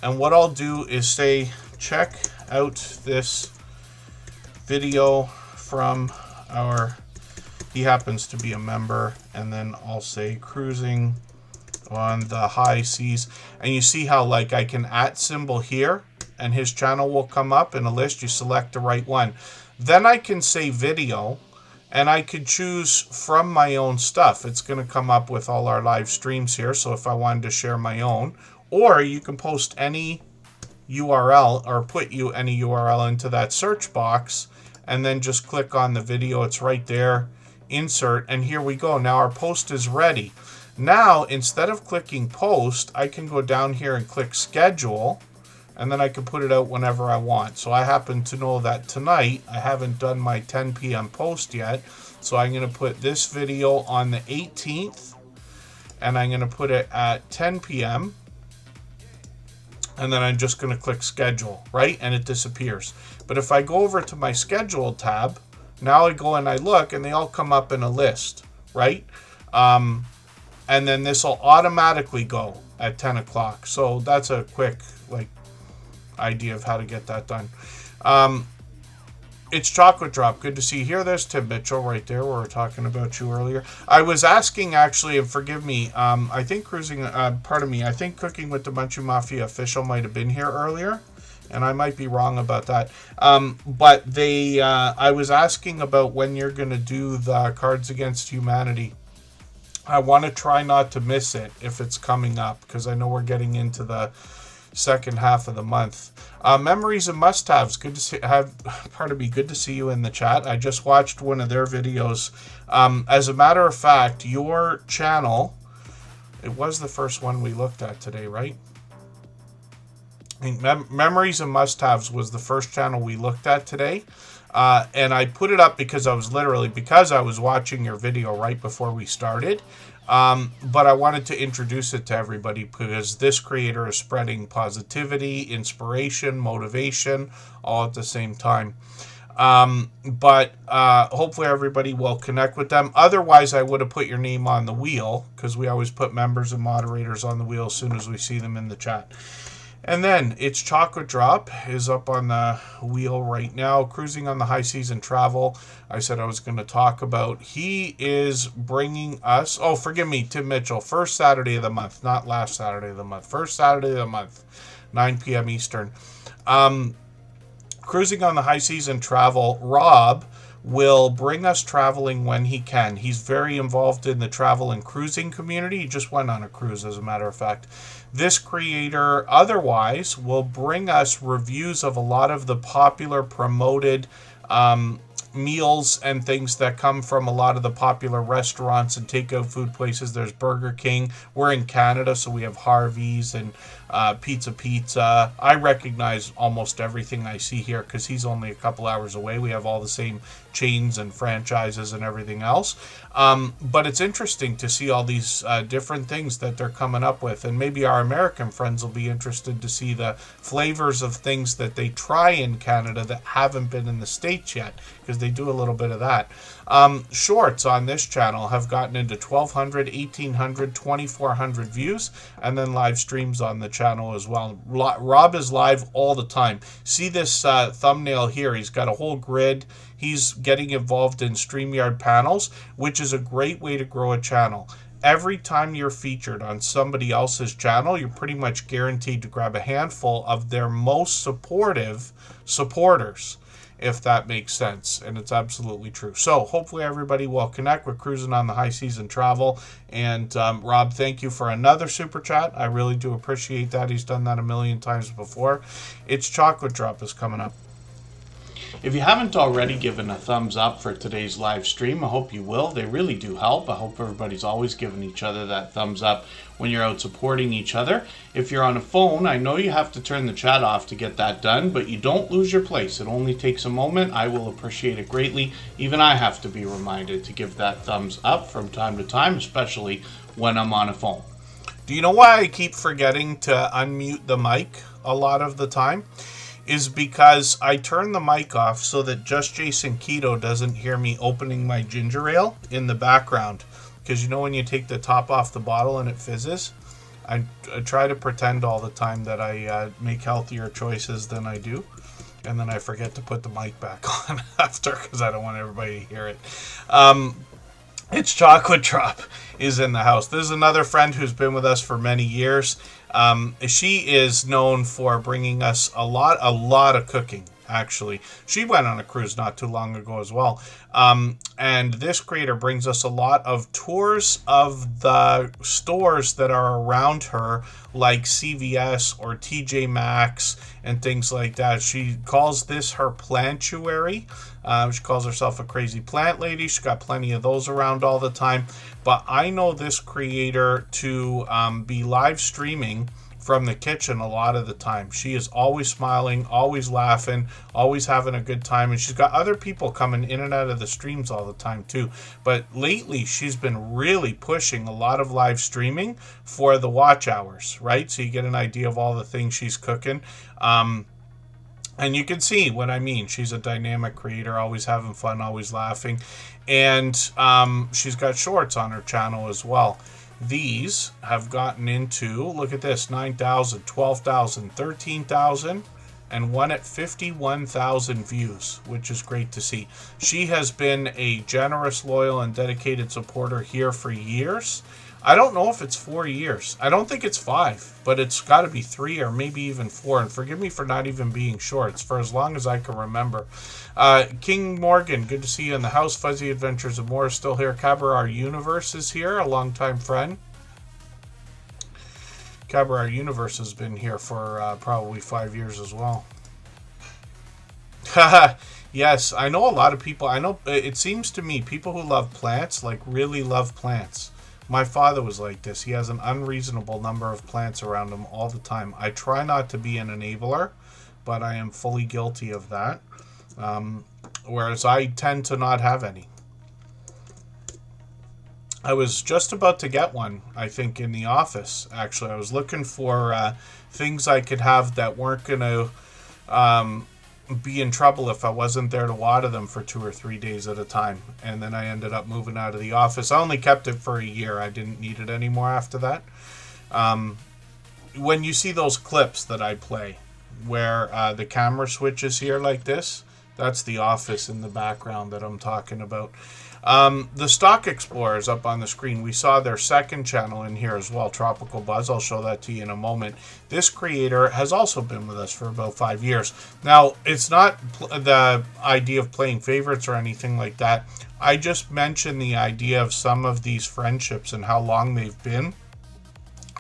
And what I'll do is say, check out this video from he happens to be a member, and then I'll say cruising on the high seas. And you see how like I can @ symbol here, and his channel will come up in a list. You select the right one. Then I can say video, and I could choose from my own stuff. It's going to come up with all our live streams here. So if I wanted to share my own, or you can post any URL or put any URL into that search box, and then just click on the video. It's right there, insert, and here we go. Now our post is ready. Now, instead of clicking post, I can go down here and click schedule, and then I can put it out whenever I want. So I happen to know that tonight I haven't done my 10 p.m. post yet. So I'm going to put this video on the 18th, and I'm going to put it at 10 p.m. And then I'm just going to click schedule, right? And it disappears. But if I go over to my schedule tab, now I go and I look, and they all come up in a list, right? And then this will automatically go at 10 o'clock. So that's a quick idea of how to get that done. It's Chocolate Drop. Good to see you here. There's Tim Mitchell right there. We were talking about you earlier. I was asking, actually, and forgive me, I think I think Cooking with the Munchie Mafia official might have been here earlier, and I might be wrong about that. But I was asking about when you're going to do the Cards Against Humanity. I want to try not to miss it if it's coming up, because I know we're getting into the second half of the month. Memories and must-haves. Good to see you in the chat. I just watched one of their videos. As a matter of fact, your channel, it was the first one we looked at today, right? I think Memories and Must-Haves was the first channel we looked at today. And I put it up because I was watching your video right before we started. But I wanted to introduce it to everybody because this creator is spreading positivity, inspiration, motivation, all at the same time. But hopefully everybody will connect with them. Otherwise, I would have put your name on the wheel, because we always put members and moderators on the wheel as soon as we see them in the chat. And then It's Chocolate Drop is up on the wheel right now. Cruising on the High Seas and Travel, I said I was going to talk about. He is bringing us, forgive me, Tim Mitchell, first Saturday of the month, not last Saturday of the month. First Saturday of the month, 9 p.m. Eastern. Cruising on the High Seas and Travel, Rob will bring us traveling when he can. He's very involved in the travel and cruising community. He just went on a cruise, as a matter of fact. This creator, otherwise, will bring us reviews of a lot of the popular promoted meals and things that come from a lot of the popular restaurants and takeout food places. There's Burger King. We're in Canada, so we have Harvey's and Pizza. I recognize almost everything I see here because he's only a couple hours away. We have all the same chains and franchises and everything else. But it's interesting to see all these different things that they're coming up with. And maybe our American friends will be interested to see the flavors of things that they try in Canada that haven't been in the States yet, because they do a little bit of that. Shorts on this channel have gotten into 1,200, 1,800, 2,400 views, and then live streams on the channel as well. Rob is live all the time. See this thumbnail here? He's got a whole grid. He's getting involved in StreamYard panels, which is a great way to grow a channel. Every time you're featured on somebody else's channel, you're pretty much guaranteed to grab a handful of their most supportive supporters, if that makes sense, and it's absolutely true. So hopefully everybody will connect with Cruising on the High Seas and Travel. And Rob, thank you for another super chat. I really do appreciate that. He's done that a million times before. It's Chocolate Drop is coming up. If you haven't already given a thumbs up for today's live stream, I hope you will. They really do help. I hope everybody's always giving each other that thumbs up when you're out supporting each other. If you're on a phone, I know you have to turn the chat off to get that done, but you don't lose your place. It only takes a moment. I will appreciate it greatly. Even I have to be reminded to give that thumbs up from time to time, especially when I'm on a phone. Do you know why I keep forgetting to unmute the mic a lot of the time? Is because I turn the mic off so that Just Jason Keto doesn't hear me opening my ginger ale in the background. Because you know when you take the top off the bottle and it fizzes? I try to pretend all the time that I make healthier choices than I do. And then I forget to put the mic back on after because I don't want everybody to hear it. It's Chocolate Drop is in the house. This is another friend who's been with us for many years. She is known for bringing us a lot of cooking, actually. She went on a cruise not too long ago as well. And this creator brings us a lot of tours of the stores that are around her, like CVS or TJ Maxx and things like that. She calls this her plantuary. She calls herself a crazy plant lady. She's got plenty of those around all the time. But I know this creator to be live streaming from the kitchen a lot of the time. She is always smiling, always laughing, always having a good time. And she's got other people coming in and out of the streams all the time too. But lately she's been really pushing a lot of live streaming for the watch hours, right? So you get an idea of all the things she's cooking. And you can see what I mean. She's a dynamic creator, always having fun, always laughing. And she's got shorts on her channel as well. These have gotten into, look at this, 9,000, 12,000, 13,000, and one at 51,000 views, which is great to see. She has been a generous, loyal, and dedicated supporter here for years. I don't know if it's 4 years. I don't think it's 5, but it's got to be 3 or maybe even 4. And forgive me for not even being sure. It's for as long as I can remember. King Morgan, good to see you in the house. Fuzzy Adventures of More is still here. Cabaret Universe is here, a longtime friend. Cabaret Universe has been here for probably 5 years as well. Yes, I know a lot of people. I know it seems to me people who love plants, like really love plants. My father was like this. He has an unreasonable number of plants around him all the time. I try not to be an enabler, but I am fully guilty of that. Whereas I tend to not have any. I was just about to get one, I think, in the office, actually. I was looking for things I could have that weren't going to be in trouble if I wasn't there to water them for 2 or 3 days at a time. And then I ended up moving out of the office. I only kept it for a year. I didn't need it anymore after that. When you see those clips that I play where the camera switches here like this, that's the office in the background that I'm talking about. The Stock Explorers up on the screen, we saw their second channel in here as well, Tropical Buzz. I'll show that to you in a moment. This creator has also been with us for about 5 years. Now, it's not the idea of playing favorites or anything like that. I just mentioned the idea of some of these friendships and how long they've been,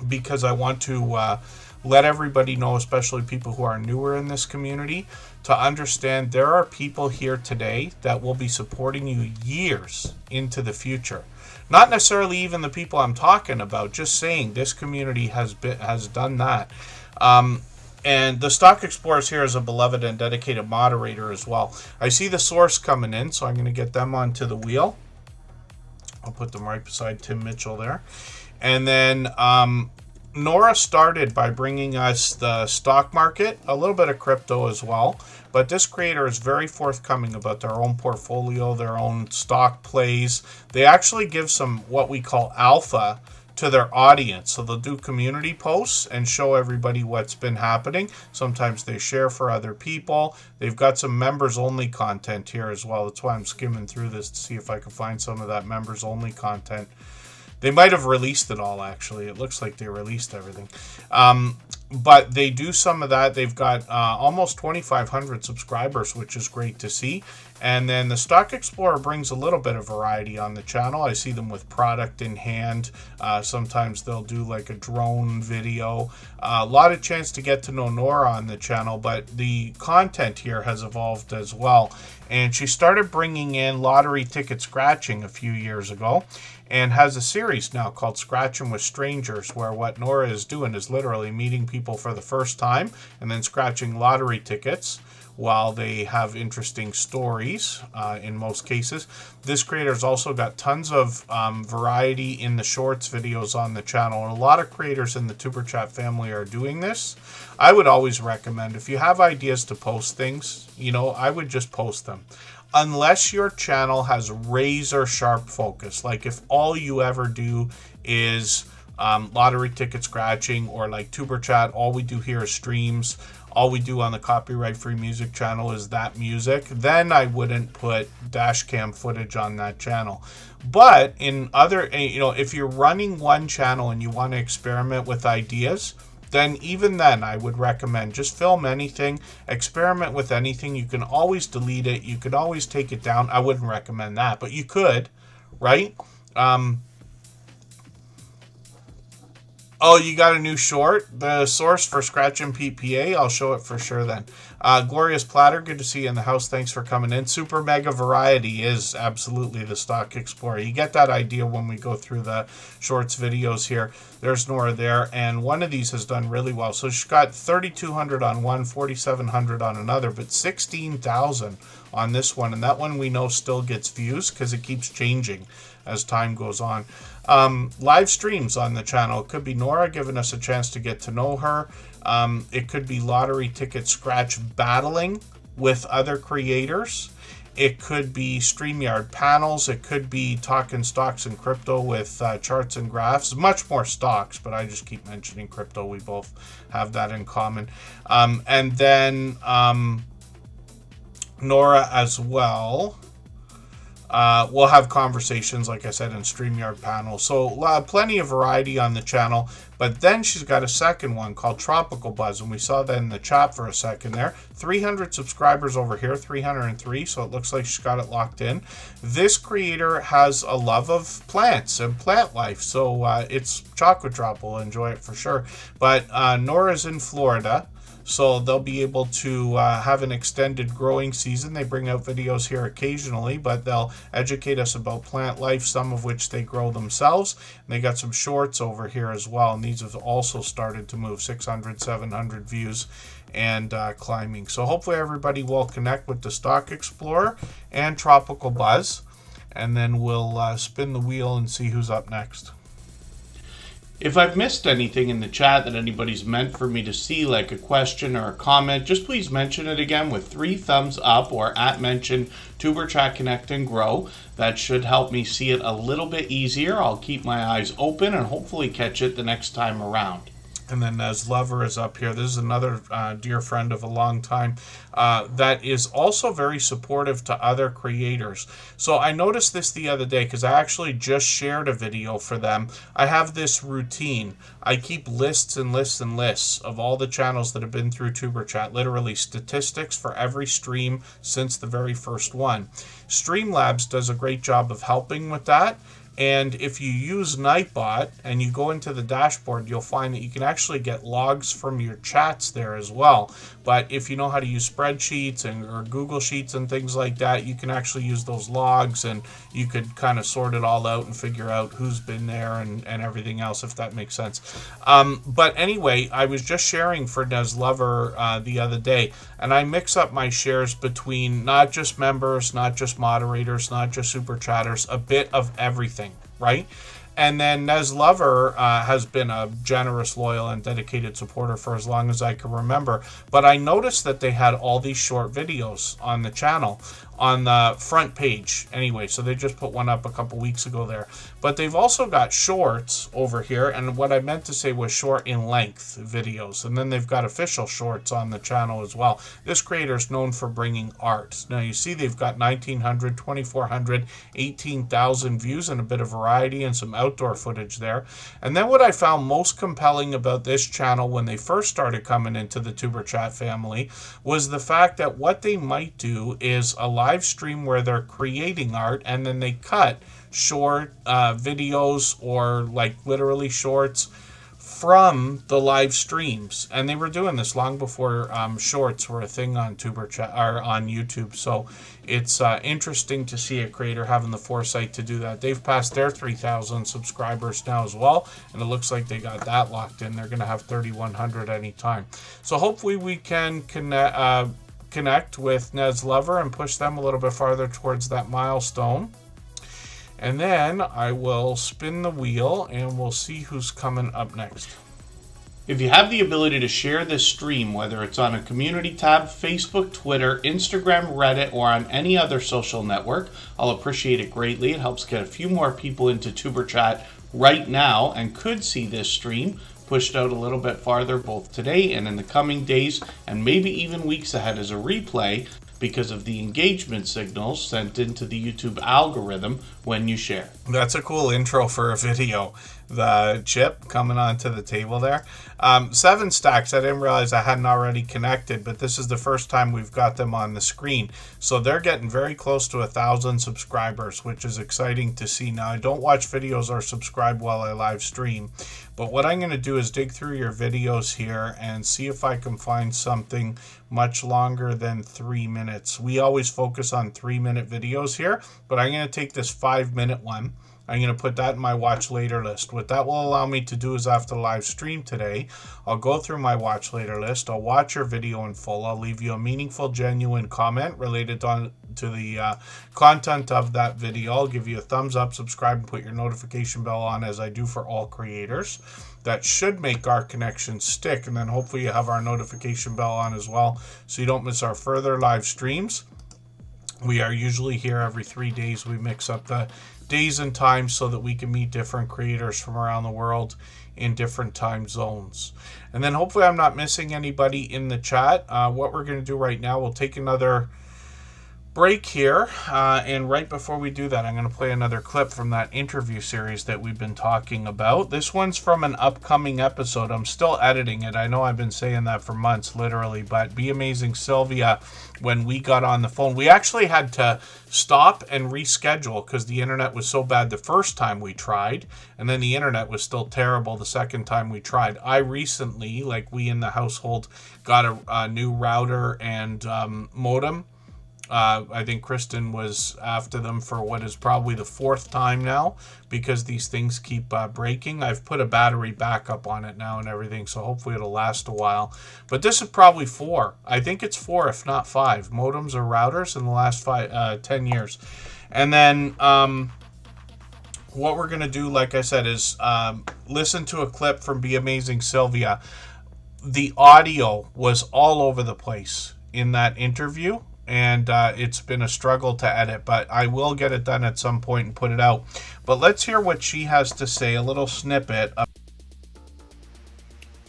because I want to let everybody know, especially people who are newer in this community, to understand there are people here today that will be supporting you years into the future. Not necessarily even the people I'm talking about, just saying this community has done that. And the Stock Explorers here is a beloved and dedicated moderator as well. I see the source coming in, so I'm going to get them onto the wheel. I'll put them right beside Tim Mitchell there. And then Nora started by bringing us the stock market, a little bit of crypto as well. But this creator is very forthcoming about their own portfolio, their own stock plays. They actually give some what we call alpha to their audience. So they'll do community posts and show everybody what's been happening. Sometimes they share for other people. They've got some members only content here as well. That's why I'm skimming through this to see if I can find some of that members only content. They might have released it all, actually. It looks like they released everything. But they do some of that. They've got almost 2,500 subscribers, which is great to see. And then the Stock Explorer brings a little bit of variety on the channel. I see them with product in hand. Sometimes they'll do like a drone video. A lot of chance to get to know Nora on the channel, but the content here has evolved as well. And she started bringing in lottery ticket scratching a few years ago, and has a series now called Scratching with Strangers, where what Nora is doing is literally meeting people for the first time and then scratching lottery tickets while they have interesting stories in most cases. This creator's also got tons of variety in the shorts videos on the channel, and a lot of creators in the Tuber Chat family are doing this. I would always recommend, if you have ideas to post things, you know, I would just post them. Unless your channel has razor sharp focus, like if all you ever do is lottery ticket scratching, or like Tuber Chat, all we do here is streams, all we do on the copyright free music channel is that music, then I wouldn't put dash cam footage on that channel. But in other, you know, if you're running one channel and you want to experiment with ideas, then even then I would recommend just film anything, experiment with anything. You can always delete it, you could always take it down. I wouldn't recommend that, but you could, right? Oh, you got a new short? The source for Scratching PPA? I'll show it for sure then. Glorious Platter, good to see you in the house. Thanks for coming in. Super Mega Variety is absolutely the Stock Explorer. You get that idea when we go through the shorts videos here. There's Nora there, and one of these has done really well. So she's got 3,200 on one, 4,700 on another, but 16,000 on this one. And that one we know still gets views because it keeps changing as time goes on. Live streams on the channel. It could be Nora giving us a chance to get to know her. It could be lottery ticket scratch battling with other creators. It could be StreamYard panels. It could be talking stocks and crypto with charts and graphs. Much more stocks, but I just keep mentioning crypto. We both have that in common. And then Nora as well. We'll have conversations, like I said, in StreamYard panels. So plenty of variety on the channel. But then she's got a second one called Tropical Buzz. And we saw that in the chat for a second there. 300 subscribers over here, 303. So it looks like she's got it locked in. This creator has a love of plants and plant life. So it's Chocolate Drop. We'll enjoy it for sure. But Nora's in Florida, so they'll be able to have an extended growing season. They bring out videos here occasionally, but they'll educate us about plant life, some of which they grow themselves. And they got some shorts over here as well, and these have also started to move 600, 700 views and climbing. So hopefully everybody will connect with the Stock Explorer and Tropical Buzz, and then we'll spin the wheel and see who's up next. If I've missed anything in the chat that anybody's meant for me to see, like a question or a comment, just please mention it again with 3 thumbs up or @mention Tuber Chat Connect and Grow. That should help me see it a little bit easier. I'll keep my eyes open and hopefully catch it the next time around. And then as Lover is up here, this is another dear friend of a long time that is also very supportive to other creators. So I noticed this the other day because I actually just shared a video for them. I have this routine. I keep lists and lists and lists of all the channels that have been through Tuber Chat, literally statistics for every stream since the very first one. Streamlabs does a great job of helping with that. And if you use Nightbot and you go into the dashboard, you'll find that you can actually get logs from your chats there as well. But if you know how to use spreadsheets or Google Sheets and things like that, you can actually use those logs, and you could kind of sort it all out and figure out who's been there and everything else, if that makes sense. But anyway, I was just sharing for Des Lover the other day, and I mix up my shares between not just members, not just moderators, not just super chatters, a bit of everything, right? And then Nez Lover has been a generous, loyal, and dedicated supporter for as long as I can remember. But I noticed that they had all these short videos on the channel, on the front page anyway. So they just put one up a couple weeks ago there. But they've also got shorts over here. And what I meant to say was short in length videos. And then they've got official shorts on the channel as well. This creator is known for bringing art. Now you see they've got 1,900, 2,400, 18,000 views and a bit of variety and some outdoor footage there. And then what I found most compelling about this channel when they first started coming into the Tuber Chat family was the fact that what they might do is a live stream where they're creating art and then they cut short videos or like literally shorts from the live streams, and they were doing this long before shorts were a thing on Tuber Chat or on YouTube. So it's interesting to see a creator having the foresight to do that. They've passed their 3,000 subscribers now as well, and it looks like they got that locked in. They're going to have 3,100 anytime. So hopefully we can connect with Ned's Lover and push them a little bit farther towards that milestone. And then I will spin the wheel and we'll see who's coming up next. If you have the ability to share this stream, whether it's on a community tab, Facebook, Twitter, Instagram, Reddit, or on any other social network, I'll appreciate it greatly. It helps get a few more people into Tuber Chat right now and could see this stream pushed out a little bit farther both today and in the coming days and maybe even weeks ahead as a replay, because of the engagement signals sent into the YouTube algorithm when you share. That's a cool intro for a video. The chip coming onto the table there. 7 stacks, I didn't realize I hadn't already connected, but this is the first time we've got them on the screen. So they're getting very close to 1,000 subscribers, which is exciting to see. Now, I don't watch videos or subscribe while I live stream, but what I'm going to do is dig through your videos here and see if I can find something much longer than 3 minutes. We always focus on 3-minute videos here, but I'm going to take this 5-minute one. I'm going to put that in my watch later list. What that will allow me to do is after the live stream today, I'll go through my watch later list. I'll watch your video in full. I'll leave you a meaningful, genuine comment related to the content of that video. I'll give you a thumbs up, subscribe, and put your notification bell on as I do for all creators. That should make our connection stick, and then hopefully you have our notification bell on as well so you don't miss our further live streams. We are usually here every 3 days. We mix up the days and times so that we can meet different creators from around the world in different time zones. And then hopefully I'm not missing anybody in the chat. What we're going to do right now, we'll take another break here, and right before we do that, I'm going to play another clip from that interview series that we've been talking about. This one's from an upcoming episode. I'm still editing it. I know I've been saying that for months, literally, but Be Amazing Sylvia, when we got on the phone, we actually had to stop and reschedule because the internet was so bad the first time we tried, and then the internet was still terrible the second time we tried. I recently, like we in the household, got a new router and modem. I think Kristen was after them for what is probably the 4th time now because these things keep breaking. I've put a battery backup on it now and everything, so hopefully it'll last a while. But this is probably 4. I think it's 4, if not 5, modems or routers in the last 10 years. And then what we're going to do, like I said, is listen to a clip from Be Amazing Sylvia. The audio was all over the place in that interview, and it's been a struggle to edit, but I will get it done at some point and put it out. But let's hear what she has to say, a little snippet.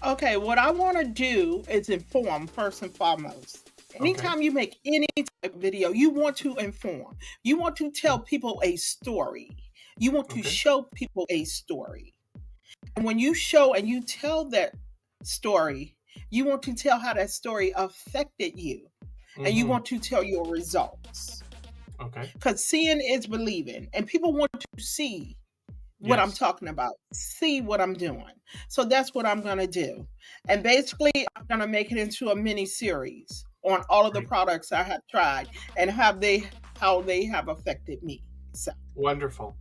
Okay, what I want to do is inform first and foremost. Anytime you make any type of video, you want to inform. You want to tell people a story. You want to show people a story. And when you show and you tell that story, you want to tell how that story affected you. And you want to tell your results. Okay. Because seeing is believing. And people want to see what I'm talking about. See what I'm doing. So that's what I'm going to do. And basically, I'm going to make it into a mini series on all of the products I have tried and how they have affected me. So wonderful.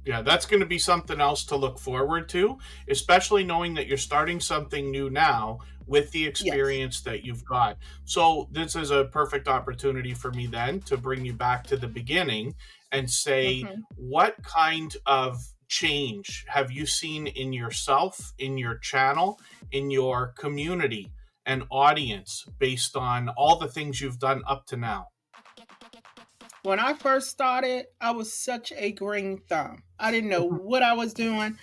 Yeah, that's going to be something else to look forward to, especially knowing that you're starting something new now with the experience that you've got. So this is a perfect opportunity for me then to bring you back to the beginning and say, what kind of change have you seen in yourself, in your channel, in your community and audience based on all the things you've done up to now? When I first started, I was such a green thumb. I didn't know what I was doing.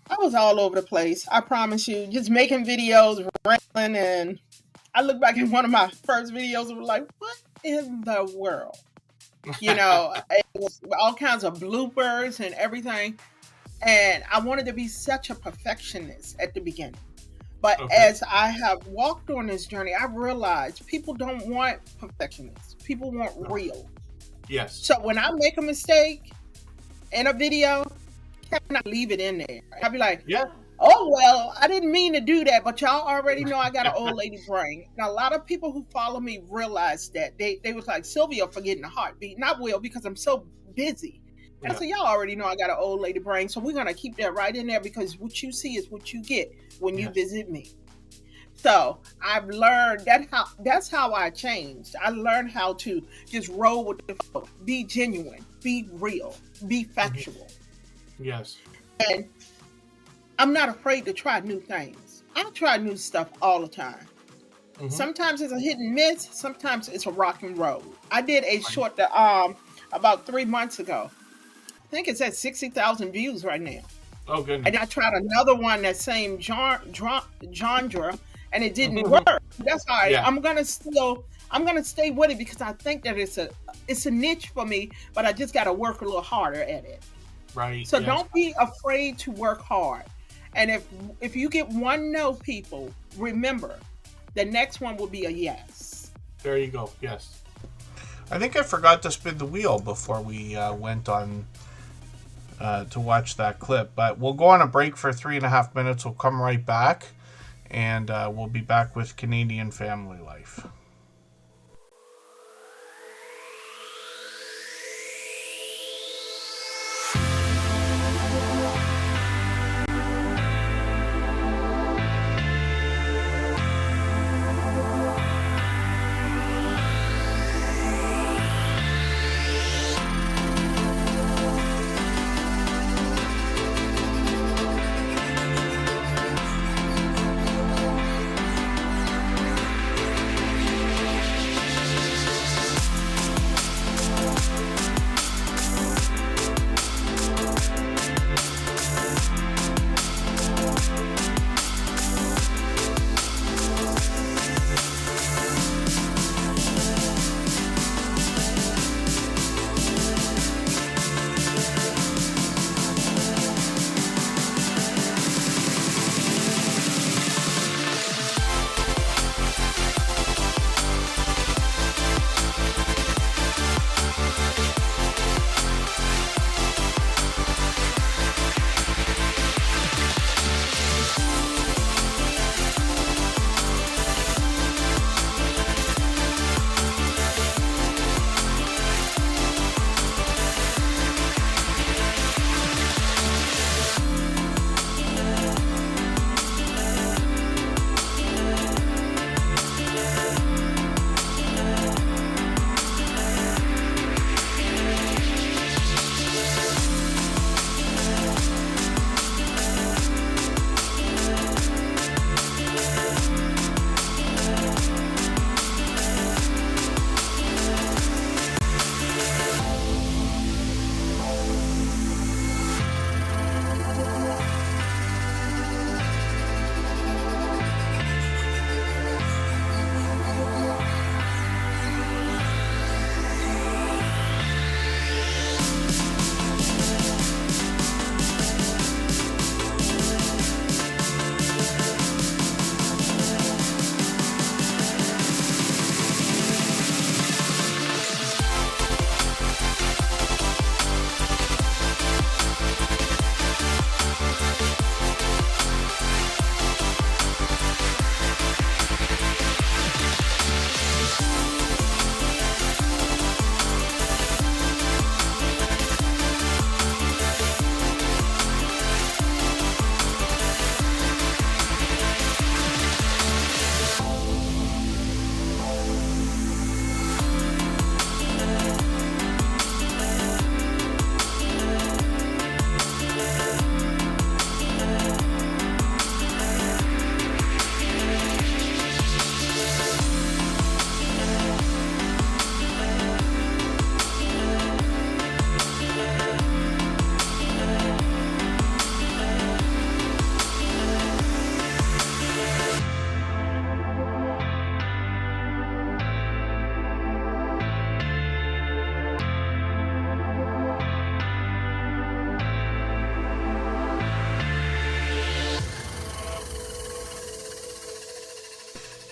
I was all over the place. I promise you, just making videos, rambling, and I look back at one of my first videos and was like, what in the world? You know, it was all kinds of bloopers and everything. And I wanted to be such a perfectionist at the beginning. But as I have walked on this journey, I realized people don't want perfectionists. People want real. Yes. So when I make a mistake in a video, can I leave it in there? I'll be like, yeah. Oh, well, I didn't mean to do that, but y'all already know I got an old lady brain. Now, a lot of people who follow me realize that. They was like, Sylvia forgetting the heartbeat. Not Will, because I'm so busy. And so y'all already know I got an old lady brain, so we're going to keep that right in there, because what you see is what you get when you visit me. So I've learned that's how I changed. I learned how to just roll with the flow, be genuine, be real, be factual. Yes. And I'm not afraid to try new things. I try new stuff all the time. Sometimes it's a hit and miss. Sometimes it's a rock and roll. I did a short about 3 months ago. I think it's at 60,000 views right now. Oh, goodness. And I tried another one, that same genre, and it didn't work. That's all right. I'm gonna stay with it, because I think that it's a niche for me, but I just gotta work a little harder at it. Right. So don't be afraid to work hard. And if you get one no, people, remember, the next one will be a yes. There you go. Yes. I think I forgot to spin the wheel before we went on to watch that clip. But we'll go on a break for 3.5 minutes. We'll come right back, and we'll be back with Canadian Family Life.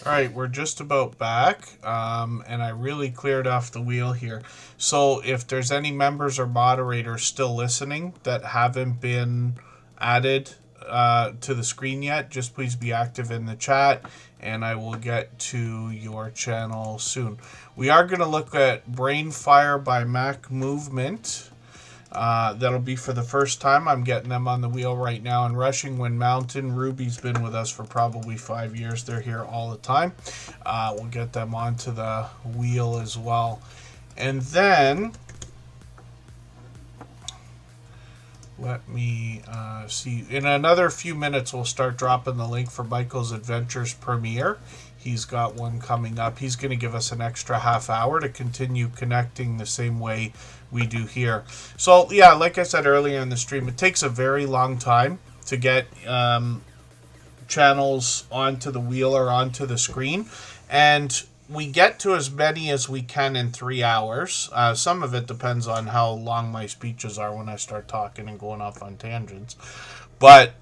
All right, we're just about back, and I really cleared off the wheel here. So if there's any members or moderators still listening that haven't been added to the screen yet, just please be active in the chat, and I will get to your channel soon. We are going to look at Brain Fire by Mac Movement. That'll be for the first time. I'm getting them on the wheel right now. And Rushing Wind Mountain, Ruby's been with us for probably 5 years. They're here all the time. We'll get them onto the wheel as well. And then, let me see. In another few minutes, we'll start dropping the link for Michael's Adventures premiere. He's got one coming up. He's going to give us an extra half hour to continue connecting the same way we do here. So, yeah, like I said earlier in the stream, it takes a very long time to get channels onto the wheel or onto the screen. And we get to as many as we can in 3 hours. Some of it depends on how long my speeches are when I start talking and going off on tangents. But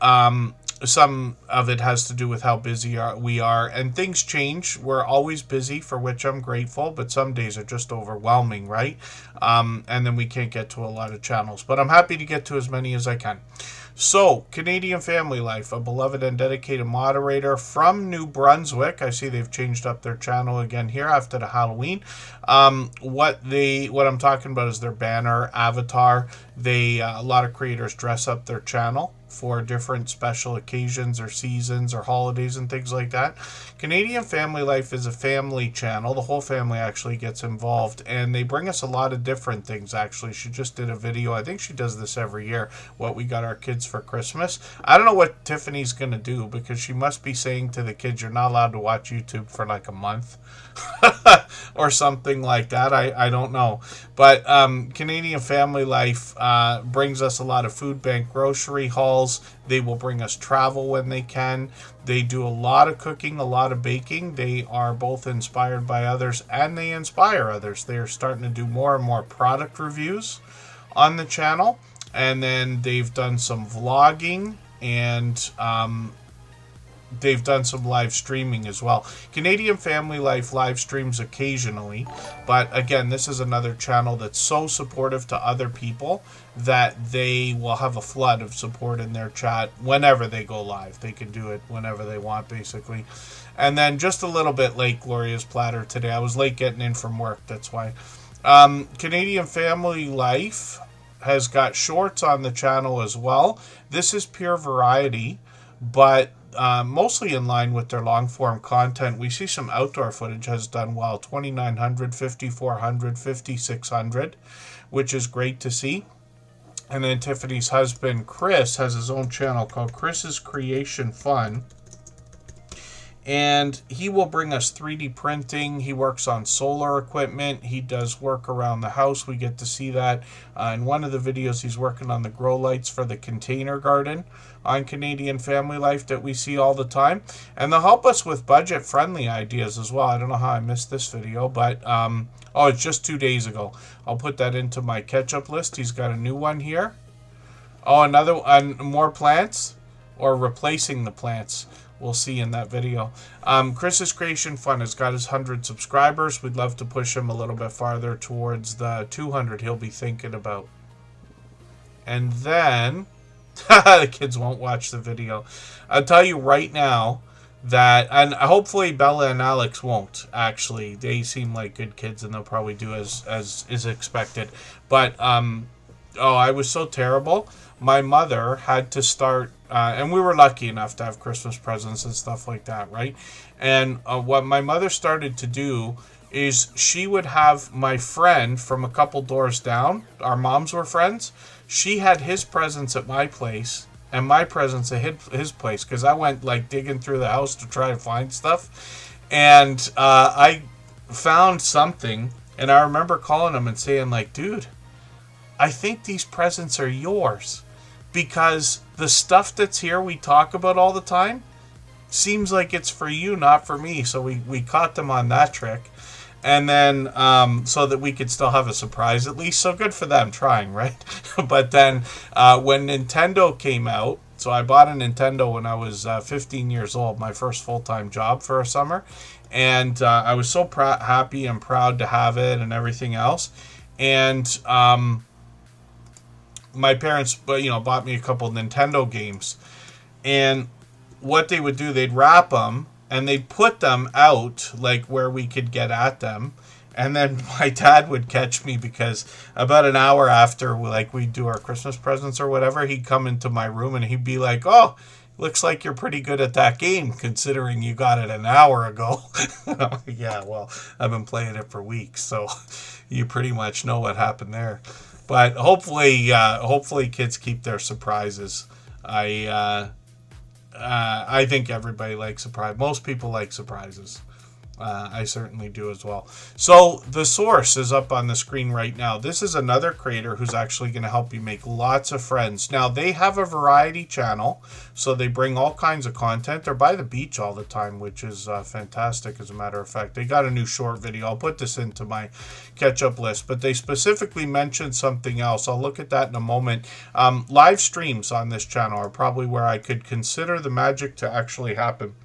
some of it has to do with how busy we are, and things change. We're always busy, for which I'm grateful, but some days are just overwhelming, right? And then we can't get to a lot of channels, but I'm happy to get to as many as I can. So, Canadian Family Life, a beloved and dedicated moderator from New Brunswick. I see they've changed up their channel again here after the Halloween. What I'm talking about is their banner avatar. A lot of creators dress up their channel for different special occasions or seasons or holidays and things like that. Canadian Family Life is a family channel. The whole family actually gets involved, and they bring us a lot of different things, actually. She just did a video. I think she does this every year, what we got our kids for Christmas. I don't know what Tiffany's going to do, because she must be saying to the kids, you're not allowed to watch YouTube for like a month or something like that. I don't know. But Canadian Family Life brings us a lot of food bank grocery hauls. They will bring us travel when they can. They do a lot of cooking, a lot of baking. They are both inspired by others, and they inspire others. They are starting to do more and more product reviews on the channel. And then they've done some vlogging, and they've done some live streaming as well. Canadian Family Life live streams occasionally, but again, this is another channel that's so supportive to other people that they will have a flood of support in their chat whenever they go live. They can do it whenever they want, basically. And then just a little bit late, Gloria's Platter today. I was late getting in from work, that's why. Canadian Family Life has got shorts on the channel as well. This is pure variety, but mostly in line with their long form content. We see some outdoor footage has done well, 2900, 5400, 5600, which is great to see. And then Tiffany's husband Chris has his own channel called Chris's Creation Fun, and he will bring us 3D printing. He works on solar equipment. He does work around the house. We get to see that in one of the videos. He's working on the grow lights for the container garden on Canadian Family Life that we see all the time. And they'll help us with budget-friendly ideas as well. I don't know how I missed this video, but oh, it's just 2 days ago. I'll put that into my catch-up list. He's got a new one here. Oh, another one, more plants, or replacing the plants. We'll see in that video. Chris's Creation Fun has got his 100 subscribers. We'd love to push him a little bit farther towards the 200 he'll be thinking about. And then, the kids won't watch the video. I'll tell you right now that, and hopefully Bella and Alex won't, actually. They seem like good kids, and they'll probably do as is expected. But, oh, I was so terrible. My mother had to start, and we were lucky enough to have Christmas presents and stuff like that, right? And what my mother started to do is she would have my friend from a couple doors down, our moms were friends, she had his presents at my place and my presents at his place, because I went like digging through the house to try to find stuff. And I found something, and I remember calling him and saying like, dude, I think these presents are yours, because the stuff that's here we talk about all the time seems like it's for you, not for me. So we caught them on that trick. And then so that we could still have a surprise at least. So good for them trying, right? But then when Nintendo came out, so I bought a Nintendo when I was 15 years old, my first full-time job for a summer. And I was so happy and proud to have it and everything else. And my parents, bought me a couple of Nintendo games. And what they would do, they'd wrap them and they'd put them out like where we could get at them. And then my dad would catch me because about an hour after, like, we'd do our Christmas presents or whatever, he'd come into my room and he'd be like, "Oh, looks like you're pretty good at that game considering you got it an hour ago." Yeah, well, I've been playing it for weeks, so you pretty much know what happened there. But hopefully kids keep their surprises. I think everybody likes surprise. Most people like surprises. I certainly do as well. So the source is up on the screen right now. This is another creator who's actually going to help you make lots of friends. Now, they have a variety channel, so they bring all kinds of content. They're by the beach all the time, which is fantastic, as a matter of fact. They got a new short video. I'll put this into my catch-up list, but they specifically mentioned something else. I'll look at that in a moment. Live streams on this channel are probably where I could consider the magic to actually happen.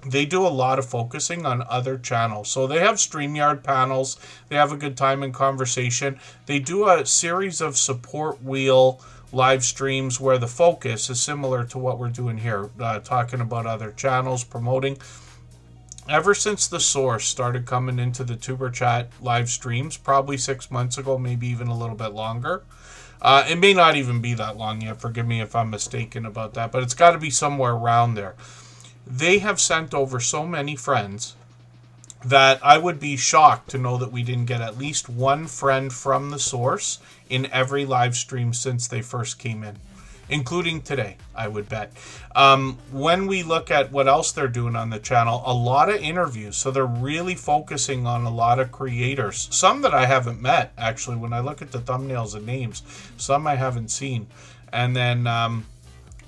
They do a lot of focusing on other channels. So they have StreamYard panels. They have a good time in conversation. They do a series of support wheel live streams where the focus is similar to what we're doing here, talking about other channels, promoting. Ever since the source started coming into the Tuber Chat live streams, probably 6 months ago, maybe even a little bit longer. It may not even be that long yet. Forgive me if I'm mistaken about that, but it's got to be somewhere around there. They have sent over so many friends that I would be shocked to know that we didn't get at least one friend from the source in every live stream since they first came in, including today, I would bet. When we look at what else they're doing on the channel, a lot of interviews. So they're really focusing on a lot of creators. Some that I haven't met, actually, when I look at the thumbnails and names. Some I haven't seen. And then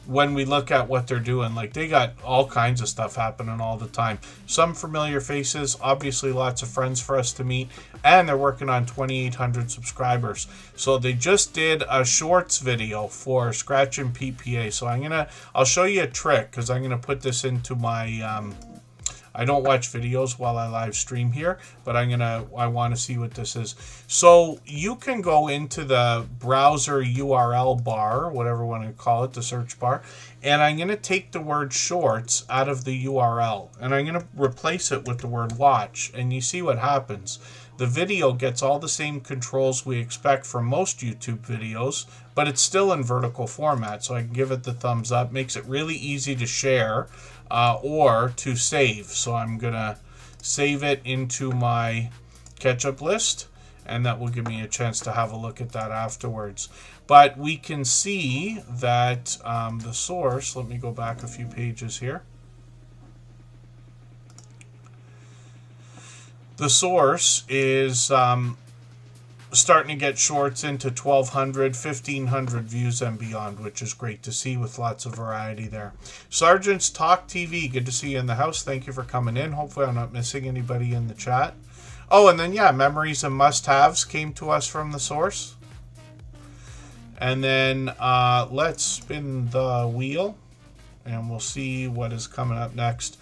when we look at what they're doing, like, they got all kinds of stuff happening all the time. Some familiar faces, obviously lots of friends for us to meet, and they're working on 2,800 subscribers. So they just did a shorts video for Scratch and PPA. So I'll show you a trick, because I'm gonna put this into my I don't watch videos while I live stream here, but I want to see what this is. So you can go into the browser URL bar, whatever you want to call it, the search bar, and I'm going to take the word shorts out of the URL, and I'm going to replace it with the word watch, and you see what happens. The video gets all the same controls we expect from most YouTube videos, but it's still in vertical format, so I can give it the thumbs up. Makes it really easy to share or to save. So I'm going to save it into my catch-up list, and that will give me a chance to have a look at that afterwards. But we can see that the source, let me go back a few pages here. The source is starting to get shorts into 1,200, 1,500 views and beyond, which is great to see with lots of variety there. Sergeant's Talk TV, good to see you in the house. Thank you for coming in. Hopefully I'm not missing anybody in the chat. Oh, and then, yeah, memories and must-haves came to us from the source. And then let's spin the wheel, and we'll see what is coming up next.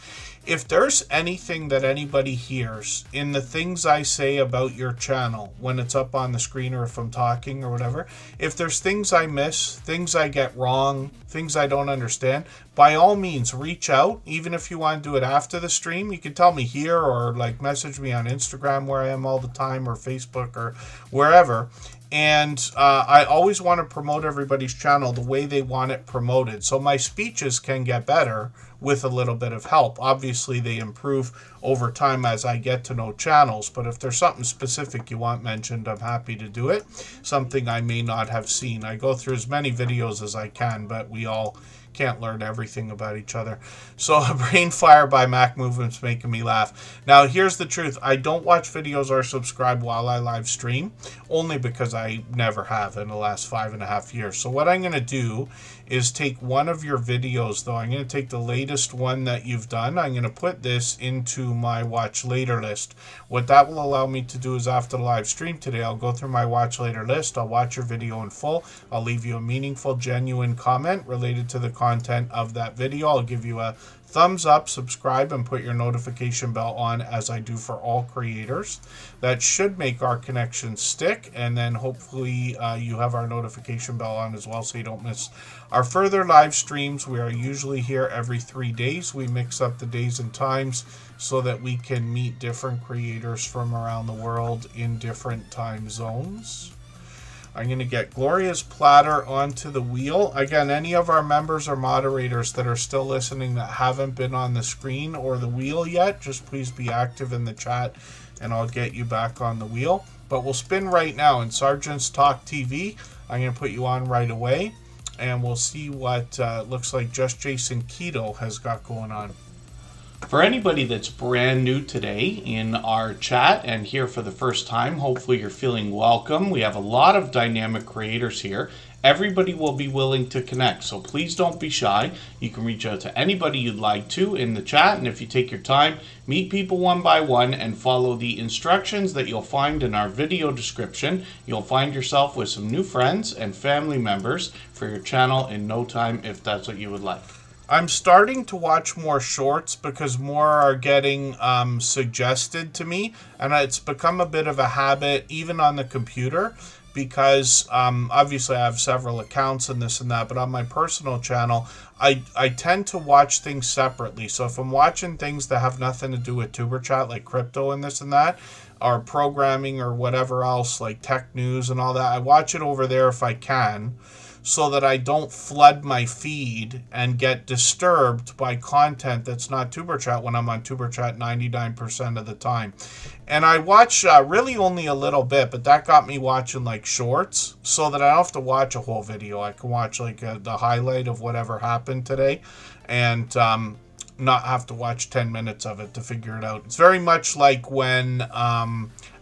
If there's anything that anybody hears in the things I say about your channel when it's up on the screen, or if I'm talking or whatever, if there's things I miss, things I get wrong, things I don't understand, by all means reach out. Even if you want to do it after the stream, you can tell me here, or like message me on Instagram, where I am all the time, or Facebook, or wherever. And I always want to promote everybody's channel the way they want it promoted. So my speeches can get better with a little bit of help. Obviously, they improve over time as I get to know channels. But if there's something specific you want mentioned, I'm happy to do it. Something I may not have seen. I go through as many videos as I can, but we all can't learn everything about each other. So Brain Fire by Mac Movement's making me laugh. Now, here's the truth. I don't watch videos or subscribe while I live stream, only because I never have in the last 5.5 years. So what I'm going to do is take one of your videos, though. I'm going to take the latest one that you've done. I'm going to put this into my watch later list. What that will allow me to do is after the live stream today, I'll go through my watch later list. I'll watch your video in full. I'll leave you a meaningful, genuine comment related to the content of that video. I'll give you a thumbs up, subscribe, and put your notification bell on, as I do for all creators. That should make our connection stick, and then hopefully you have our notification bell on as well, so you don't miss our further live streams. We are usually here every 3 days. We mix up the days and times so that we can meet different creators from around the world in different time zones. I'm going to get Gloria's platter onto the wheel. Again, any of our members or moderators that are still listening that haven't been on the screen or the wheel yet, just please be active in the chat and I'll get you back on the wheel. But we'll spin right now in Sergeant's Talk TV. I'm going to put you on right away and we'll see what looks like Just Jason Keto has got going on. For anybody that's brand new today in our chat and here for the first time, hopefully you're feeling welcome. We have a lot of dynamic creators here. Everybody will be willing to connect, so please don't be shy. You can reach out to anybody you'd like to in the chat, and if you take your time, meet people one by one and follow the instructions that you'll find in our video description. You'll find yourself with some new friends and family members for your channel in no time, if that's what you would like. I'm starting to watch more shorts because more are getting suggested to me, and it's become a bit of a habit even on the computer because obviously I have several accounts and this and that, but on my personal channel I tend to watch things separately. So if I'm watching things that have nothing to do with Tuber Chat, like crypto and this and that, or programming or whatever else, like tech news and all that, I watch it over there if I can, so that I don't flood my feed and get disturbed by content that's not Tuber Chat when I'm on Tuber Chat 99% of the time. And I watch really only a little bit, but that got me watching like shorts so that I don't have to watch a whole video. I can watch like the highlight of whatever happened today and not have to watch 10 minutes of it to figure it out. It's very much like when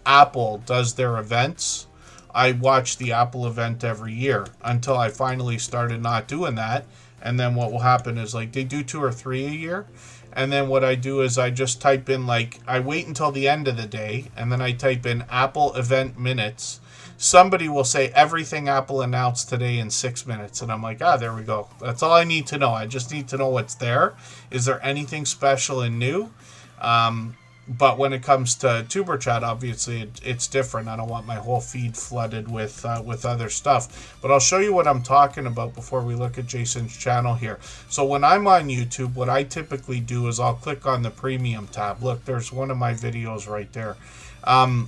Apple does their events. I watch the Apple event every year until I finally started not doing that. And then what will happen is like they do 2 or 3 a year. And then what I do is I just type in like, I wait until the end of the day and then I type in Apple event minutes. Somebody will say everything Apple announced today in 6 minutes. And I'm like, there we go. That's all I need to know. I just need to know what's there. Is there anything special and new? But when it comes to Tuber Chat, obviously it's different. I don't want my whole feed flooded with other stuff. But I'll show you what I'm talking about before we look at Jason's channel here. So when I'm on YouTube, what I typically do is I'll click on the premium tab. Look, there's one of my videos right there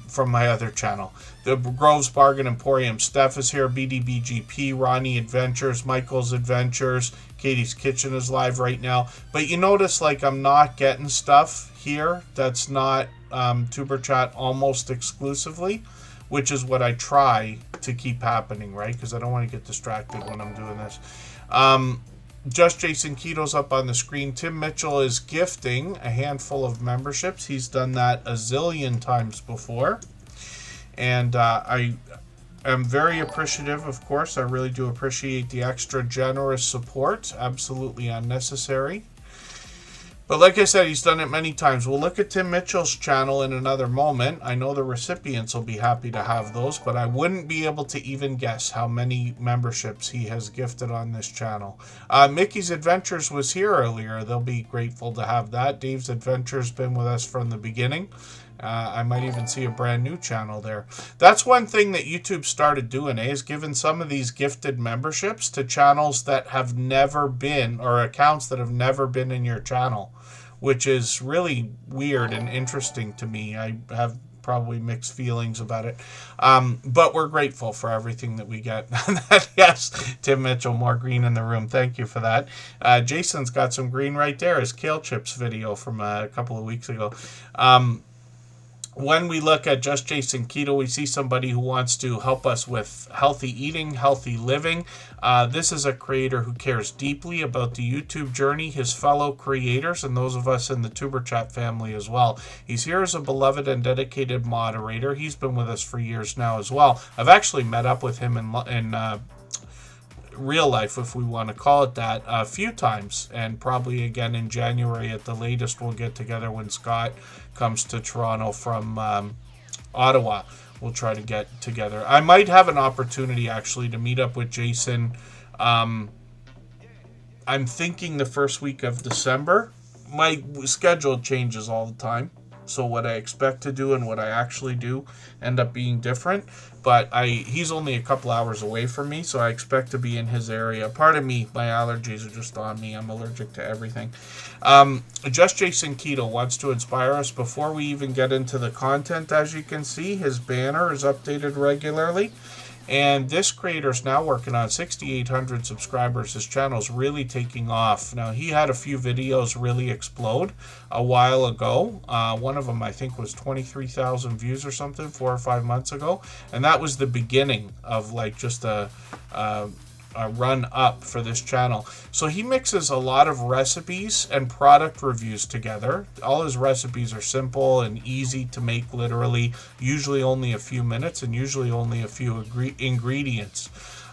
from my other channel. The Groves Bargain Emporium. Steph is here. BDBGP, Ronnie Adventures, Michael's Adventures. Katie's Kitchen is live right now. But you notice like I'm not getting stuff here that's not Tuber Chat almost exclusively, which is what I try to keep happening, right? Because I don't want to get distracted when I'm doing this. Just Jason Keto's up on the screen. Tim Mitchell is gifting a handful of memberships. He's done that a zillion times before. And I am very appreciative, of course. I really do appreciate the extra generous support. Absolutely unnecessary. But like I said, he's done it many times. We'll look at Tim Mitchell's channel in another moment. I know the recipients will be happy to have those, but I wouldn't be able to even guess how many memberships he has gifted on this channel. Mickey's Adventures was here earlier. They'll be grateful to have that. Dave's Adventures been with us from the beginning. I might even see a brand new channel there. That's one thing that YouTube started doing, is giving some of these gifted memberships to channels that have never been, or accounts that have never been in your channel, which is really weird and interesting to me. I have probably mixed feelings about it. But we're grateful for everything that we get. Yes, Tim Mitchell, more green in the room. Thank you for that. Jason's got some green right there. His Kale Chips video from a couple of weeks ago. When we look at Just Jason Keto, we see somebody who wants to help us with healthy eating, healthy living. This is a creator who cares deeply about the YouTube journey, his fellow creators, and those of us in the Tuber Chat family as well. He's here as a beloved and dedicated moderator. He's been with us for years now as well. I've actually met up with him in real life, if we want to call it that, a few times, and probably again in January at the latest. We'll get together when Scott comes to Toronto from Ottawa. We'll try to get together. I might have an opportunity actually to meet up with Jason. I'm thinking the first week of December. My schedule changes all the time, so what I expect to do and what I actually do end up being different. But he's only a couple hours away from me, so I expect to be in his area. Pardon me, my allergies are just on me. I'm allergic to everything. Just Jason Keto wants to inspire us before we even get into the content. As you can see, his banner is updated regularly. And this creator is now working on 6,800 subscribers. His channel is really taking off. Now, he had a few videos really explode a while ago. One of them, I think, was 23,000 views or something 4 or 5 months ago. And that was the beginning of like just a run up for this channel. So he mixes a lot of recipes and product reviews together. All his recipes are simple and easy to make, literally, usually only a few minutes and usually only a few ingredients.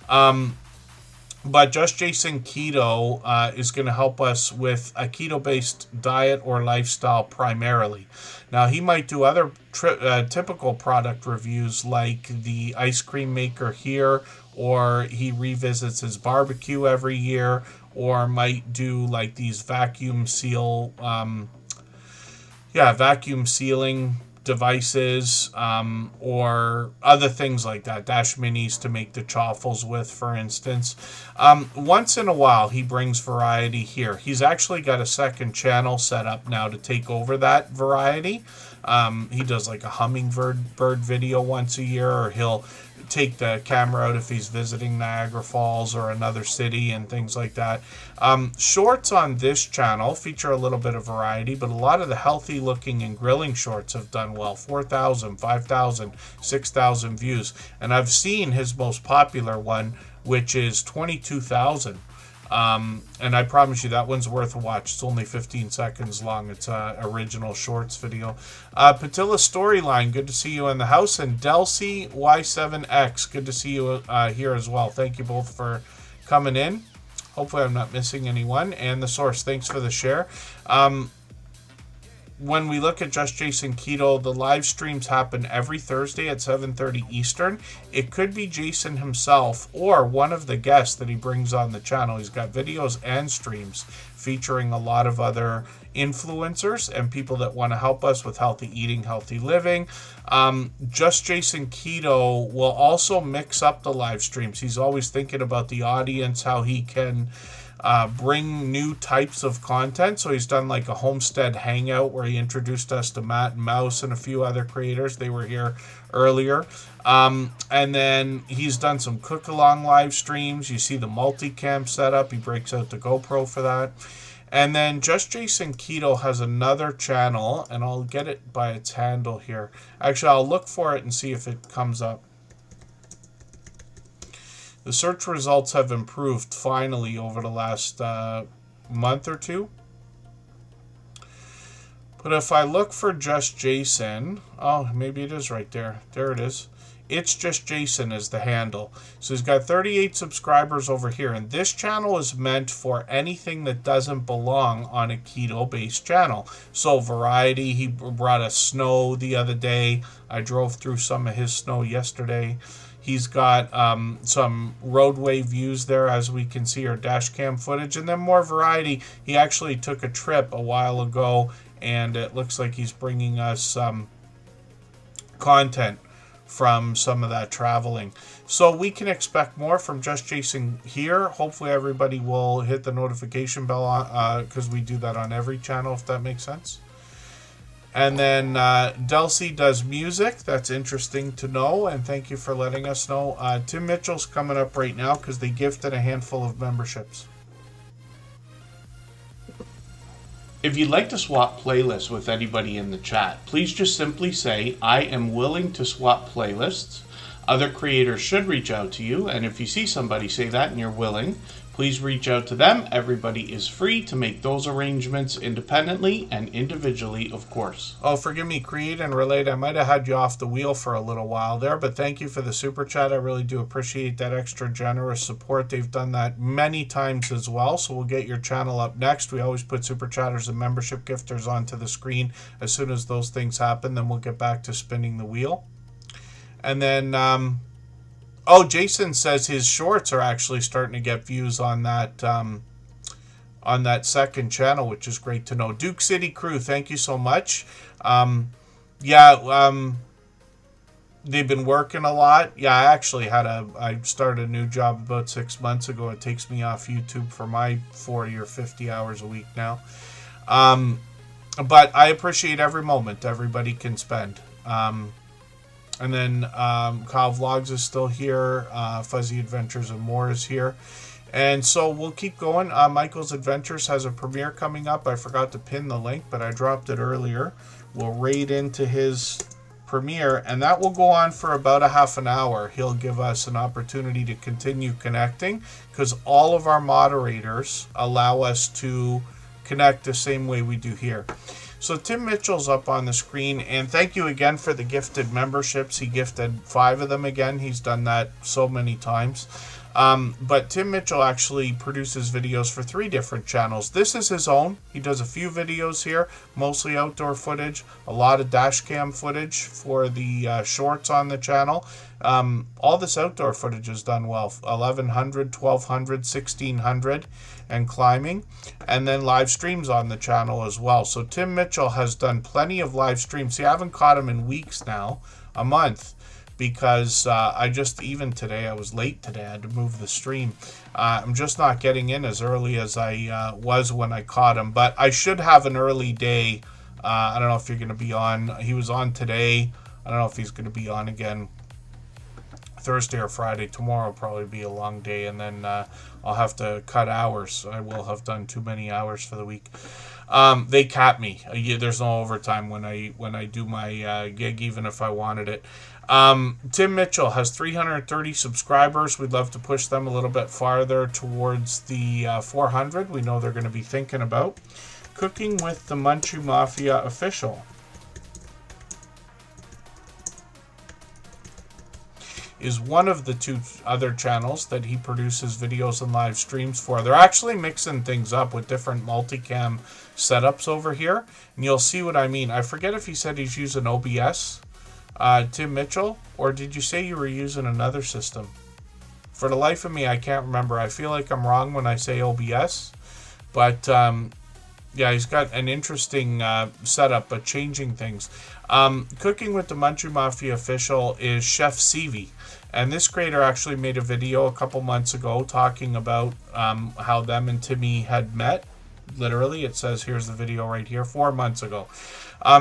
But Just Jason Keto is going to help us with a keto-based diet or lifestyle primarily. Now, he might do other typical product reviews like the ice cream maker here, or he revisits his barbecue every year, or might do like these vacuum sealing devices, or other things like that. Dash minis to make the chaffles with, for instance. Once in a while, he brings variety here. He's actually got a second channel set up now to take over that variety. He does like a hummingbird video once a year, or he'll take the camera out if he's visiting Niagara Falls or another city and things like that. Shorts on this channel feature a little bit of variety, but a lot of the healthy looking and grilling shorts have done well. 4,000, 5,000, 6,000 views. And I've seen his most popular one, which is 22,000. And I promise you that one's worth a watch. It's only 15 seconds long. It's a original shorts video. Patilla Storyline, good to see you in the house. And Delcy Y7X, good to see you here as well. Thank you both for coming in. Hopefully I'm not missing anyone. And The Source, thanks for the share. When we look at Just Jason Keto, the live streams happen every Thursday at 7:30 Eastern. It could be Jason himself or one of the guests that he brings on the channel. He's got videos and streams featuring a lot of other influencers and people that want to help us with healthy eating, healthy living. Just Jason Keto will also mix up the live streams. He's always thinking about the audience, how he can bring new types of content. So he's done like a homestead hangout where he introduced us to Matt and Mouse and a few other creators. They were here earlier. And then he's done some cook along live streams. You see the multicam setup. He breaks out the GoPro for that. And then Just Jason Keto has another channel, and I'll get it by its handle here. Actually, I'll look for it and see if it comes up. The search results have improved finally over the last month or two. But if I look for Just Jason, oh, maybe it is right there. There it is. It's Just Jason is the handle. So he's got 38 subscribers over here. And this channel is meant for anything that doesn't belong on a keto-based channel. So variety, he brought us snow the other day. I drove through some of his snow yesterday. He's got some roadway views there, as we can see, or dash cam footage. And then more variety. He actually took a trip a while ago, and it looks like he's bringing us some content from some of that traveling. So we can expect more from Just Jason here. Hopefully everybody will hit the notification bell because we do that on every channel, if that makes sense. And then Delcy does music. That's interesting to know, and thank you for letting us know. Tim Mitchell's coming up right now because they gifted a handful of memberships. If you'd like to swap playlists with anybody in the chat, please just simply say, I am willing to swap playlists. Other creators should reach out to you, and if you see somebody say that and you're willing, please reach out to them. Everybody is free to make those arrangements independently and individually, of course. Oh, forgive me, Create and Relate. I might have had you off the wheel for a little while there, but thank you for the super chat. I really do appreciate that extra generous support. They've done that many times as well, so we'll get your channel up next. We always put super chatters and membership gifters onto the screen as soon as those things happen. Then we'll get back to spinning the wheel. And then oh, Jason says his shorts are actually starting to get views on that second channel, which is great to know. Duke City Crew, thank you so much. They've been working a lot. Yeah, I started a new job about 6 months ago. It takes me off YouTube for my 40 or 50 hours a week now. But I appreciate every moment everybody can spend. And then Kyle Vlogs is still here. Fuzzy Adventures and More is here. And so we'll keep going. Michael's Adventures has a premiere coming up. I forgot to pin the link, but I dropped it earlier. We'll raid into his premiere, and that will go on for about a half an hour. He'll give us an opportunity to continue connecting because all of our moderators allow us to connect the same way we do here. So Tim Mitchell's up on the screen, and thank you again for the gifted memberships. He gifted 5 of them again. He's done that so many times. But Tim Mitchell actually produces videos for 3 different channels. This is his own. He does a few videos here, mostly outdoor footage, a lot of dash cam footage for the shorts on the channel. All this outdoor footage is done well. 1100, 1200, 1600 and climbing, and then live streams on the channel as well. So Tim Mitchell has done plenty of live streams. See, I haven't caught him in weeks now, a month, because even today, I was late today. I had to move the stream. I'm just not getting in as early as I was when I caught him, but I should have an early day. I don't know if you're going to be on. He was on today. I don't know if he's going to be on again Thursday or Friday. Tomorrow will probably be a long day, and then I'll have to cut hours. I will have done too many hours for the week. They cap me. There's no overtime when I do my gig, even if I wanted it. Tim Mitchell has 330 subscribers. We'd love to push them a little bit farther towards the 400. We know they're going to be thinking about Cooking with the Munchie Mafia Official. Is one of the 2 other channels that he produces videos and live streams for. They're actually mixing things up with different multicam setups over here, and you'll see what I mean. I forget if he said he's using OBS, Tim Mitchell, or did you say you were using another system? For the life of me, I can't remember. I feel like I'm wrong when I say OBS, but yeah, he's got an interesting setup, but changing things. Cooking with the Munchie Mafia Official is Chef Seavey. And this creator actually made a video a couple months ago talking about how them and Timmy had met. Literally, it says here's the video right here, 4 months ago.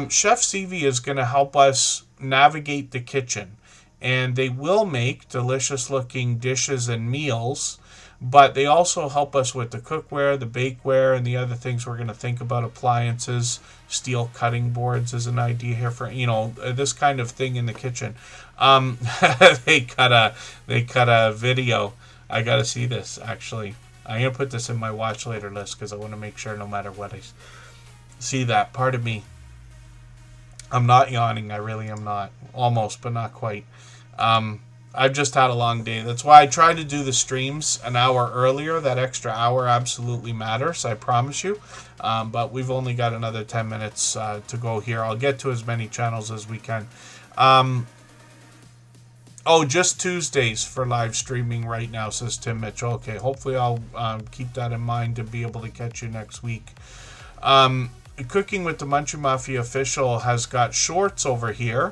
Chef Seavey is going to help us navigate the kitchen. And they will make delicious looking dishes and meals, but they also help us with the cookware, the bakeware, and the other things we're going to think about. Appliances, steel cutting boards is an idea here for, this kind of thing in the kitchen. They cut a video. I got to see this, actually. I'm going to put this in my watch later list because I want to make sure no matter what I see that. Pardon me. I'm not yawning. I really am not. Almost, but not quite. I've just had a long day. That's why I try to do the streams an hour earlier. That extra hour absolutely matters, I promise you. But we've only got another 10 minutes to go here. I'll get to as many channels as we can. Just Tuesdays for live streaming right now, says Tim Mitchell. Okay, hopefully I'll keep that in mind to be able to catch you next week. Cooking with the Munchie Mafia Official has got shorts over here.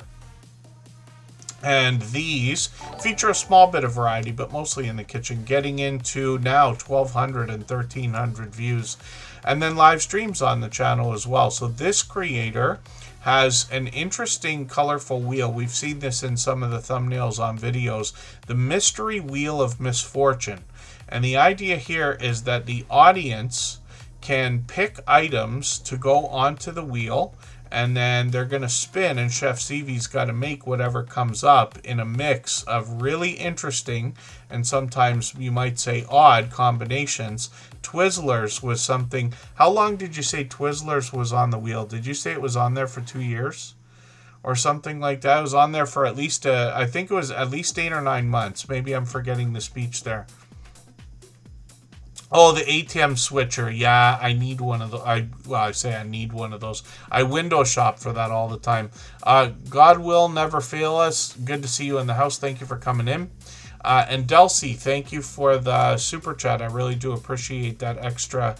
And these feature a small bit of variety, but mostly in the kitchen, getting into now 1,200 and 1,300 views. And then live streams on the channel as well. So this creator has an interesting, colorful wheel. We've seen this in some of the thumbnails on videos. The Mystery Wheel of Misfortune. And the idea here is that the audience can pick items to go onto the wheel, and then they're going to spin, and Chef Stevie's got to make whatever comes up in a mix of really interesting and sometimes you might say odd combinations. Twizzlers was something. How long did you say Twizzlers was on the wheel? Did you say it was on there for 2 years or something like that? It was on there for at least, I think it was at least 8 or 9 months. Maybe I'm forgetting the speech there. Oh, the ATM switcher. Yeah, I need one of those. I say I need one of those. I window shop for that all the time. God will never fail us. Good to see you in the house. Thank you for coming in. And Delcy, thank you for the super chat. I really do appreciate that extra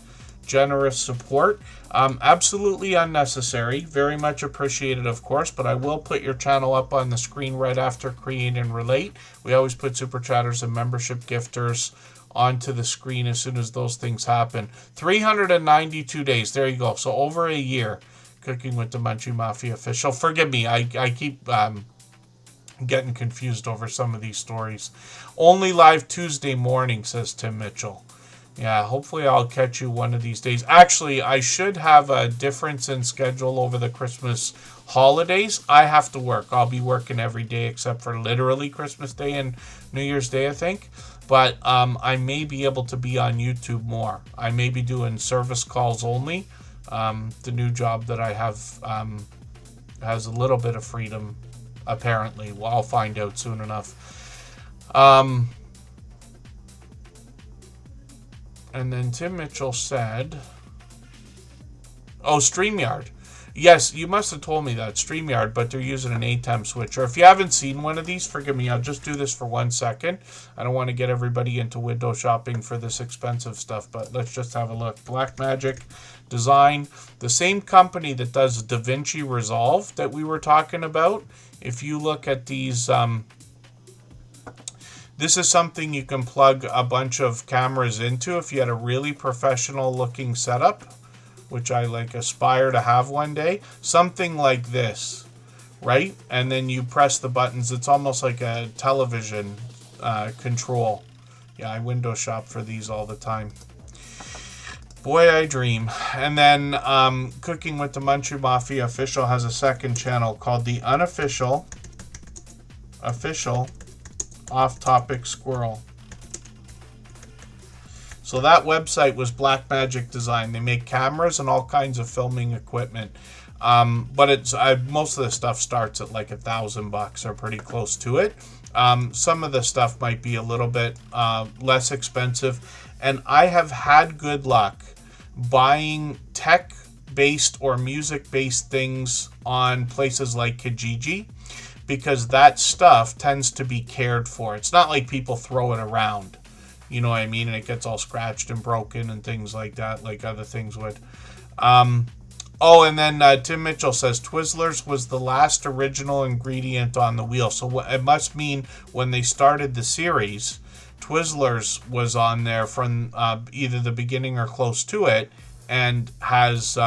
generous support. Absolutely unnecessary. Very much appreciated, of course, but I will put your channel up on the screen right after Create and Relate. We always put super chatters and membership gifters onto the screen as soon as those things happen. 392 days. There you go. So over a year. Cooking with the Munchie Mafia official. Forgive me. I keep getting confused over some of these stories. Only live Tuesday morning, says Tim Mitchell. Yeah, hopefully I'll catch you one of these days. Actually, I should have a difference in schedule over the Christmas holidays. I have to work. I'll be working every day except for literally Christmas Day and New Year's Day, I think. But I may be able to be on YouTube more. I may be doing service calls only. The new job that I have has a little bit of freedom, apparently. Well, I'll find out soon enough. And then Tim Mitchell said, oh, StreamYard. Yes, you must have told me that, StreamYard, but they're using an ATEM switcher. If you haven't seen one of these, forgive me, I'll just do this for 1 second. I don't want to get everybody into window shopping for this expensive stuff, but let's just have a look. Blackmagic Design, the same company that does DaVinci Resolve that we were talking about. If you look at these, this is something you can plug a bunch of cameras into if you had a really professional looking setup, which I aspire to have one day. Something like this, right? And then you press the buttons. It's almost like a television control. Yeah, I window shop for these all the time. Boy, I dream. And then Cooking with the Munchie Mafia official has a second channel called the Unofficial Official Off-Topic Squirrel. So that website was Blackmagic Design. They make cameras and all kinds of filming equipment. But it's most of the stuff starts at like $1,000 or pretty close to it. Some of the stuff might be a little bit less expensive. And I have had good luck buying tech-based or music-based things on places like Kijiji, because that stuff tends to be cared for. It's not like people throw it around. You know what I mean? And it gets all scratched and broken and things like that, like other things would. Oh, and then Tim Mitchell says Twizzlers was the last original ingredient on the wheel. So it must mean when they started the series, Twizzlers was on there from either the beginning or close to it, and has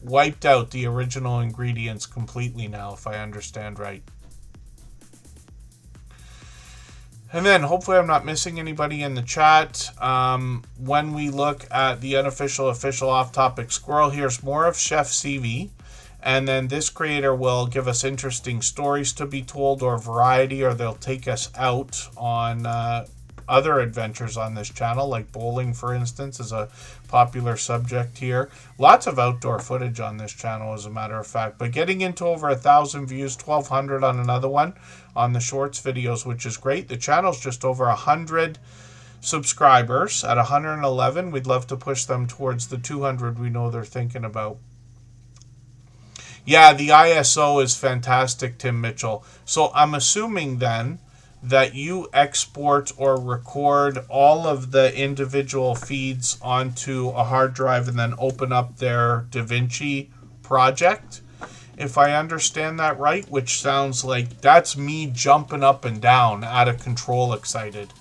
wiped out the original ingredients completely now, if I understand right. And then hopefully I'm not missing anybody in the chat. When we look at the Unofficial Official Off-Topic Squirrel, here's more of Chef CV. And then this creator will give us interesting stories to be told, or variety, or they'll take us out on other adventures on this channel, like bowling, for instance, is a popular subject here. Lots of outdoor footage on this channel, as a matter of fact. But getting into over 1,000 views, 1,200 on another one on the shorts videos, which is great. The channel's just over 100 subscribers at 111. We'd love to push them towards the 200 we know they're thinking about. Yeah, the ISO is fantastic, Tim Mitchell. So I'm assuming then that you export or record all of the individual feeds onto a hard drive and then open up their DaVinci project, if I understand that right, which sounds like that's me jumping up and down out of control excited,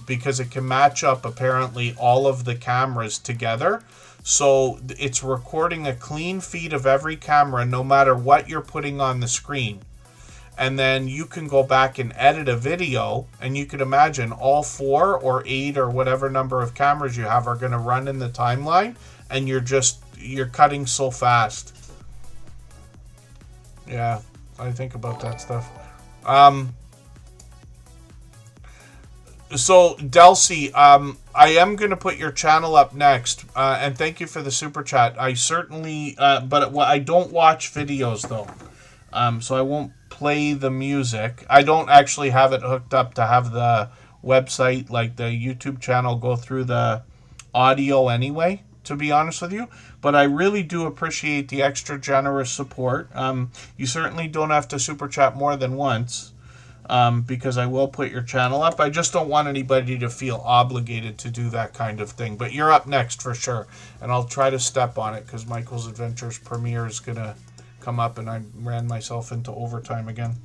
because it can match up apparently all of the cameras together. So it's recording a clean feed of every camera, no matter what you're putting on the screen. And then you can go back and edit a video, and you can imagine all 4 or 8 or whatever number of cameras you have are going to run in the timeline, and you're cutting so fast. Yeah, I think about that stuff. So, Delcy, I am going to put your channel up next, and thank you for the super chat. I certainly, but I don't watch videos, though, so I won't play the music. I don't actually have it hooked up to have the website, like the YouTube channel, go through the audio anyway, to be honest with you. But I really do appreciate the extra generous support. You certainly don't have to super chat more than once. Because I will put your channel up. I just don't want anybody to feel obligated to do that kind of thing. But you're up next for sure. And I'll try to step on it because Michael's Adventures premiere is going to come up and I ran myself into overtime again.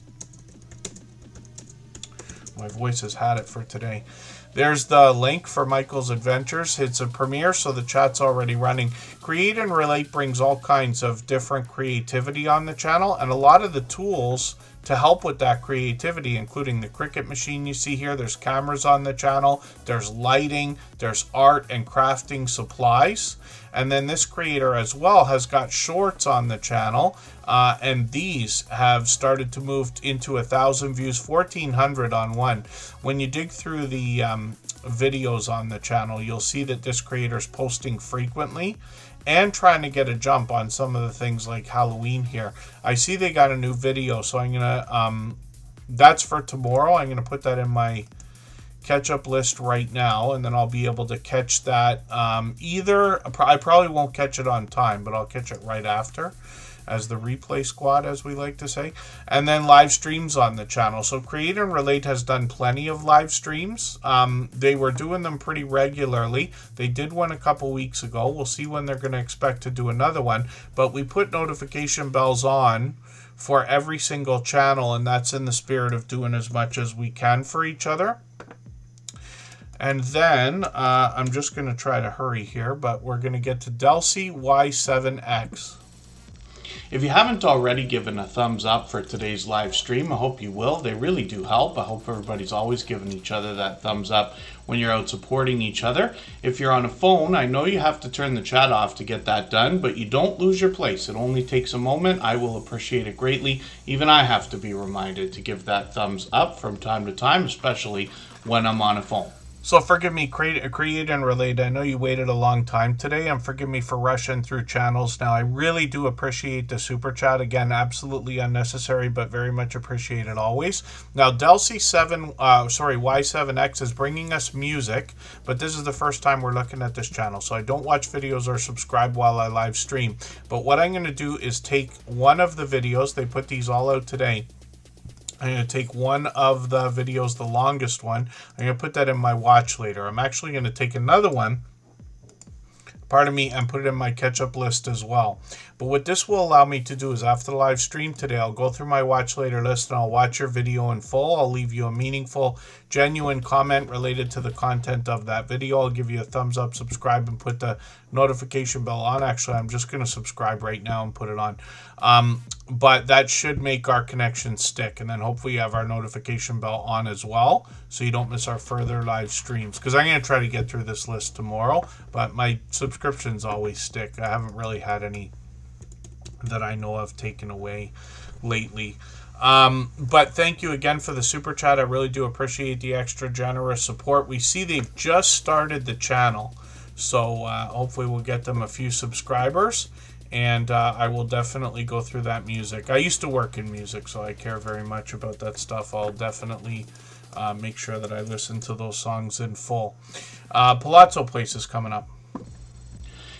My voice has had it for today. There's the link for Michael's Adventures. It's a premiere, so the chat's already running. Create and Relate brings all kinds of different creativity on the channel, and a lot of the tools to help with that creativity, including the Cricut machine you see here. There's cameras on the channel, there's lighting, there's art and crafting supplies. And then this creator as well has got shorts on the channel, and these have started to move into 1,000 views, 1,400 on one. When you dig through the videos on the channel, you'll see that this creator is posting frequently and trying to get a jump on some of the things like Halloween here. I see they got a new video, so I'm gonna that's for tomorrow. I'm gonna put that in my catch-up list right now, and then I'll be able to catch that either. I probably won't catch it on time, but I'll catch it right after as the replay squad, as we like to say. And then live streams on the channel. So Create and Relate has done plenty of live streams. They were doing them pretty regularly. They did one a couple weeks ago. We'll see when they're going to expect to do another one. But we put notification bells on for every single channel, and that's in the spirit of doing as much as we can for each other. And then I'm just going to try to hurry here, but we're going to get to Delcy Y7X. If you haven't already given a thumbs up for today's live stream, I hope you will. They really do help. I hope everybody's always giving each other that thumbs up when you're out supporting each other. If you're on a phone, I know you have to turn the chat off to get that done, but you don't lose your place. It only takes a moment. I will appreciate it greatly. Even I have to be reminded to give that thumbs up from time to time, especially when I'm on a phone. So forgive me, Create and Relate. I know you waited a long time today, and forgive me for rushing through channels. Now, I really do appreciate the super chat. Again, absolutely unnecessary, but very much appreciated always. Now, Y7X is bringing us music, but this is the first time we're looking at this channel, so I don't watch videos or subscribe while I live stream. But what I'm going to do is take one of the videos. They put these all out today. I'm going to take one of the videos, the longest one. I'm going to put that in my watch later. I'm actually going to take another one, pardon me, and put it in my catch-up list as well. But what this will allow me to do is after the live stream today, I'll go through my watch later list and I'll watch your video in full. I'll leave you a meaningful, genuine comment related to the content of that video. I'll give you a thumbs up, subscribe, and put the notification bell on. Actually, I'm just going to subscribe right now and put it on. But that should make our connection stick. And then hopefully you have our notification bell on as well, so you don't miss our further live streams. Because I'm going to try to get through this list tomorrow, but my subscriptions always stick. I haven't really had any that I know of taken away lately. But thank you again for the super chat. I really do appreciate the extra generous support. We see they've just started the channel, so hopefully we'll get them a few subscribers, and I will definitely go through that music. I used to work in music, so I care very much about that stuff. I'll definitely make sure that I listen to those songs in full. Palazzo Place is coming up.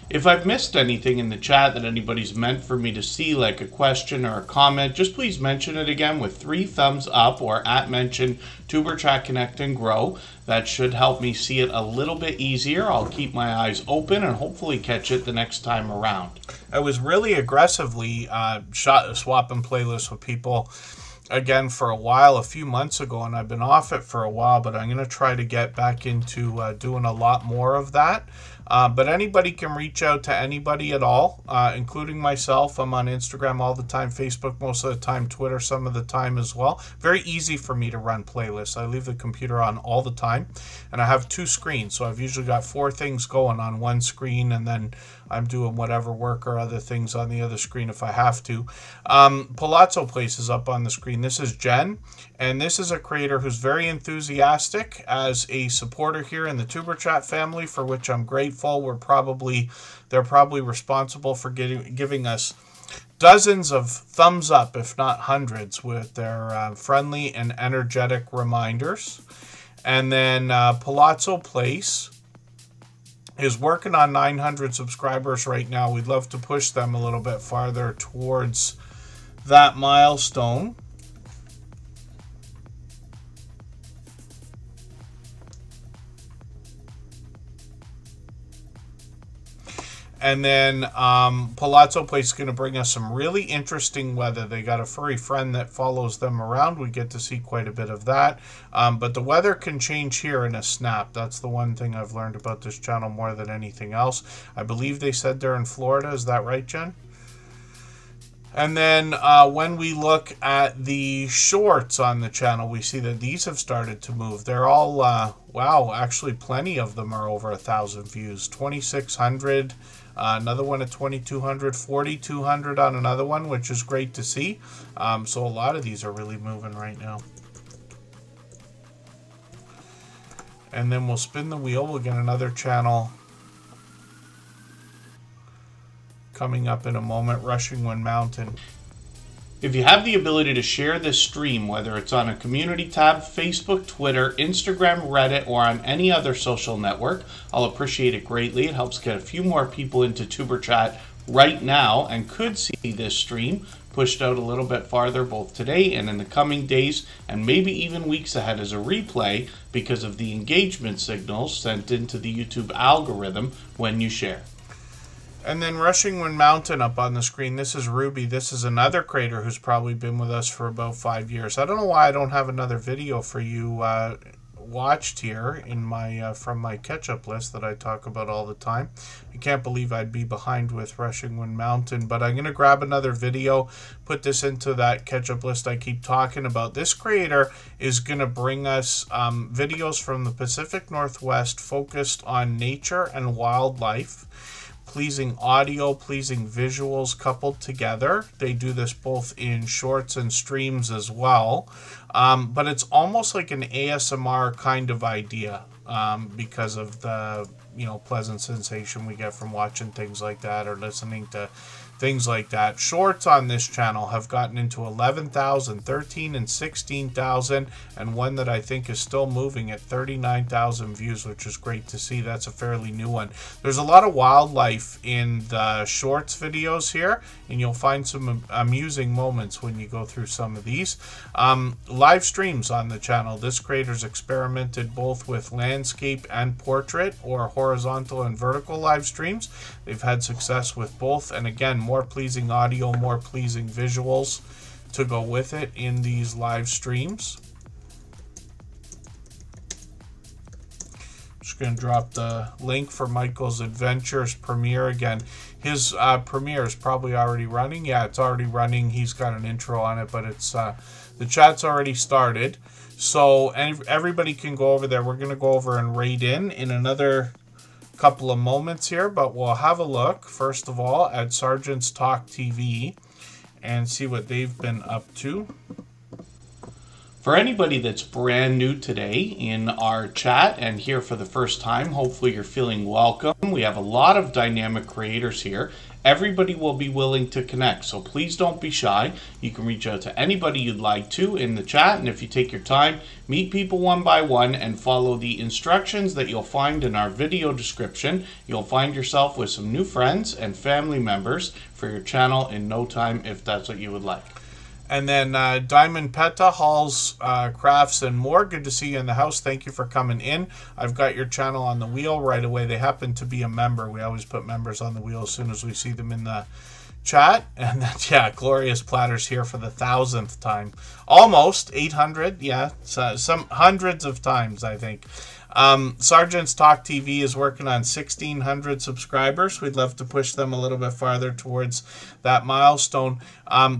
If I've missed anything in the chat that anybody's meant for me to see, like a question or a comment, just please mention it again with 3 thumbs up or @mention Tuberchat Connect and Grow. That should help me see it a little bit easier. I'll keep my eyes open and hopefully catch it the next time around. I was really aggressively swapping playlists with people again for a while a few months ago, and I've been off it for a while, but I'm going to try to get back into doing a lot more of that. But anybody can reach out to anybody at all, including myself. I'm on Instagram all the time, Facebook most of the time, Twitter some of the time as well. Very easy for me to run playlists. I leave the computer on all the time, and I have 2 screens, so I've usually got 4 things going on one screen, and then I'm doing whatever work or other things on the other screen if I have to. Palazzo Place is up on the screen. This is Jen, and this is a creator who's very enthusiastic as a supporter here in the Superchat family, for which I'm grateful. They're probably responsible for giving us dozens of thumbs up, if not hundreds, with their friendly and energetic reminders. And then Palazzo Place is working on 900 subscribers right now. We'd love to push them a little bit farther towards that milestone. And then Palazzo Place is going to bring us some really interesting weather. They got a furry friend that follows them around. We get to see quite a bit of that. But the weather can change here in a snap. That's the one thing I've learned about this channel more than anything else. I believe they said they're in Florida. Is that right, Jen? And then when we look at the shorts on the channel, we see that these have started to move. They're all, wow, actually plenty of them are over 1,000 views. 2,600, another one at 2,200, 4,200 on another one, which is great to see. So a lot of these are really moving right now. And then we'll spin the wheel. We'll get another channel coming up in a moment, Rushing Wind Mountain. If you have the ability to share this stream, whether it's on a community tab, Facebook, Twitter, Instagram, Reddit, or on any other social network, I'll appreciate it greatly. It helps get a few more people into TuberChat right now and could see this stream pushed out a little bit farther both today and in the coming days and maybe even weeks ahead as a replay because of the engagement signals sent into the YouTube algorithm when you share. And then Rushing Wind Mountain up on the screen. This is Ruby. This is another creator who's probably been with us for about 5 years. I don't know why I don't have another video for you watched here in my from my catch-up list that I talk about all the time. I can't believe I'd be behind with Rushing Wind Mountain, but I'm going to grab another video, put this into that catch-up list I keep talking about. This creator is going to bring us videos from the Pacific Northwest focused on nature and wildlife. Pleasing audio, pleasing visuals coupled together. They do this both in shorts and streams as well. But it's almost like an ASMR kind of idea because of the pleasant sensation we get from watching things like that or listening to things like that. Shorts on this channel have gotten into 11,000, 13,000, and 16,000, and one that I think is still moving at 39,000 views, which is great to see. That's a fairly new one. There's a lot of wildlife in the shorts videos here, and you'll find some amusing moments when you go through some of these. Live streams on the channel. This creator's experimented both with landscape and portrait, or horizontal and vertical live streams. They've had success with both, and again, more pleasing audio, more pleasing visuals to go with it in these live streams. Just going to drop the link for Michael's Adventures premiere again. His premiere is probably already running. Yeah, it's already running. He's got an intro on it, but it's the chat's already started. So everybody can go over there. We're going to go over and raid in another couple of moments here, but we'll have a look first of all at Sergeant's Talk TV and see what they've been up to. For anybody that's brand new today in our chat and here for the first time, hopefully you're feeling welcome. We have a lot of dynamic creators here. Everybody will be willing to connect, so please don't be shy. You can reach out to anybody you'd like to in the chat, and if you take your time, meet people one by one and follow the instructions that you'll find in our video description. You'll find yourself with some new friends and family members for your channel in no time if that's what you would like. And then Diamond Petta, Halls, Crafts, and more. Good to see you in the house. Thank you for coming in. I've got your channel on the wheel right away. They happen to be a member. We always put members on the wheel as soon as we see them in the chat. And then, yeah, Glorious Platters here for the 1000th time. Almost 800, yeah, so some hundreds of times, I think. Sergeant's Talk TV is working on 1,600 subscribers. We'd love to push them a little bit farther towards that milestone.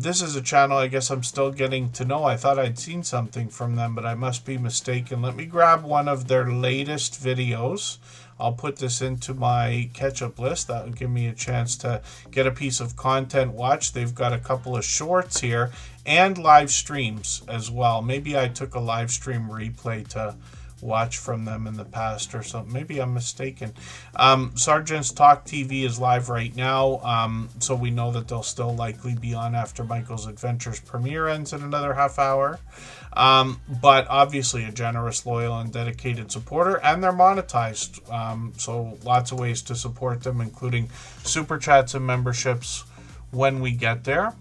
This is a channel I guess I'm still getting to know. I thought I'd seen something from them, but I must be mistaken. Let me grab one of their latest videos. I'll put this into my catch-up list. That will give me a chance to get a piece of content watched. They've got a couple of shorts here and live streams as well. Maybe I took a live stream replay to watch from them in the past or something. Maybe I'm mistaken. Sergeant's Talk TV is live right now, so we know that they'll still likely be on after Michael's Adventures premiere ends in another half hour. But obviously a generous, loyal, and dedicated supporter, and they're monetized. So lots of ways to support them, including super chats and memberships when we get there.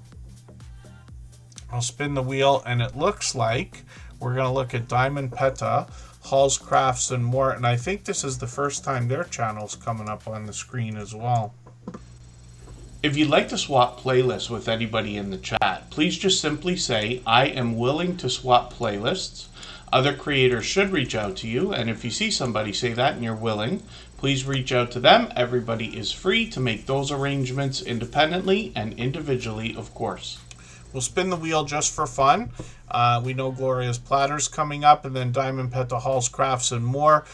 I'll spin the wheel, and it looks like we're going to look at Diamond Peta, Hall's Crafts, and more. And I think this is the first time their channel's coming up on the screen as well. If you'd like to swap playlists with anybody in the chat, please just simply say, I am willing to swap playlists. Other creators should reach out to you, and if you see somebody say that and you're willing, please reach out to them. Everybody is free to make those arrangements independently and individually, of course. We'll spin the wheel just for fun. We know Glorious Platters coming up, and then Diamond Peta, Hall's Crafts, and more.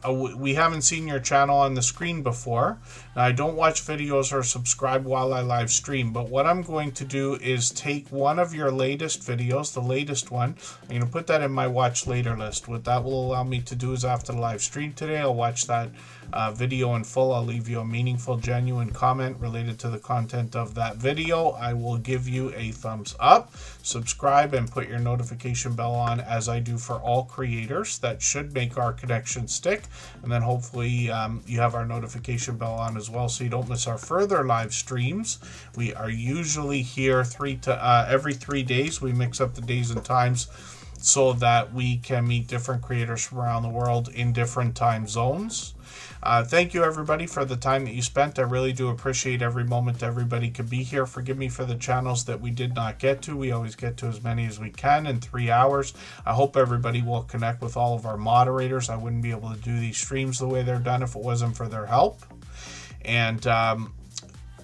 We haven't seen your channel on the screen before. Now, I don't watch videos or subscribe while I live stream, but what I'm going to do is take one of your latest videos, the latest one. I'm going to put that in my watch later list. What that will allow me to do is after the live stream today, I'll watch that video in full. I'll leave you a meaningful, genuine comment related to the content of that video. I will give you a thumbs up, subscribe, and put your notification bell on, as I do for all creators. That should make our connection stick, and then hopefully you have our notification bell on as well, so you don't miss our further live streams. We are usually here every 3 days. We mix up the days and times so that we can meet different creators from around the world in different time zones. Thank you, everybody, for the time that you spent. I really do appreciate every moment everybody could be here. Forgive me for the channels that we did not get to. We always get to as many as we can in 3 hours. I hope everybody will connect with all of our moderators. I wouldn't be able to do these streams the way they're done if it wasn't for their help. And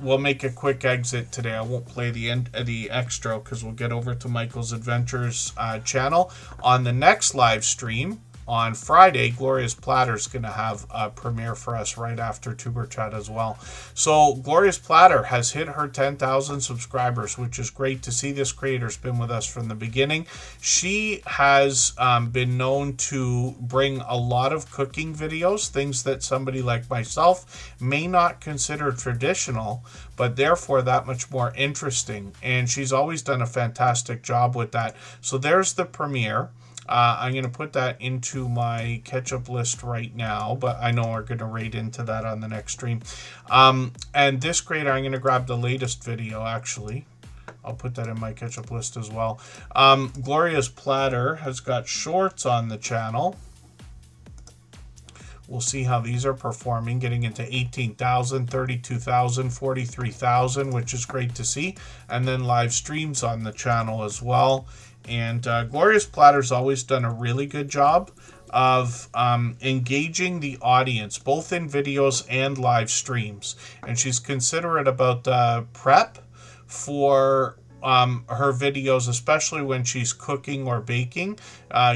we'll make a quick exit today. I won't play the extra because we'll get over to Michael's Adventures channel. On the next live stream, on Friday, Glorious Platter's going to have a premiere for us right after Tuber Chat as well. So Glorious Platter has hit her 10,000 subscribers, which is great to see. This creator's been with us from the beginning. She has been known to bring a lot of cooking videos, things that somebody like myself may not consider traditional, but therefore that much more interesting. And she's always done a fantastic job with that. So there's the premiere. I'm going to put that into my catch-up list right now, but I know we're going to raid into that on the next stream. And this creator, I'm going to grab the latest video, actually. I'll put that in my catch-up list as well. Glorious Platter has got shorts on the channel. We'll see how these are performing, getting into 18,000, 32,000, 43,000, which is great to see. And then live streams on the channel as well. And Glorious Platter's always done a really good job of engaging the audience, both in videos and live streams. And she's considerate about the prep for her videos, especially when she's cooking or baking,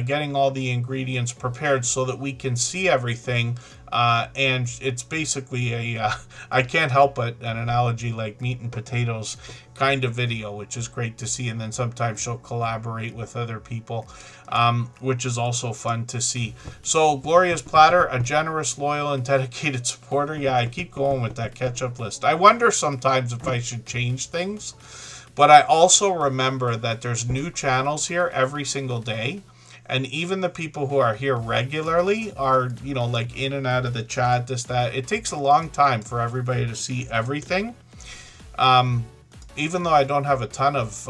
getting all the ingredients prepared so that we can see everything. And it's basically I can't help but an analogy like meat and potatoes kind of video, which is great to see. And then sometimes she'll collaborate with other people, which is also fun to see. So Glorious Platter, a generous, loyal, and dedicated supporter. Yeah, I keep going with that catch-up list. I wonder sometimes if I should change things, but I also remember that there's new channels here every single day. And even the people who are here regularly are, you know, like in and out of the chat, this, that. It takes a long time for everybody to see everything. Even though I don't have a ton of,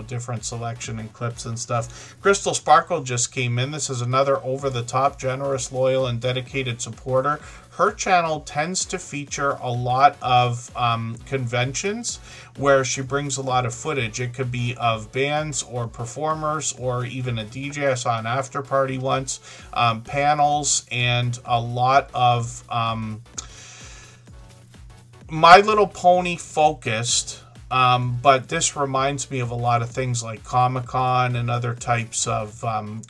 different selection and clips and stuff. Crystal Sparkle just came in. This is another over-the-top, generous, loyal, and dedicated supporter. her channel tends to feature a lot of conventions where she brings a lot of footage. It could be of bands or performers or even a DJ. I saw an after party once, panels, and a lot of My Little Pony focused. But this reminds me of a lot of things like Comic-Con and other types of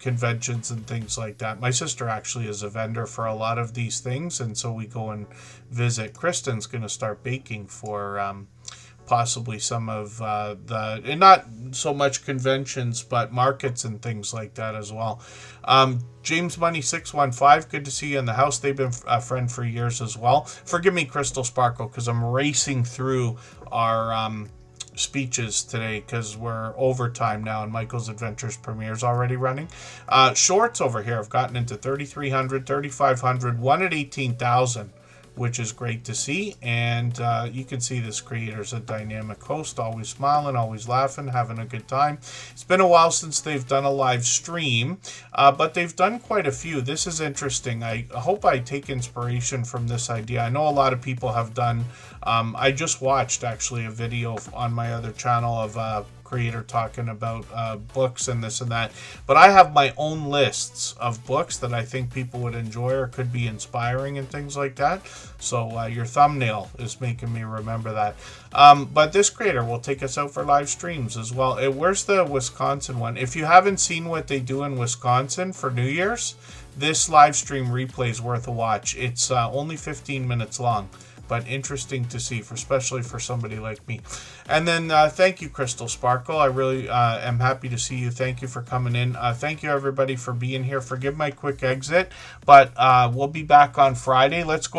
conventions and things like that. My sister actually is a vendor for a lot of these things, and so we go and visit. Kristen's going to start baking for possibly some of and not so much conventions, but markets and things like that as well. James Money 615, good to see you in the house. They've been a friend for years as well. Forgive me, Crystal Sparkle, because I'm racing through our speeches today because we're overtime now and Michael's Adventures premiere is already running. Shorts over here have gotten into 3,300, 3,500, one at 18,000. Which is great to see, and you can see this creator's a dynamic host, always smiling, always laughing, having a good time. It's been a while since they've done a live stream, but they've done quite a few. This is interesting. I hope I take inspiration from this idea. I know a lot of people have done, I just watched actually a video on my other channel of creator talking about books and this and that, but I have my own lists of books that I think people would enjoy or could be inspiring and things like that. So your thumbnail is making me remember that. But this creator will take us out for live streams as well. Where's the Wisconsin one? If you haven't seen what they do in Wisconsin for New Year's, this live stream replay is worth a watch. It's only 15 minutes long, but interesting to see, especially for somebody like me. And then thank you, Crystal Sparkle. I really am happy to see you. Thank you for coming in. Thank you, everybody, for being here. Forgive my quick exit, but we'll be back on Friday. Let's go